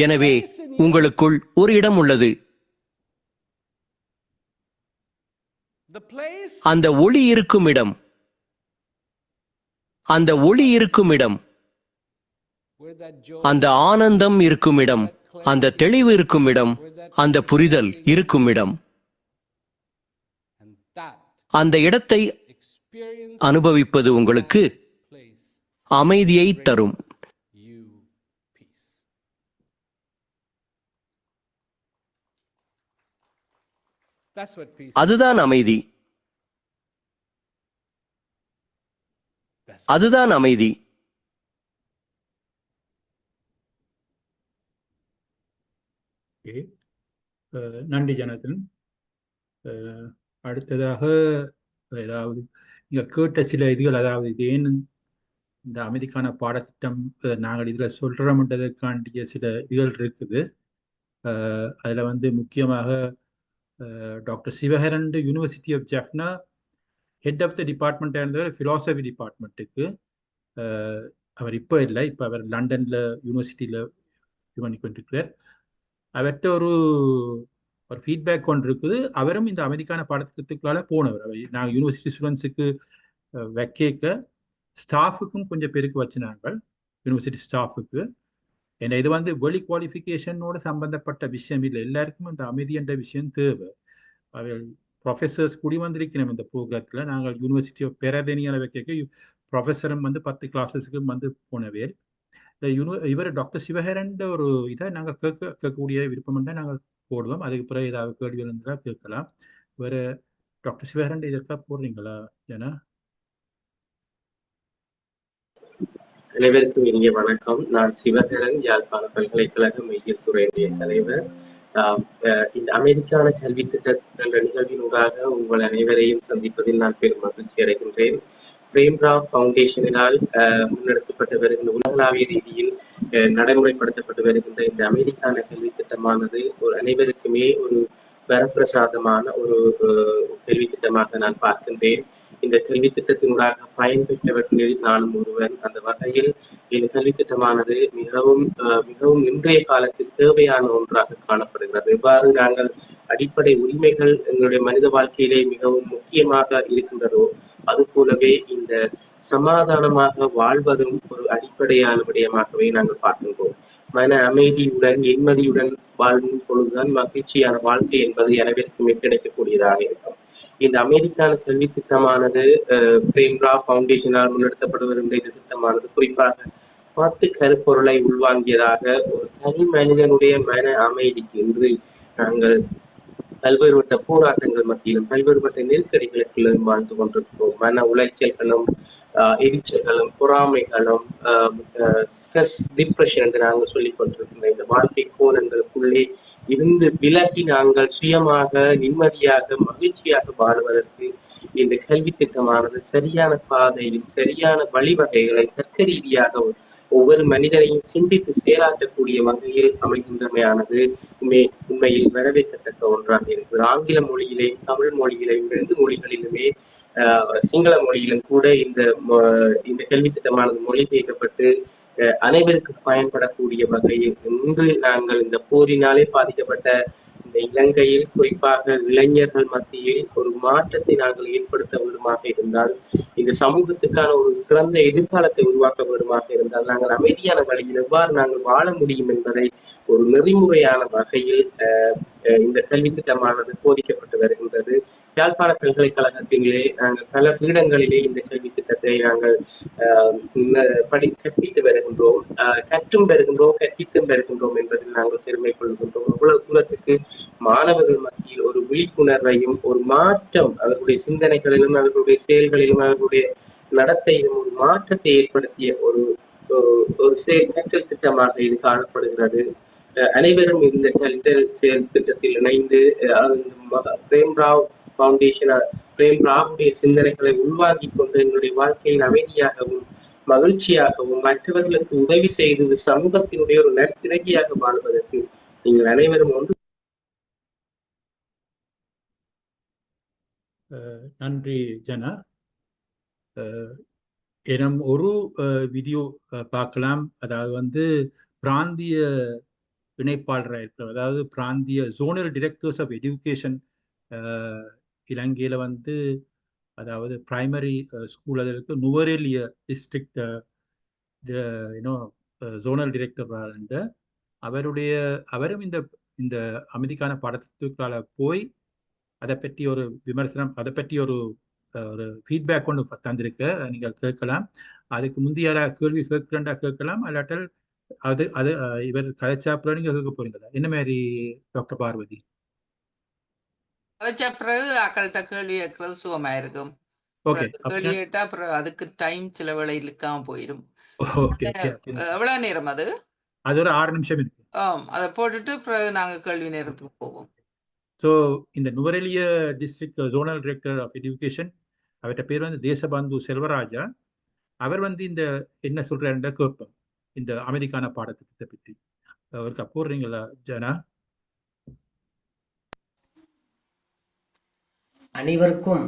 எனவே உங்களுக்குள் ஒரு இடம் உள்ளது. அந்த ஒளி இருக்கும் இடம், அந்த ஒளி இருக்கும் இடம், அந்த ஆனந்தம் இருக்கும் இடம், அந்த தெளிவு இருக்கும் இடம், அந்த புரிதல் இருக்கும் இடம். அந்த இடத்தை அனுபவிப்பது உங்களுக்கு அமைதியை தரும். அதுதான் அமைதி. அதுதான் அமைதி. நன்றி ஜனதன். அடுத்ததாக ஏதாவது நீங்க கேட்ட சில இதுகள், அதாவது இது ஏன் இந்த அமைதிக்கான பாடத்திட்டம் நாங்கள் இதில் சொல்கிறோம்ன்றதுக்காண்டிய சில இதுகள் இருக்குது. அதில் முக்கியமாக doctor Sivaharan university of Jaffna head of the டிபார்ட்மெண்ட்டாக இருந்தவர் ஃபிலாசபி டிபார்ட்மெண்ட்டுக்கு. அவர் இப்போ இல்லை, இப்போ அவர் லண்டனில் யூனிவர்சிட்டியில் இது பண்ணி கொண்டிருக்கிறார். அவர்கிட்ட ஒரு ஃபீட்பேக் ஒன்று இருக்குது. அவரும் இந்த அமைதிக்கான பாடத்திட்டத்துக்குள்ளால போனவர். நாங்கள் யூனிவர்சிட்டி ஸ்டூடெண்ட்ஸுக்கு வைக்க ஸ்டாஃபுக்கும் கொஞ்சம் பேருக்கு வச்சுனாங்க, யூனிவர்சிட்டி ஸ்டாஃபுக்கு. ஏன்னா இது வெளி குவாலிஃபிகேஷனோட சம்பந்தப்பட்ட விஷயம் இல்லை. எல்லாருக்கும் அந்த அமைதி என்ற விஷயம் தேவை. அவர் ப்ரொஃபஸர்ஸ் கூடி வந்திருக்கணும் இந்த ப்ரோக்ராத்தில். நாங்கள் யூனிவர்சிட்டி ஆஃப் பேராதேனியால் வைக்க ப்ரொஃபஸரும் பத்து கிளாஸஸுக்கு போனவர். இவர் டாக்டர் சிவஹரன் ஒரு இதை நாங்கள் கேட்கக்கூடிய விருப்பம் தான் நாங்கள் போடுவோம். அதுக்கு பிறகு ஏதாவது கேள்வி இருந்தால் கேட்கலாம். வேறு டாக்டர் சிவஹரன் இதற்காக போடுறீங்களா? ஏன்னா அனைவருக்கும் இனிய வணக்கம். நான் சிவஹரன், யாழ்ப்பாண பல்கலைக்கழக மெய்யியல் துறையினுடைய தலைவர். இந்த அமைதிக்கான கல்வி திட்ட என்ற நிகழ்வினூடாக உங்கள் அனைவரையும் சந்திப்பதில் நான் பெரும் மகிழ்ச்சி அடைகின்றேன். பிரேம்ராவ் ஃபவுண்டேஷனினால் முன்னெடுக்கப்பட்ட வருகின்ற உலகளாவிய ரீதியில் நடைமுறைப்படுத்தப்பட்டு வருகின்ற இந்த அமெரிக்கான கல்வி திட்டமானது ஒரு அனைவருக்குமே ஒரு வரப்பிரசாதமான ஒரு கல்வி திட்டமாக நான் பார்க்கின்றேன். இந்த கல்வி திட்டத்தினூடாக பயன்பெற்றவர்களில் நானும் ஒருவன். அந்த வகையில் இந்த கல்வி திட்டமானது மிகவும் மிகவும் இன்றைய காலத்தில் தேவையான ஒன்றாக காணப்படுகிறது. எவ்வாறு நாங்கள் அடிப்படை உரிமைகள் எங்களுடைய மனித வாழ்க்கையிலே மிகவும் முக்கியமாக இருக்கின்றதோ அது போலவே இந்த சமாதானமாக வாழ்வதும் ஒரு அடிப்படையான விடயமாகவே நாங்கள் பார்க்கின்றோம். மன அமைதியுடன் நிம்மதியுடன் வாழும் பொழுதுதான் மகிழ்ச்சியான வாழ்க்கை என்பது அனைவருக்குமே கிடைக்கக்கூடியதாக இருக்கும். இந்த அமெரிக்கான கல்வி திட்டமானது பிரேம்ரா ஃபவுண்டேஷனால் முன்னெடுத்தப்பட்டு வருகின்ற இந்த திட்டமானது குறிப்பாக 10 கருப்பொருளை உள்வாங்கியதாக ஒரு தனி மனிதனுடைய மன அமைதிக்கு இன்று நாங்கள் பல்வேறுபட்ட போராட்டங்கள் மத்தியிலும் பல்வேறுபட்ட நெருக்கடிகளுக்குள்ளும் வாழ்ந்து கொண்டிருக்கிறோம். மன உளைச்சல்களும் எரிச்சல்களும் பொறாமைகளும் ஸ்ட்ரெஸ் டிப்ரெஷன் என்று நாங்கள் சொல்லிக் கொண்டிருக்கின்ற இந்த வாழ்க்கை கோணங்களுக்குள்ளே இருந்து விலகி நாங்கள் சுயமாக நிம்மதியாக மகிழ்ச்சியாக வாழ்வதற்கு இந்த கல்வி திட்டமானது சரியான பாதையில் சரியான வழிவகைகளை தர்க்க ரீதியாக ஒவ்வொரு மனிதனையும் சிந்தித்து செயலாற்றக்கூடிய வகையில் அமைகின்றமையானது உண்மையில் வரவேற்கத்தக்க ஒன்றாக இருக்கிறது. ஆங்கில மொழியிலேயும் தமிழ் மொழியிலேயும் 2 மொழிகளிலுமே சிங்கள மொழியிலும் கூட இந்த கல்வி திட்டமானது மொழிபெயர்க்கப்பட்டு அனைவருக்கு பயன்படக்கூடிய வகையில் இன்று நாங்கள் இந்த போரினாலே பாதிக்கப்பட்ட இந்த இலங்கையில் குறிப்பாக இளைஞர்கள் மத்தியில் ஒரு மாற்றத்தை நாங்கள் ஏற்படுத்த வேண்டுமாக இருந்தால், இந்த சமூகத்துக்கான ஒரு சிறந்த எதிர்காலத்தை உருவாக்க வேண்டுமாக இருந்தால், நாங்கள் அமைதியான வழியில் எவ்வாறு நாங்கள் வாழ முடியும் என்பதை ஒரு நெறிமுறையான வகையில் இந்த கல்வி திட்டமானது போதிக்கப்பட்டு வருகின்றது. யாழ்ப்பாண பல்கலைக்கழகத்திலே நாங்கள் பல பீடங்களிலே இந்த கல்வி திட்டத்தை நாங்கள் கற்பித்து வருகின்றோம், கற்றும் வருகின்றோம், கற்பித்தும் வருகின்றோம் என்பதில் நாங்கள் பெருமை கொள்கின்றோம். அவ்வளவு தூரத்துக்கு மாணவர்கள் மத்தியில் ஒரு விழிப்புணர்வையும் ஒரு மாற்றம் அவர்களுடைய சிந்தனைகளிலும் அவர்களுடைய செயல்களிலும் அவர்களுடைய நடத்தையிலும் ஒரு மாற்றத்தை ஏற்படுத்திய ஒரு கற்றல் திட்டமாக இது காணப்படுகிறது. அனைவரும் இந்த செயல் திட்டத்தில் இணைந்து பிரேம்ராவ் ஃபவுண்டேஷன் பிரேம்ராவுடைய சிந்தனைகளை உள்வாங்கிக் கொண்டு எங்களுடைய வாழ்க்கையில் அமைதியாகவும் மகிழ்ச்சியாகவும் மற்றவர்களுக்கு உதவி செய்து சமூகத்தினுடைய ஒரு நற்சிறகியாக வாழ்வதற்கு நீங்கள் அனைவரும் ஒன்று. நன்றி ஜனா. எனும் ஒரு வீடியோ பார்க்கலாம். அதாவது பிராந்திய இணைப்பாளராக இருக்கிற, அதாவது பிராந்திய ஜோனல் டிரெக்டர்ஸ் ஆஃப் எஜுகேஷன் இலங்கையில் அதாவது பிரைமரி ஸ்கூல் அதற்கு நுவரெலியா டிஸ்ட்ரிக்ட் ஜோனல் டிரெக்டர் அவரும் இந்த அமைதிக்கான பாடத்திற்கால போய் அதை பற்றி ஒரு விமர்சனம், அதை பற்றி ஒரு ஃபீட்பேக் கொண்டு தந்திருக்க நீங்கள் கேட்கலாம். அதுக்கு முந்தைய கேள்வி கேட்கலாம், அல்லாட்டல் அது இவர் கதைச்சாப்புல நீங்க கேட்க போறீங்களா? என்ன மாதிரி டாக்டர் பார்வதி? கதைச்ச பிறகு அக்கள்கிட்ட கேள்வி கேட்கறது சுகமா இருக்கும். கேள்வி கேட்டா அப்புறம் அதுக்கு டைம் சிலவேளை இழுக்காம போயிடும். எவ்வளவு நேரம் அது? அது ஒரு 6 நிமிஷம் இருக்கு. அதை போட்டுட்டு பிறகு நாங்க கேள்வி நேரத்துக்கு போவோம். ஸோ இந்த Nuwara Eliya district zonal director of education, அவர்கிட்ட பேர் தேசபந்து செல்வராஜா. அவர் இந்த என்ன சொல்றாருன்ற கேட்போம் இந்த அமைதிக்கான பாடத்திட்டத்தை பற்றி. அவருக்கு போடுறீங்களா ஜனா? அனைவருக்கும்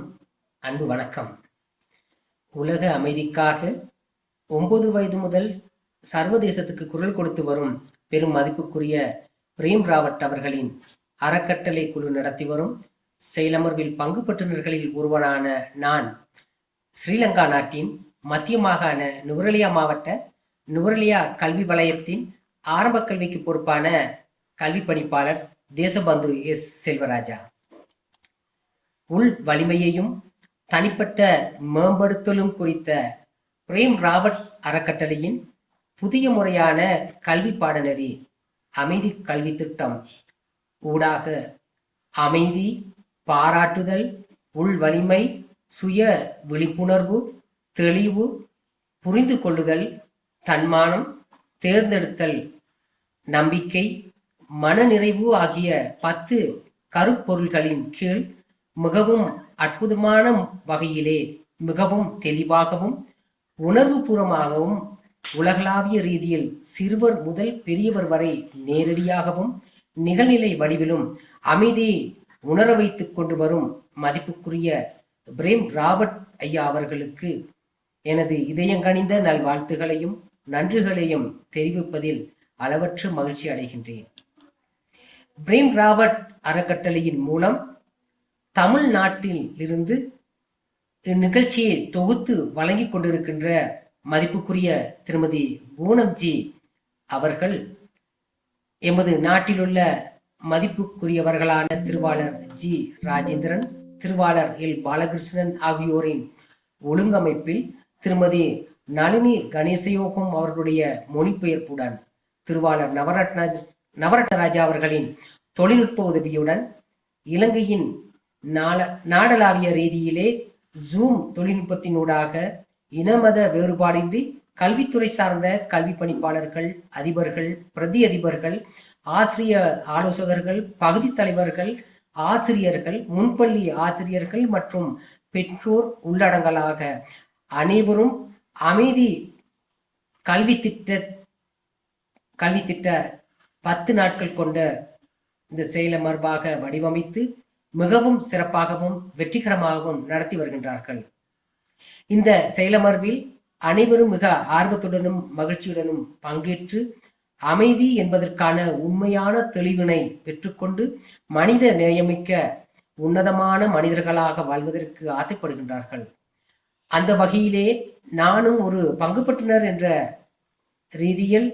அன்பு வணக்கம். உலக அமைதிக்காக 9 வயது முதல் சர்வதேசத்துக்கு குரல் கொடுத்து வரும் பெரும் மதிப்புக்குரிய பிரேம் ராவத் அவர்களின் அறக்கட்டளை குழு நடத்தி வரும் செயலமர்வில் பங்கு பெற்றுநர்களில் ஒருவனான நான் ஸ்ரீலங்கா நாட்டின் மத்திய மாகாண நுவரெலியா மாவட்ட நுவரெலியா கல்வி வலயத்தின் ஆரம்ப கல்விக்கு பொறுப்பான கல்வி பணிப்பாளர் தேசபந்து எஸ் செல்வராஜா. உள் வலிமையையும் தனிப்பட்ட மேம்படுத்தலும் குறித்த பிரேம் ராவத் அறக்கட்டளையின் புதிய முறையான கல்வி பாடநெறி அமைதி கல்வி திட்டம் ஊடாக அமைதி, பாராட்டுதல், உள் வலிமை, சுய விழிப்புணர்வு, தெளிவு, புரிந்து கொள்ளுதல், தன்மானம், தேர்ந்தெடுத்தல், நம்பிக்கை, மனநிறைவு ஆகிய 10 கருப்பொருள்களின் கீழ் மிகவும் அற்புதமான வகையிலே மிகவும் தெளிவாகவும் உணர்வுபூர்வமாகவும் உலகளாவிய ரீதியில் சிறுவர் முதல் பெரியவர் வரை நேரடியாகவும் நிகழ்நிலை வடிவிலும் அமைதியை உணர வைத்துக் கொண்டு வரும் மதிப்புக்குரிய பிரேம் ராபர்ட் ஐயா அவர்களுக்கு எனது இதயங்கனிந்த நல்வாழ்த்துகளையும் நன்றிகளையும் தெரிவிப்பதில் அளவற்ற மகிழ்ச்சி அடைகின்றேன். பிரேம் ராபர்ட் அறக்கட்டளையின் மூலம் தமிழ்நாட்டில் இருந்து இந்நிகழ்ச்சியை தொகுத்து வழங்கிக் கொண்டிருக்கின்ற மதிப்புக்குரிய திருமதி பூனம்ஜி அவர்கள் எமது நாட்டிலுள்ள மதிப்புக்குரியவர்களான திருவாளர் ஜி ராஜேந்திரன், திருவாளர் எல் பாலகிருஷ்ணன் ஆகியோரின் ஒழுங்கமைப்பில் திருமதி நளினி கணேசயோகம் அவர்களுடைய மொழிபெயர்ப்புடன் திருவாளர் நவரத்னராஜா அவர்களின் தொழில்நுட்ப உதவியுடன் இலங்கையின் நாடளாவிய ரீதியிலே ஜூம் தொழில்நுட்பத்தினூடாக இனமத வேறுபாடின்றி கல்வித்துறை சார்ந்த கல்வி பணிப்பாளர்கள், அதிபர்கள், பிரதி அதிபர்கள், ஆசிரிய ஆலோசகர்கள், பகுதி தலைவர்கள், ஆசிரியர்கள், முன்பள்ளி ஆசிரியர்கள் மற்றும் பெற்றோர் உள்ளடங்கலாக அனைவரும் அமைதி கல்வி திட்ட 10 நாட்கள் கொண்ட இந்த செயலமர்வாக வடிவமைத்து மிகவும் சிறப்பாகவும் வெற்றிகரமாகவும் நடத்தி வருகின்றார்கள். இந்த செயலமர்வில் அனைவரும் மிக ஆர்வத்துடனும் மகிழ்ச்சியுடனும் பங்கேற்று அமைதி என்பதற்கான உண்மையான தெளிவினை பெற்றுக்கொண்டு மனித நேயமிக்க உன்னதமான மனிதர்களாக வாழ்வதற்கு ஆசைப்படுகின்றார்கள். அந்த வகையிலே நானும் ஒரு பங்குபற்றினர் என்ற ரீதியில்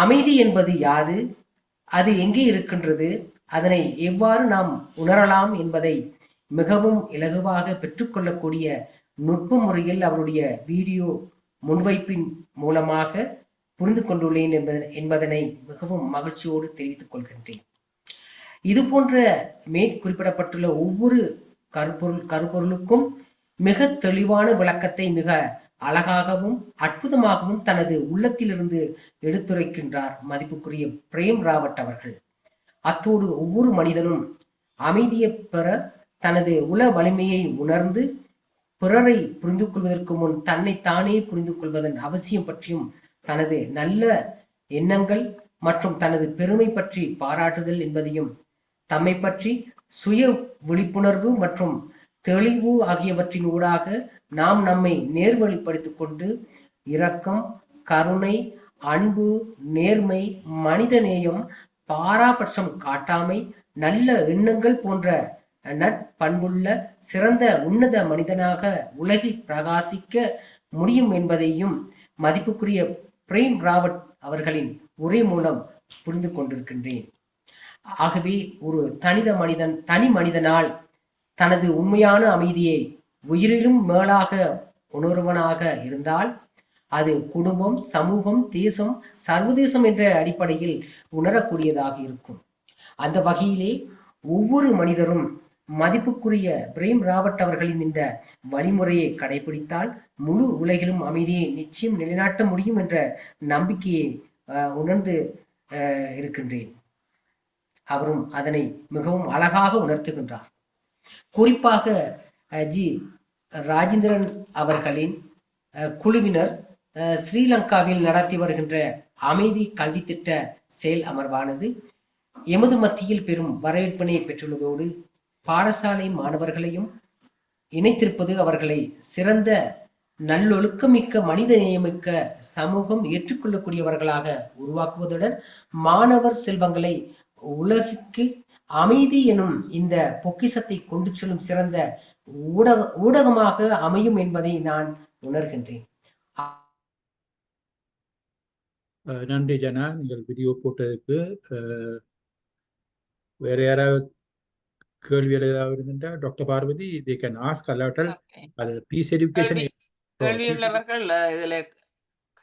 அமைதி என்பது யாது, அது எங்கே இருக்கின்றது, அதனை எவ்வாறு நாம் உணரலாம் என்பதை மிகவும் இலகுவாக பெற்றுக்கொள்ளக்கூடிய நுட்ப முறையில் அவருடைய வீடியோ முன்வைப்பின் மூலமாக புரிந்து கொண்டுள்ளேன் என்பதனை மிகவும் மகிழ்ச்சியோடு தெரிவித்துக் கொள்கின்றேன். இது போன்ற மேற்குறிப்பிடப்பட்டுள்ள ஒவ்வொரு கருப்பொருளுக்கும் மிக தெளிவான விளக்கத்தை மிக அழகாகவும் அற்புதமாகவும் தனது உள்ளத்திலிருந்து எடுத்துரைக்கின்றார் மதிப்புக்குரிய பிரேம் ராவட் அவர்கள். அத்தோடு ஒவ்வொரு மனிதனும் அமைதியை பெற தனது உள வலிமையை உணர்ந்து பிறரை புரிந்து கொள்வதற்கு முன் தன்னை தானே புரிந்து கொள்வதன் அவசியம் பற்றியும் தனது நல்ல எண்ணங்கள் மற்றும் தனது பெருமை பற்றி பாராட்டுதல் என்பதையும் தம்மை பற்றி சுய விழிப்புணர்வு மற்றும் தெளிவு ஆகியவற்றின் ஊடாக நாம் நம்மை நேர்வழிப்படுத்திக் கொண்டு இரக்கம், கருணை, அன்பு, நேர்மை, மனிதநேயம், பாராபட்சம் காட்டாமை, நல்ல எண்ணங்கள் போன்ற நற்பண்புள்ள சிறந்த உன்னத மனிதனாக உலகில் பிரகாசிக்க முடியும் என்பதையும் மதிப்புக்குரிய பிரேம் ராவட் அவர்களின் உரை மூலம் புரிந்து கொண்டிருக்கின்றேன். ஆகவே ஒரு தனி மனிதனால் தனது உண்மையான அமைதியை உயிரிலும் மேலாக உணர்வனாக இருந்தால் அது குடும்பம், சமூகம், தேசம், சர்வதேசம் என்ற அடிப்படையில் உணரக்கூடியதாக இருக்கும். அந்த வகையிலே ஒவ்வொரு மனிதரும் மதிப்புக்குரிய பிரேம் ராவட் அவர்களின் இந்த வழிமுறையை கடைபிடித்தால் முழு உலகிலும் அமைதியை நிச்சயம் நிலைநாட்ட முடியும் என்ற நம்பிக்கையை உணர்ந்து இருக்கின்றேன். அவரும் அதனை மிகவும் அழகாக உணர்த்துகின்றார். குறிப்பாக ஜி ராஜேந்திரன் அவர்களின் குழுவினர் ஸ்ரீலங்காவில் நடத்தி வருகின்ற அமைதி கல்வி திட்ட செயல் அமர்வானது எமது மத்தியில் பெரும் வரவேற்பினை பெற்றுள்ளதோடு பாடசாலை மாணவர்களையும் இணைத்திருப்பது அவர்களை சிறந்த நல்லொழுக்கமிக்க மனித நேயமிக்க சமூகம் ஏற்றுக்கொள்ளக்கூடியவர்களாக உருவாக்குவதுடன் மாணவர் செல்வங்களை உலகிற்கு அமைதி எனும் இந்த பொக்கிஷத்தை கொண்டு செல்லும் சிறந்த ஊடகமாக அமையும் என்பதை நான் உணர்கின்றேன். நன்றி ஜனா, நீங்கள் வீடியோ போட்டதுக்கு. வேற யாராவது கேள்வி ஏதாவது இருந்தால் doctor Parvathi they can ask அல்லாட்டல் அது பீஸ் எஜுகேஷன் கேள்வி உள்ளவர்கள் இதுல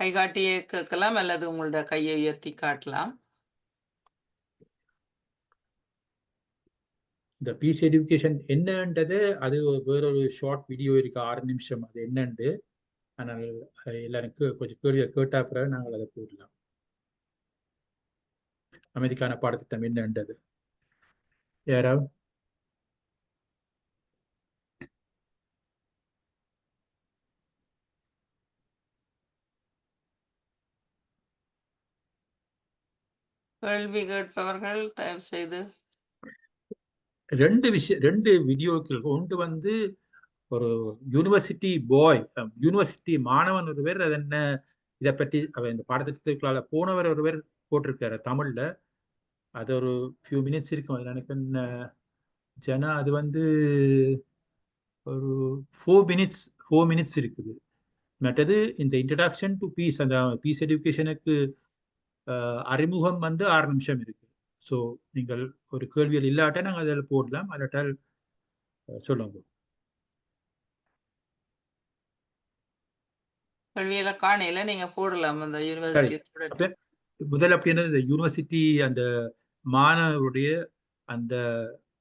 கை காட்டியே கேட்கலாம் அல்லது உங்களோட கையை உயர்த்தி காட்டலாம். இந்த பீஸ் எஜுகேஷன் என்னன்றது அது வேறொரு ஷார்ட் வீடியோ இருக்கு, 6 நிமிஷம். அது என்னன்னு ஆனால் எல்லாருக்கும் கொஞ்சம் கேள்வியை கேட்டா பிறகு நாங்கள் அதை போடலாம். அமைதிக்கான பாடத்திட்டம் என்னன்றது யாராவது கேள்வி கேட்பவர்கள் தயவு செய்து ரெண்டு வீடியோக்கள். ஒன்று வந்து ஒரு யூனிவர்சிட்டி மாணவன் ஒருவர் அது என்ன இதை பற்றி இந்த பாடத்திட்டத்துக்குள்ளால போனவர் ஒருவர் போட்டிருக்காரு தமிழ்ல. அது ஒரு ஃபியூ மினிட்ஸ் இருக்கும். அது எனக்கு ஜனா அது வந்து ஒரு 4 மினிட்ஸ் இருக்குது. மற்றது இந்த இன்ட்ரடக்ஷன் டு பீஸ், அந்த பீஸ் எஜுகேஷனுக்கு அறிமுகம் வந்து 6 நிமிஷம் இருக்கு. ஸோ நீங்கள் ஒரு கேள்விகள் இல்லாட்ட நாங்கள் அதில் போடலாம், அல்லாட்டால் சொல்லுங்க. கேள்வியில காணையில நீங்க போடலாம் அந்த யூனிவர்சிட்டி ஸ்டூடெண்ட். முதல்ல அப்படி என்ன, இந்த யூனிவர்சிட்டி அந்த மாணவருடைய அந்த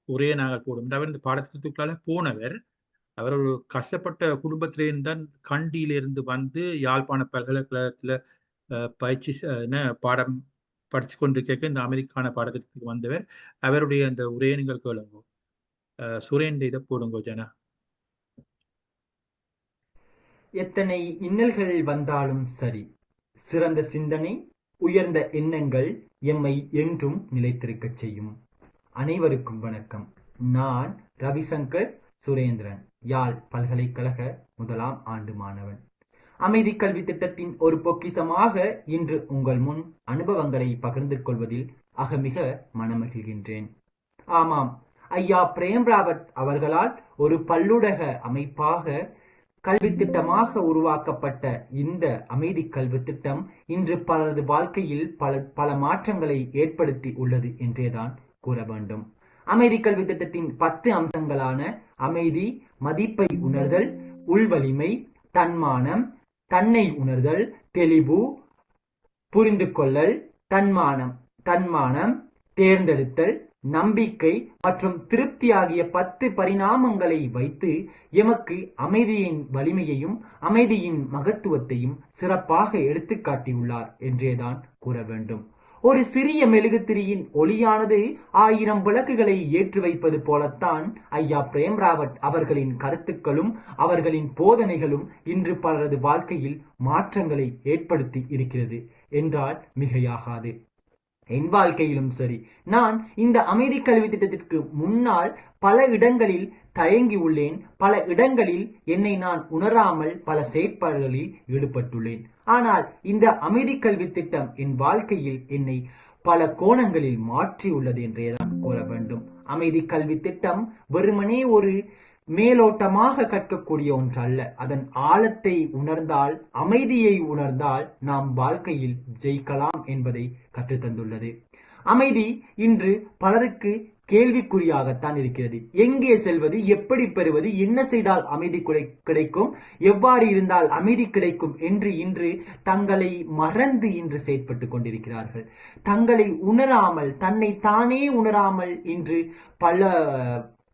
உரையை நாங்கள் போடும். அவர் இந்த பாடத்திட்டத்துக்குள்ளால போனவர், அவர் ஒரு கஷ்டப்பட்ட குடும்பத்திலேருந்து தான் கண்டியிலிருந்து வந்து யாழ்ப்பாண பல்கலைக்கழகத்துல பயிற்சி பாடம் படிச்சு கொண்டிருக்க இந்த அமெரிக்கான பாடத்திட்டத்துக்கு வந்தவர். அவருடைய அந்த உரையை நீங்கள் கேளுங்க. சுரேன் இதை போடுங்க ஜனா. எத்தனை இன்னல்கள் வந்தாலும் சரி, சிறந்த சிந்தனை, உயர்ந்த எண்ணங்கள் எம்மை என்றும் நிலைத்திருக்கச் செய்யும். அனைவருக்கும் வணக்கம். நான் ரவிசங்கர் சுரேந்திரன், யாழ் பல்கலைக்கழக 1ஆம் ஆண்டு மாணவன். அமைதி கல்வி திட்டத்தின் ஒரு பொக்கிஷமாக இன்று உங்கள் முன் அனுபவங்களை பகிர்ந்து கொள்வதில் அகமிக மனமகிழ்கின்றேன். ஆமாம், ஐயா பிரேம் ராவத் அவர்களால் ஒரு பல்லுலக அமைப்பாக கல்வி திட்டமாக உருவாக்கப்பட்ட இந்த அமைதி கல்வி திட்டம் இன்று பலரது வாழ்க்கையில் பல மாற்றங்களை ஏற்படுத்தி உள்ளது என்றேதான் கூற வேண்டும். அமைதி கல்வி திட்டத்தின் 10 அம்சங்களான அமைதி, மதிப்பை உணர்தல், உள்வலிமை, தன்மானம், தன்னை உணர்தல், தெளிவு, புரிந்து கொள்ளல், தன்மானம், தேர்ந்தெடுத்தல், நம்பிக்கை மற்றும் திருப்தி ஆகிய 10 பரிணாமங்களை வைத்து எமக்கு அமைதியின் வலிமையையும் அமைதியின் மகத்துவத்தையும் சிறப்பாக எடுத்துக்காட்டியுள்ளார் என்றேதான் கூற வேண்டும். ஒரு சிறிய மெழுகுத்திரியின் ஒளியானது 1000 விளக்குகளை ஏற்றி வைப்பது போலத்தான் ஐயா பிரேம் ராவத் அவர்களின் கருத்துக்களும் அவர்களின் போதனைகளும் இன்று பலரது வாழ்க்கையில் மாற்றங்களை ஏற்படுத்தி இருக்கிறது என்றால் மிகையாகாது. என் வாழ்க்கையிலும் சரி, நான் இந்த அமைதி கல்வி திட்டத்திற்கு முன்னால் பல இடங்களில் தயங்கி உள்ளேன். பல இடங்களில் என்னை நான் உணராமல் பல செயற்பாடுகளில் ஈடுபட்டுள்ளேன். ஆனால் இந்த அமைதி கல்வி திட்டம் என் வாழ்க்கையில் என்னை பல கோணங்களில் மாற்றியுள்ளது என்றேதான் கூற வேண்டும். அமைதி கல்வி திட்டம் வெறுமனே ஒரு மேலோட்டமாக கற்கக்கூடிய ஒன்று அல்ல. அதன் ஆழத்தை உணர்ந்தால், அமைதியை உணர்ந்தால் நாம் வாழ்க்கையில் ஜெயிக்கலாம் என்பதை கற்றுத்தந்துள்ளது. அமைதி இன்று பலருக்கு கேள்விக்குறியாகத்தான் இருக்கிறது. எங்கே செல்வது, எப்படி பெறுவது, என்ன செய்தால் அமைதி கிடைக்கும், எவ்வாறு இருந்தால் அமைதி கிடைக்கும் என்று இன்று தங்களை மறந்து இன்று செயற்பட்டு கொண்டிருக்கிறார்கள். தங்களை உணராமல், தன்னை தானே உணராமல் இன்று பல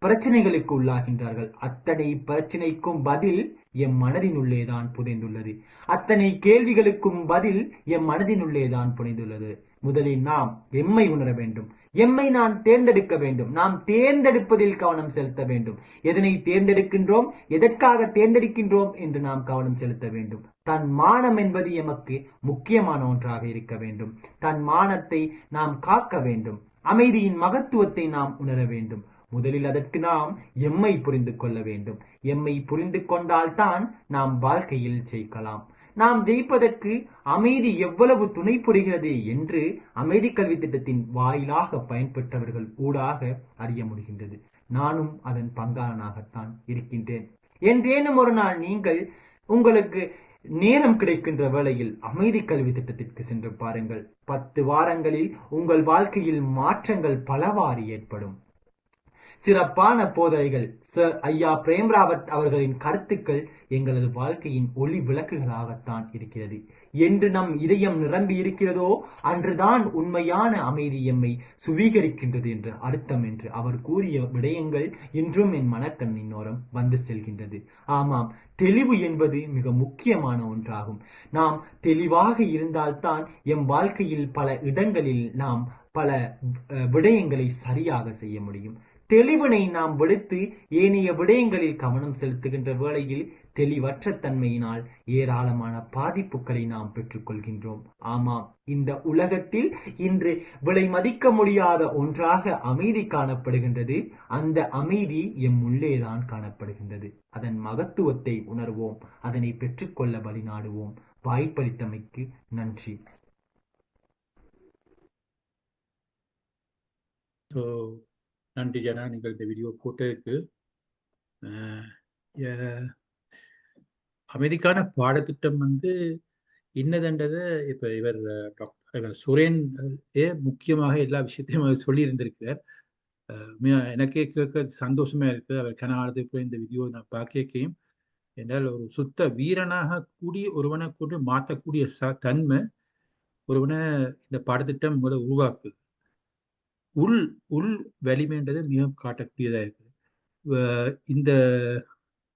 பிரச்சனைகளுக்கு உள்ளாகின்றார்கள். அத்தனை பிரச்சனைக்கும் பதில் எம் மனதினுள்ளேதான் புதைந்துள்ளது. அத்தனை கேள்விகளுக்கும் பதில் எம் மனதினுள்ளேதான் புதைந்துள்ளது. முதலில் நாம் எம்மை உணர வேண்டும். எம்மை நான் தேர்ந்தெடுக்க வேண்டும். நாம் தேர்ந்தெடுப்பதில் கவனம் செலுத்த வேண்டும். எதனை தேர்ந்தெடுக்கின்றோம், எதற்காக தேர்ந்தெடுக்கின்றோம் என்று நாம் கவனம் செலுத்த வேண்டும். தன் மானம் என்பது எமக்கு முக்கியமான ஒன்றாக இருக்க வேண்டும். தன் மானத்தை நாம் காக்க வேண்டும். அமைதியின் மகத்துவத்தை நாம் உணர வேண்டும். முதலில் அதற்கு நாம் எம்மை புரிந்து கொள்ள வேண்டும். எம்மை புரிந்து கொண்டால்தான் நாம் வாழ்க்கையில் ஜெயிக்கலாம். நாம் ஜெயிப்பதற்கு அமைதி எவ்வளவு துணை புரிகிறது என்று அமைதி கல்வி திட்டத்தின் வாயிலாக பயன்பெற்றவர்கள் ஊடாக அறிய முடிகின்றது. நானும் அதன் பங்காளனாகத்தான் இருக்கின்றேன். என்றேனும் ஒரு நாள் நீங்கள் உங்களுக்கு நேரம் கிடைக்கின்ற வேளையில் அமைதி கல்வி திட்டத்திற்கு சென்று பாருங்கள். 10 வாரங்களில் உங்கள் வாழ்க்கையில் மாற்றங்கள் பலவாறு ஏற்படும். சிறப்பான போதனைகள், சர் ஐயா பிரேம் ராவத் அவர்களின் கருத்துக்கள் எங்களது வாழ்க்கையின் ஒளி விளக்குகளாகத்தான் இருக்கிறது. என்று நம் இதயம் நிரம்பி இருக்கிறதோ அன்றுதான் உண்மையான அமைதி எம்மை சுவீகரிக்கின்றது என்று அர்த்தம் என்று அவர் கூறிய விடயங்கள் இன்றும் என் மனக்கண்ணினோரம் வந்து செல்கின்றது. ஆமாம், தெளிவு என்பது மிக முக்கியமான ஒன்றாகும். நாம் தெளிவாக இருந்தால்தான் எம் வாழ்க்கையில் பல இடங்களில் நாம் பல விடயங்களை சரியாக செய்ய முடியும். தெளிவினை நாம் வெளுத்து ஏனைய விடயங்களில் கவனம் செலுத்துகின்ற வேளையில் தெளிவற்ற தன்மையினால் ஏராளமான பாதிப்புகளை நாம் பெற்றுக்கொள்கின்றோம். ஆமாம், இந்த உலகத்தில் இன்று விலை மதிக்க முடியாத ஒன்றாக அமைதி காணப்படுகின்றது. அந்த அமைதி எம் உள்ளேதான் காணப்படுகின்றது. அதன் மகத்துவத்தை உணர்வோம், அதனை பெற்றுக்கொள்ள வழிநாடுவோம். வாய்ப்பளித்தமைக்கு நன்றி. நன்றி ஜனா, நீங்கள் இந்த வீடியோ போட்டதுக்கு. அமைதிக்கான பாடத்திட்டம் இன்னதென்றதை இப்போ இவர் சுரேன் முக்கியமாக எல்லா விஷயத்தையும் சொல்லியிருந்திருக்கிறார். எனக்கே கேட்க சந்தோஷமா இருக்கு. அவர் கனகாலத்துக்கு இந்த வீடியோ நான் பார்க்கையும் என்றால் ஒரு சுத்த வீரனாக கூடி ஒருவனை கூட மாற்றக்கூடிய தன்மை ஒருவனை இந்த பாடத்திட்டம் உருவாக்குது. உள் வலிமைன்றது மிகவும் காட்டக்கூடியதாக இருக்கு. இந்த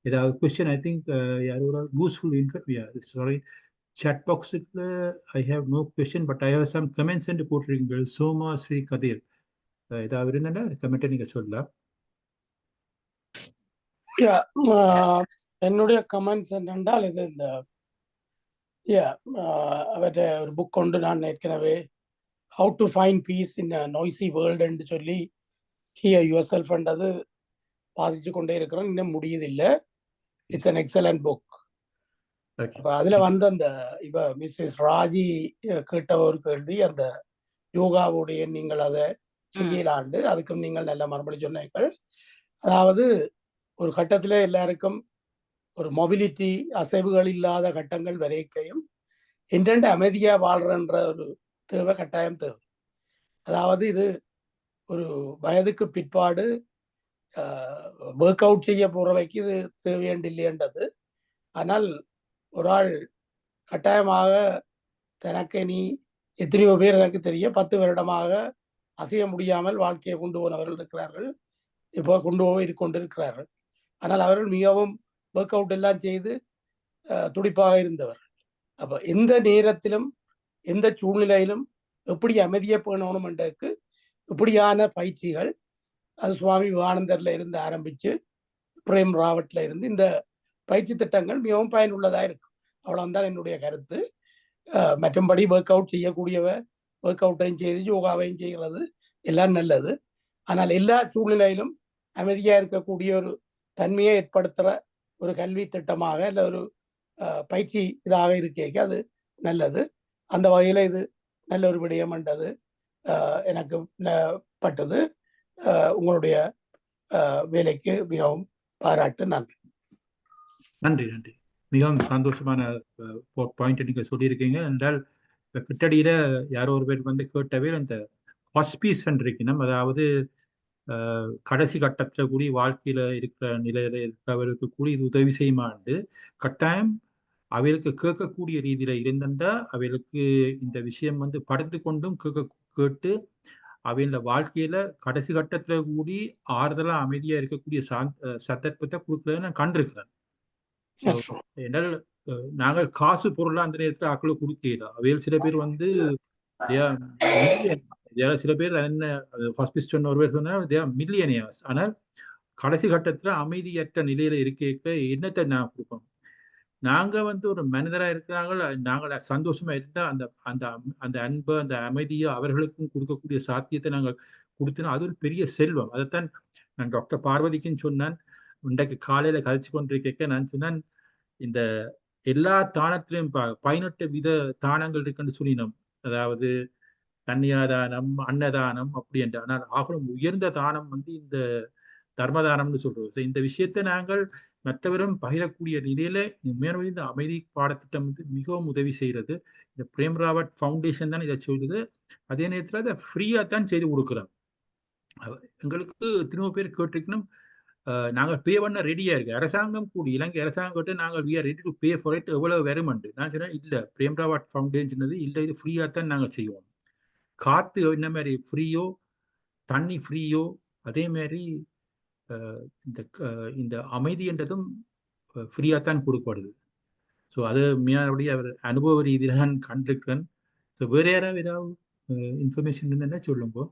ஏதாவது கொஸ்டின் ஐ திங்க் யாரோட யூஸ்ஃபுல் சாரி சாட் பாக்ஸுக்கு I have no question but I have some comments என்று போட்டிருக்கீங்க. சோமா ஸ்ரீ கதிர் ஏதாவது இருந்தா கமெண்ட்டை நீங்க சொல்லலாம். என்னுடைய கமெண்ட்ஸ் என்னென்றால் இது இந்த அவருடைய ஒரு புக் கொண்டு நான் ஏற்கனவே how to find peace in noisy வேர்ல்டுன்னு சொல்லி ஹியர் யுவர் செல்ஃப்ன்றது வாசிச்சு கொண்டே இருக்கிறோம். இன்னும் முடியுதில்லை. It's an excellent book. அப்போ அதில் அந்த இப்போ மிஸ்ஸஸ் ராஜி கேட்ட ஒரு கேள்வி, அந்த யோகாவுடைய நீங்கள் அதை செய்யலாண்டு அதுக்கும் நீங்கள் நல்ல மறுபடி சொன்னீர்கள். அதாவது ஒரு கட்டத்தில் எல்லாருக்கும் ஒரு மொபிலிட்டி அசைவுகள் இல்லாத கட்டங்கள் வரைக்கையும் என்றெண்டு அமைதியாக வாழ்றன்ற ஒரு தேவை கட்டாயம் தேவை. அதாவது இது ஒரு வயதுக்கு பிற்பாடு ஒர்க் அவுட் செய்ய போறவைக்கு இது தேவையண்டில்லைன்றது. ஆனால் ஒரு ஆள் கட்டாயமாக தனக்கு நீ எத்தனையோ பேர் எனக்கு தெரிய 10 வருடமாக அசைய முடியாமல் வாழ்க்கையை கொண்டு போனவர்கள் இருக்கிறார்கள், இப்போ கொண்டு கொண்டிருக்கிறார்கள். ஆனால் அவர்கள் மிகவும் ஒர்க் அவுட் எல்லாம் செய்து துடிப்பாக இருந்தவர். அப்போ எந்த நேரத்திலும் எந்த சூழ்நிலையிலும் எப்படி அமைதியை பேணணும் என்றதுக்கு இப்படியான பயிற்சிகள் அது சுவாமி விவேகானந்தர்ல இருந்து ஆரம்பித்து பிரேம் ராவட்ல இருந்து இந்த பயிற்சி திட்டங்கள் மிகவும் பயனுள்ளதாக இருக்கும். அவ்வளவுதான் என்னுடைய கருத்து. மற்றும்படி ஒர்க் அவுட் செய்யக்கூடியவ ஒர்க் அவுட்டையும் செய்து யோகாவையும் செய்கிறது எல்லாம் நல்லது. ஆனால் எல்லா சூழ்நிலையிலும் அமைதியாக இருக்கக்கூடிய ஒரு தன்மையை ஏற்படுத்துகிற ஒரு கல்வி திட்டமாக இல்லை ஒரு பயிற்சி இதாக இருக்க அது நல்லது. அந்த வகையில் இது நல்ல ஒரு விடயம் என்றது எனக்கு பட்டது. உங்களுடைய வேலைக்கு மிகவும் பாராட்டு. நன்றி. நன்றி நன்றி. மிகவும் சந்தோஷமான பாயிண்ட் நீங்க சொல்லியிருக்கீங்க. என்றால் கிட்டடியில யாரோ ஒரு பேர் கேட்டவே அந்த ஹாஸ்பீஸ் இருக்கணும், அதாவது கடைசி கட்டத்துல கூடி வாழ்க்கையில இருக்கிற நிலையில இருக்கிறவர்களுக்கு கூடி இது உதவி செய்யுமாண்டு கட்டாயம் அவைகளுக்கு கேட்கக்கூடிய ரீதியில இருந்தா அவைகளுக்கு இந்த விஷயம் படுத்து கொண்டும் கேட்டு அவையோட வாழ்க்கையில கடைசி கட்டத்துல கூடி ஆறுதலா அமைதியா இருக்கக்கூடிய சந்தர்ப்பத்தை கொடுக்கறத நான் கண்டிருக்கிறேன். ஏன்னால் நாங்கள் காசு பொருளா அந்த நேரத்துல ஆக்களை கொடுக்கல. அவையில் சில பேர் சில பேர் என்ன ஹாஸ்பிஸ் சொன்ன ஒரு பேர் சொன்னா மில்லியனியர்ஸ். ஆனால் கடைசி கட்டத்துல அமைதியற்ற நிலையில இருக்க என்னத்தை நான் கொடுப்போம். நாங்க ஒரு மனிதரா இருக்கிறாங்க, நாங்கள் சந்தோஷமா இருந்தா அந்த அந்த அந்த அன்பு அந்த அமைதியை அவர்களுக்கும் கொடுக்கக்கூடிய சாத்தியத்தை நாங்கள் கொடுத்தோம். அது ஒரு பெரிய செல்வம். அதைத்தான் நான் டாக்டர் பார்வதிக்குன்னு சொன்னேன். இன்றைக்கு காலையில கதைச்சு கொண்டிருக்க நான் சொன்னேன், இந்த எல்லா தானத்திலையும் 18 வித தானங்கள் இருக்குன்னு சொல்லினோம். அதாவது கன்னியாதானம், அன்னதானம் அப்படி என்று. ஆனால் ஆகலும் உயர்ந்த தானம் இந்த தர்மதானம்னு சொல்றோம். இந்த விஷயத்தை நாங்கள் மற்றவரும் பகிரக்கூடிய நிலையில மேலும் இந்த அமைதி பாடத்திட்டம் மிகவும் உதவி செய்யறது. இந்த பிரேம் ராவட் ஃபவுண்டேஷன் தான் இதை சொல்லுது. அதே நேரத்தில் அதை ஃப்ரீயா தான் செய்து கொடுக்குறோம். எங்களுக்கு எத்தனையோ பேர் கேட்டிருக்கணும், நாங்கள் பே பண்ண ரெடியா இருக்கு. அரசாங்கம் கூடி இலங்கை அரசாங்கம் நாங்கள் we are ready to pay for it, எவ்வளவு வருமண்டு. நான் சொன்னேன் இல்ல, பிரேம் ராவட் ஃபவுண்டேஷன் இல்ல, இது ஃப்ரீயா தான் நாங்கள் செய்வோம். காத்து என்ன மாதிரி ஃப்ரீயோ, தண்ணி ஃப்ரீயோ, அதே மாதிரி இந்த அமைதி என்றதும் ஃப்ரீயா தான் கொடுக்கப்படுது. ஸோ அது மீனாவுடைய அவர் அனுபவ ரீதியில நான் கண்டிருக்கிறேன். ஸோ வேற யாராவது ஏதாவது இன்ஃபர்மேஷன் இருந்தா சொல்லுங்க.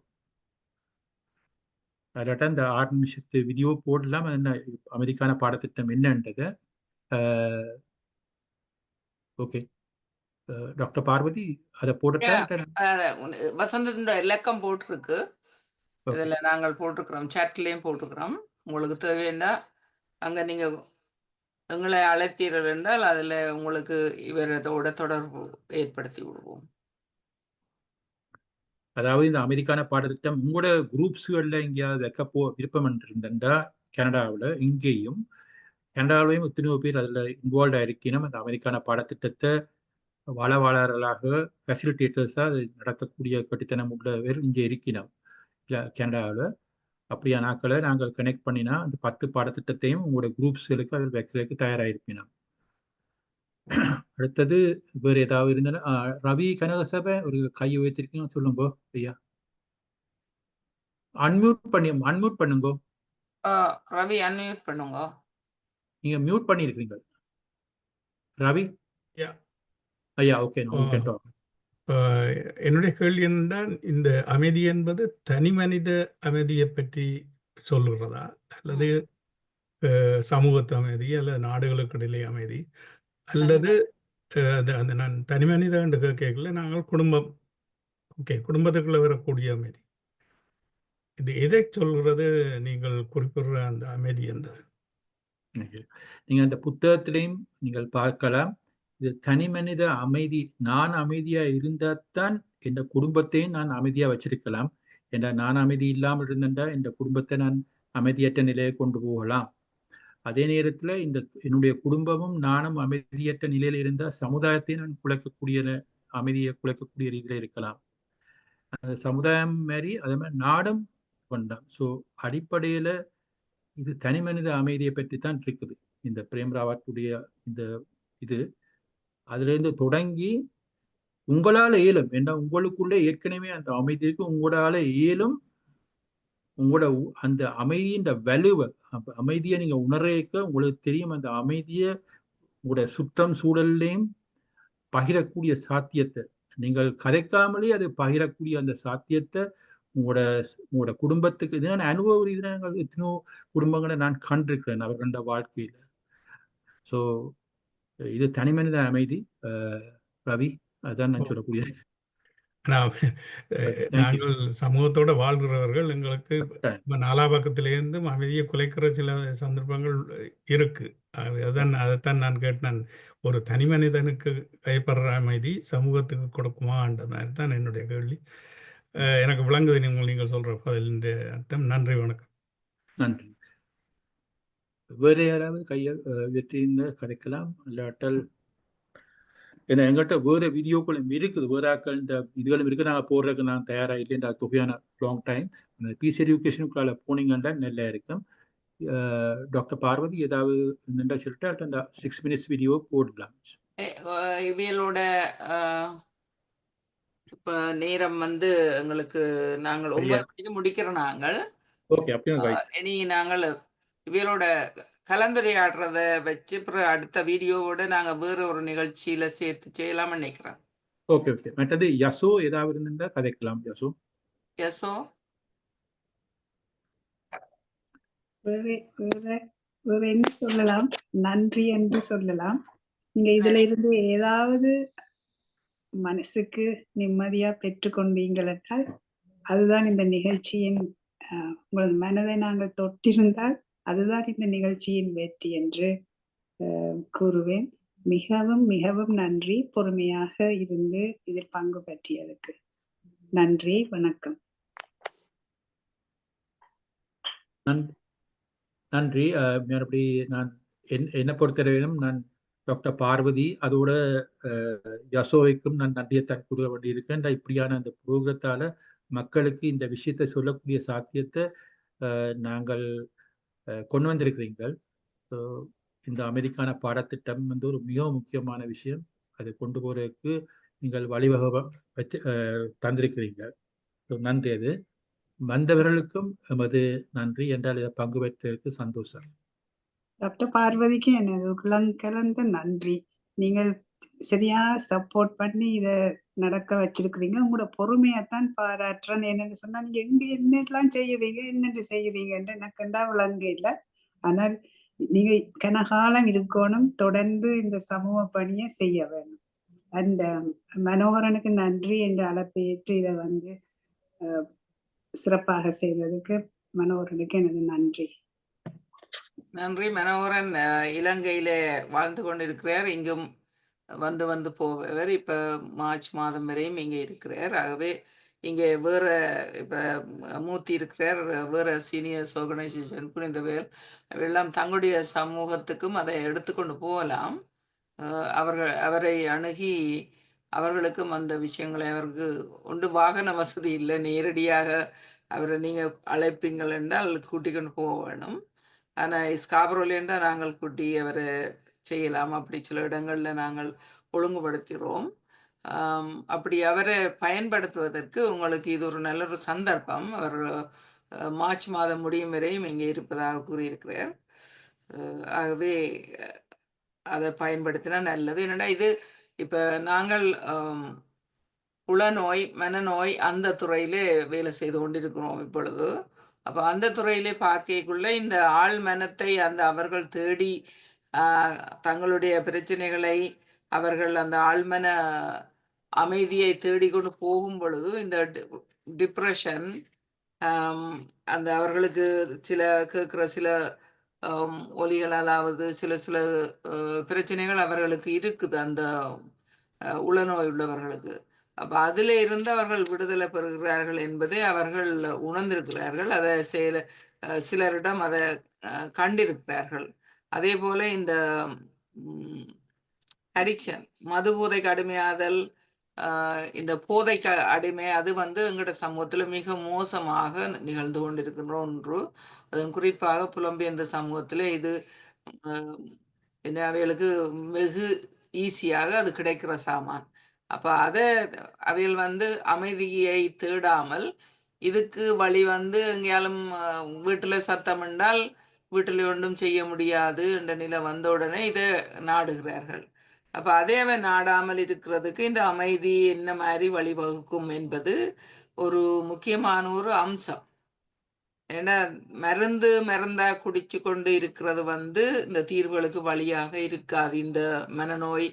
அதாட்ட இந்த 6 நிமிஷத்து வீடியோ போடலாம். என்ன அமெரிக்கான பாடத்திட்டம் என்னன்றது. ஓகே டாக்டர் பார்வதி அதை போடட்டா? வசந்தோட இலக்கம் போட்டிருக்கு. இதுல நாங்கள் போட்டிருக்கிறோம், சாட்லயும் போட்டிருக்கிறோம். உங்களுக்கு தேவைன்னா அங்க நீங்க எங்களை அழைத்தீர்கள் என்றால் அதுல உங்களுக்கு இவரதோட தொடர்பு ஏற்படுத்தி விடுவோம். அதாவது இந்த அமெரிக்கான பாடத்திட்டம் உங்களோட குரூப்ஸ்கள்ல எங்கேயாவது வைக்க விருப்பம் இருந்தா கனடாவில் இங்கேயும் கனடாவிலையும் எத்தனையோ பேர் அதில் இன்வால்வ் ஆயிருக்கணும். அந்த அமெரிக்கான பாடத்திட்டத்தை வாழவாளர்களாக ஃபெசிலிட்டேட்டர்ஸாக அதை நடத்தக்கூடிய கட்டித்தனம் உள்ளவர் இங்கே இருக்கணும் கனடாவில். அப்படியா நாட்களை நாங்கள் கனெக்ட் பண்ணினா அந்த 10 பாடத்திட்டத்தையும் உங்களோட குரூப்ஸ்களுக்கு அதில் வைக்கிறதுக்கு தயாராகிருப்பினோம். அடுத்தது வேறு ஏதாவது இருந்தாலும் ரவி கனகசபை ஒரு கை உயர்த்திருக்கீங்க, சொல்லுங்க ஐயா. அன்மியூட் பண்ணுங்க. ரவி அன்மியூட் பண்ணுங்க. நீங்க மியூட் பண்ணிருக்கீங்க ரவி. ஐயா ஓகே. என்னுடைய கேள்வி என்றால், இந்த அமைதி என்பது தனி மனித அமைதியை பற்றி சொல்லுகிறதா, அல்லது சமூகத்து அமைதி, அல்லது நாடுகளுக்கு இடையிலே அமைதி, அல்லது அந்த நான் தனி மனித என்று கேட்கல, நாங்கள் குடும்பம், ஓகே, குடும்பத்துக்குள்ள வரக்கூடிய அமைதி, இது எதை சொல்கிறது நீங்கள் குறிப்பிடுற அந்த அமைதி என்றது? நீங்க அந்த புத்தகத்திலையும் நீங்கள் பார்க்கலாம். இது தனி மனித அமைதி. நான் அமைதியா இருந்தால்தான் என் குடும்பத்தையும் நான் அமைதியா வச்சிருக்கலாம். என்ற நான் அமைதி இல்லாமல் இருந்தேன்டா இந்த குடும்பத்தை நான் அமைதியற்ற நிலையை கொண்டு போகலாம். அதே நேரத்துல இந்த என்னுடைய குடும்பமும் நானும் அமைதியற்ற நிலையில இருந்தால் சமுதாயத்தை நான் குலைக்கக்கூடிய அமைதியை குலைக்கக்கூடிய ரீதியில இருக்கலாம். அந்த சமுதாயம் மாதிரி அதே மாதிரி நாடும் கொண்டாம். ஸோ அடிப்படையில இது தனி மனித அமைதியை பற்றி தான் இருக்குது இந்த பிரேம்ராவத்துடைய இந்த இது. அதுல இருந்து தொடங்கி உங்களால இயலும், ஏன்னா உங்களுக்குள்ள ஏற்கனவே அந்த அமைதி இருக்கு, உங்களால இயலும். உங்களோட அந்த அமைதியின் வலுவை, அமைதியை நீங்க உணர்க்க உங்களுக்கு தெரியும். அந்த அமைதியை உங்களோட சுற்றம் சூழல்லையும் பகிரக்கூடிய சாத்தியத்தை, நீங்கள் கதைக்காமலே அது பகிரக்கூடிய அந்த சாத்தியத்தை உங்களோட குடும்பத்துக்கு, இது நான் அனுபவ ரீதியாக நாங்கள் எத்தனையோ குடும்பங்களை நான் கண்டிருக்கிறேன் அவர்களோட வாழ்க்கையில. ஸோ இது தனி மனித அமைதி. ரவி, அதுதான் நான் சொல்லக்கூடிய. நாங்கள் சமூகத்தோட வாழ்கிறவர்கள், எங்களுக்கு நாலா பக்கத்திலேருந்து அமைதியை குலைக்கிற சில சந்தர்ப்பங்கள் இருக்கு. அதைத்தான் நான் கேட்டேன். ஒரு தனி மனிதனுக்கு கைப்படுற அமைதி சமூகத்துக்கு கொடுக்குமான்ற மாதிரி தான் என்னுடைய கேள்வி. எனக்கு விளங்குது நீங்கள் சொல்ற பதிலின் அர்த்தம். நன்றி, வணக்கம். நன்றி. வேற யாராவது கையை வெற்றி கதைக்கலாம் இல்லாட்டல்? ஏன்னா எங்கள்கிட்ட வேற வீடியோக்களும் இருக்குது, வேற ஆக்கள் இந்த இதுகளும் இருக்கு. நாங்கள் போடுறதுக்கு நான் தயாராக இல்லை. இந்த தொகையான லாங் டைம் பீஸ் எஜுகேஷனுக்குள்ள போனீங்கன்னா நல்லா இருக்கும். டாக்டர் பார்வதி ஏதாவது நின்றா சொல்லிட்டு அந்த 6 minutes வீடியோ போடலாம். இவையோட இப்ப நேரம் எங்களுக்கு நாங்கள் 9 மணிக்கு முடிக்கிறோம் நாங்கள். ஓகே, அப்படியே இனி நாங்கள் இவையோட கலந்துரையாடுறத வச்சு அப்புறம் அடுத்த வீடியோவோட நாங்க வேற ஒரு நிகழ்ச்சியில சேர்த்து செய்யலாம்னு நினைக்கிறேன். Okay okay. மற்றது யசோ ஏதாவது இருந்தா கதைக்கலாம். யசோ வேற என்ன சொல்லலாம்? நன்றி என்று சொல்லலாம். நீங்க இதுல இருந்து ஏதாவது மனசுக்கு நிம்மதியா பெற்றுக்கொண்டீங்கள் என்றால் அதுதான் இந்த நிகழ்ச்சியின், உங்களது மனதை நாங்கள் தொட்டிருந்தால் அதுதான் இந்த நிகழ்ச்சியின் வெற்றி என்று கூறுவேன். மிகவும் மிகவும் நன்றி பொறுமையாக இருந்து இதில் பங்கு பற்றியதுக்கு. நன்றி, வணக்கம். நன்றி. மறுபடி நான் என்னை பொறுத்தவரையிலும் நான் டாக்டர் பார்வதி அதோட யசோவைக்கும் நான் நன்றியைத்தான் கூற வேண்டியிருக்கேன். இப்படியான அந்த புரோகிரத்தால மக்களுக்கு இந்த விஷயத்தை சொல்லக்கூடிய சாத்தியத்தை நாங்கள் கொண்டு வந்திருக்கிறீர்கள். இந்த அமெரிக்கான பாடத்திட்டம் ஒரு மிக முக்கியமான விஷயம். அதை கொண்டு போறதுக்கு நீங்கள் வழிவகை வச்சு தந்திருக்கிறீர்கள். நன்றி. அது வந்தவர்களுக்கும் எமது நன்றி. என்றால் இதை பங்கு பெற்றதற்கு சந்தோஷம். டாக்டர் பார்வதிக்கு எனது உளங்கலந்த நன்றி. நீங்கள் சரியா சப்போர்ட் பண்ணி இதை நடக்க வச்சிருக்கிறீங்க. உங்களோட பொறுமையைத்தான் பாராட்டுறேன். என்னன்னு சொன்னா நீங்க எங்க என்னெல்லாம் செய்யறீங்க, என்னென்று செய்யறீங்கன்னு எனக்கு கண்டா விளங்க இல்லை. ஆனால் நீங்க கனகாலம் இருக்கணும், தொடர்ந்து இந்த சமூக பணியை செய்ய வேணும். அந்த மனோகரனுக்கு நன்றி என்ற அழைப்பை ஏற்று இதை வந்து சிறப்பாக செய்ததுக்கு மனோகரனுக்கு எனது நன்றி. நன்றி. மனோகரன் இலங்கையிலே வாழ்ந்து கொண்டிருக்கிறார். இங்கும் வந்து வந்து போவர். இப்ப மார்ச் மாதம் வரையும் இங்கே இருக்கிறார். ஆகவே இங்கே வேற இப்ப மூர்த்தி இருக்கிறார், வேற சீனியர்ஸ் ஆர்கனைசேஷன் புரிந்தவர் எல்லாம் தங்களுடைய சமூகத்துக்கும் அதை எடுத்துக்கொண்டு போகலாம். அவரை அணுகி அவர்களுக்கும் அந்த விஷயங்களை அவருக்கு ஒன்று வாகன வசதி இல்லை, நேரடியாக அவரை நீங்க அழைப்பீங்கள் என்றால் கூட்டிக் கொண்டு போக வேணும். ஆனால் ஸ்காபரோல் என்றால் நாங்கள் கூட்டி அவரை செய்யலாம். அப்படி சில இடங்கள்ல நாங்கள் ஒழுங்குபடுத்துகிறோம். அப்படி அவரை பயன்படுத்துவதற்கு உங்களுக்கு இது ஒரு நல்ல ஒரு சந்தர்ப்பம். அவர் மார்ச் மாதம் முடியும் வரையும் இங்கே இருப்பதாக கூறியிருக்கிறார். ஆகவே அதை பயன்படுத்தினா நல்லது. என்னன்னா இது இப்ப நாங்கள் உளநோய், மனநோய் அந்த துறையிலே வேலை செய்து கொண்டிருக்கிறோம் இப்பொழுது. அப்போ அந்த துறையிலே பார்க்கக்குள்ள இந்த ஆள் மனத்தை அந்த அவர்கள் தேடி தங்களுடைய பிரச்சனைகளை அவர்கள் அந்த ஆழ்மன அமைதியை தேடிக்கொண்டு போகும் பொழுது இந்த டிப்ரெஷன் அந்த அவர்களுக்கு சில கேட்குற சில ஒலிகள், அதாவது சில சில பிரச்சனைகள் அவர்களுக்கு இருக்குது அந்த உளநோய் உள்ளவர்களுக்கு. அப்போ அதில் இருந்து அவர்கள் விடுதலை பெறுகிறார்கள் என்பதை அவர்கள் உணர்ந்திருக்கிறார்கள். அதை சிலரிடம் அதை கண்டிருக்கிறார்கள். அதே போல இந்த அடிக்ஷன், மது போதைக்கு அடிமையாதல், இந்த போதைக்கு அடிமை, அது வந்து எங்களோட சமூகத்துல மிக மோசமாக நிகழ்ந்து கொண்டிருக்கின்ற ஒன்று. அதுவும் குறிப்பாக புலம்பெயர்ந்த சமூகத்துல இது என்ன அவைகளுக்கு வெகு ஈஸியாக அது கிடைக்கிற சாமான். அப்ப அதை அவைகள் வந்து அமைதியை தேடாமல் இதுக்கு வழி வந்து எங்கேயாலும் வீட்டுல சத்தம் என்றால் வீட்டில் ஒன்றும் செய்ய முடியாது என்ற நிலை வந்த உடனே இதை நாடுகிறார்கள். அப்ப அதே நாடாமல் இருக்கிறதுக்கு இந்த அமைதி என்ன மாதிரி வழிவகுக்கும் என்பது ஒரு முக்கியமான ஒரு அம்சம். ஏன்னா மருந்தா குடிச்சு கொண்டு இருக்கிறது வந்து இந்த தீர்வுகளுக்கு வழியாக இருக்காது, இந்த மனநோய்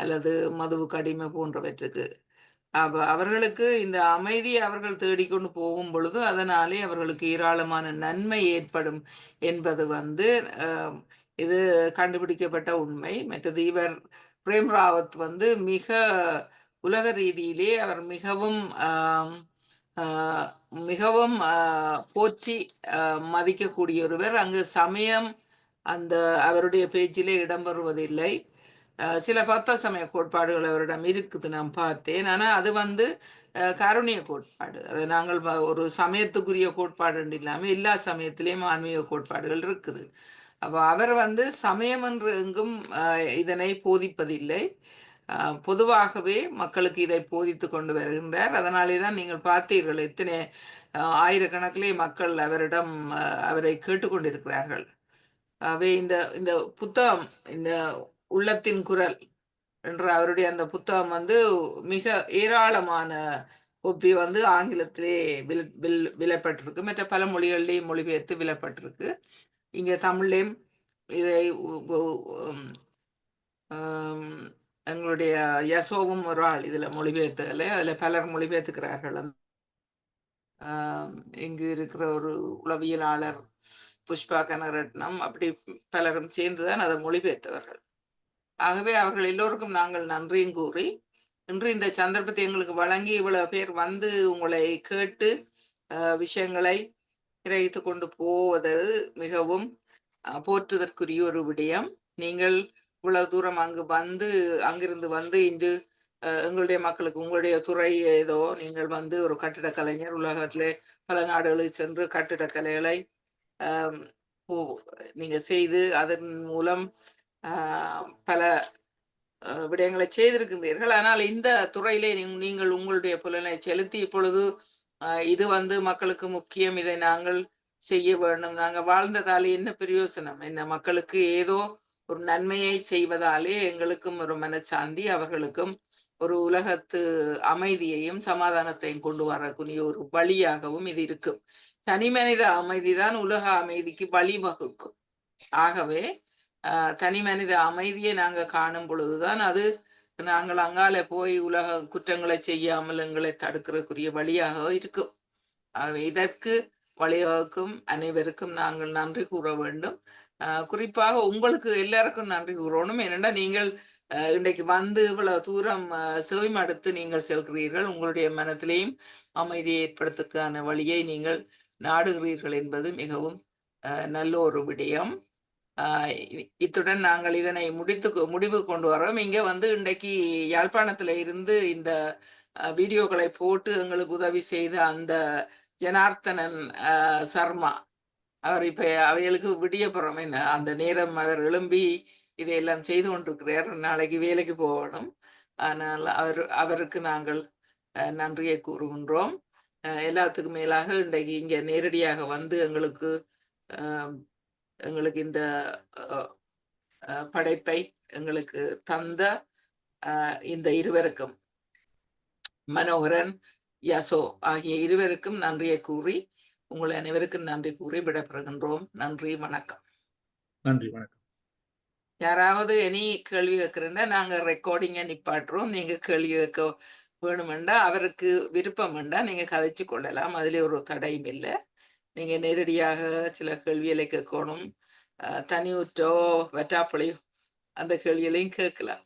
அல்லது மதுவுக்கு அடிமை போன்றவற்றுக்கு. அவர்களுக்கு இந்த அமைதியை அவர்கள் தேடிக்கொண்டு போகும் பொழுது அதனாலே அவர்களுக்கு ஏராளமான நன்மை ஏற்படும் என்பது வந்து இது கண்டுபிடிக்கப்பட்ட உண்மை. மற்றது இவர் பிரேம் ராவத் வந்து மிக உலக ரீதியிலே அவர் மிகவும் மிகவும் போற்றி மதிக்கக்கூடிய ஒருவர். அங்கு சமயம் அந்த அவருடைய பேச்சிலே இடம்பெறுவதில்லை. சில பத்த சமய கோட்பாடுகள் அவரிடம் இருக்குது, நான் பார்த்தேன். ஆனால் அது வந்து கருணிய கோட்பாடு. அதை நாங்கள் ஒரு சமயத்துக்குரிய கோட்பாடு இல்லாமல் எல்லா சமயத்திலேயும் ஆன்மீக கோட்பாடுகள் இருக்குது. அப்போ அவர் வந்து சமயம் என்று எங்கும் இதனை போதிப்பதில்லை, பொதுவாகவே மக்களுக்கு இதை போதித்து கொண்டு வருகின்றார். அதனாலே தான் நீங்கள் பார்த்தீர்கள் எத்தனை ஆயிரக்கணக்கிலே மக்கள் அவரிடம் அவரை கேட்டுக்கொண்டிருக்கிறார்கள். ஆகவே இந்த இந்த புத்தகம், இந்த உள்ளத்தின் குரல் என்ற அவருடைய அந்த புத்தகம் வந்து மிக ஏராளமான ஒப்பி வந்து ஆங்கிலத்திலே விலப்பட்டிருக்கு, மற்ற பல மொழிகளிலேயும் மொழிபெயர்த்து விலப்பட்டிருக்கு. இங்க தமிழ்லேயும் இதை எங்களுடைய யசோவும் ஒரு ஆள் இதுல மொழிபெயர்த்ததில்ல, அதுல பலர் மொழிபெயர்த்துக்கிறார்கள். இங்கு இருக்கிற ஒரு உளவியலாளர் புஷ்பா கனரட்னம், அப்படி பலரும் சேர்ந்துதான் அதை மொழிபெயர்த்தவர்கள். ஆகவே அவர்கள் எல்லோருக்கும் நாங்கள் நன்றியும் கூறி இன்று இந்த சந்தர்ப்பத்தை எங்களுக்கு வழங்கி இவ்வளவு பேர் வந்து உங்களை கேட்டு விஷயங்களை கிரகித்து கொண்டு போவது மிகவும் போற்றுதற்குரிய ஒரு விடயம். நீங்கள் இவ்வளவு தூரம் அங்கு வந்து அங்கிருந்து வந்து இன்று எங்களுடைய மக்களுக்கு உங்களுடைய துறை ஏதோ நீங்கள் வந்து ஒரு கட்டிடக் கலைஞர், உலகத்திலே பல நாடுகளில் சென்று கட்டிடக்கலைகளை நீங்க செய்து அதன் மூலம் பல விடயங்களை செய்திருக்கின்றீர்கள். ஆனால் இந்த துறையிலே நீங்கள் உங்களுடைய புலனை செலுத்தி இப்பொழுது இது வந்து மக்களுக்கு முக்கியம், இதை நாங்கள் செய்ய வேண்டும், நாங்கள் வாழ்ந்ததாலே என்ன பிரயோசனம், என்ன மக்களுக்கு ஏதோ ஒரு நன்மையை செய்வதாலே எங்களுக்கும் ஒரு மனச்சாந்தி, அவர்களுக்கும் ஒரு உலகத்து அமைதியையும் சமாதானத்தையும் கொண்டு வரக்கூடிய ஒரு வழியாகவும் இது இருக்கும். தனி மனித அமைதிதான் உலக அமைதிக்கு வழிவகுக்கும். ஆகவே தனி மனித அமைதியை நாங்கள் காணும் பொழுதுதான் அது நாங்கள் அங்கால போய் உலக குற்றங்களை செய்யாமல் எங்களை தடுக்கிறக்குரிய வழியாக இருக்கும். ஆகவே இதற்கு வழிவகுக்கும் அனைவருக்கும் நாங்கள் நன்றி கூற வேண்டும். குறிப்பாக உங்களுக்கு எல்லாருக்கும் நன்றி கூறணும். ஏனென்றா நீங்கள் இன்றைக்கு வந்து இவ்வளவு தூரம் செவிமடுத்து நீங்கள் செல்கிறீர்கள். உங்களுடைய மனத்திலேயும் அமைதியை ஏற்படுத்துக்கான வழியை நீங்கள் நாடுகிறீர்கள் என்பது மிகவும் நல்ல ஒரு விடயம். இத்துடன் நாங்கள் இதனை முடிவு கொண்டு வரோம். இங்க வந்து இன்றைக்கு யாழ்ப்பாணத்துல இருந்து இந்த வீடியோக்களை போட்டு எங்களுக்கு உதவி செய்த அந்த ஜனார்த்தனன் சர்மா, அவர் இப்ப அவைகளுக்கு விடியப்புறம் என்ன அந்த நேரம் அவர் எழும்பி இதையெல்லாம் செய்து கொண்டிருக்கிறார். நாளைக்கு வேலைக்கு போகணும். ஆனால் அவருக்கு நாங்கள் நன்றியை கூறுகின்றோம். எல்லாத்துக்கும் மேலாக இன்றைக்கு இங்க நேரடியாக வந்து எங்களுக்கு இந்த படைப்பை எங்களுக்கு தந்த இந்த இருவருக்கும், மனோகரன், யசோ ஆகிய இருவருக்கும் நன்றியை கூறி உங்கள் அனைவருக்கும் நன்றி கூறி விடைபெறுகின்றோம். நன்றி, வணக்கம். நன்றி, வணக்கம். யாராவது இனி கேள்வி கேட்கிறேன்னா நாங்க ரெக்கார்டிங்கை நிப்பாட்டுறோம். நீங்க கேள்வி கேட்க வேணுமெண்டா, அவருக்கு விருப்பம் வேண்டா நீங்க கதைச்சு கொள்ளலாம். அதுல ஒரு தடையும் இல்லை. நீங்க நேரடியாக சில கேள்விகளை கேட்கணும். தனியுற்றோ வெட்டாப்பளையோ அந்த கேள்விகளையும் கேட்கலாம்.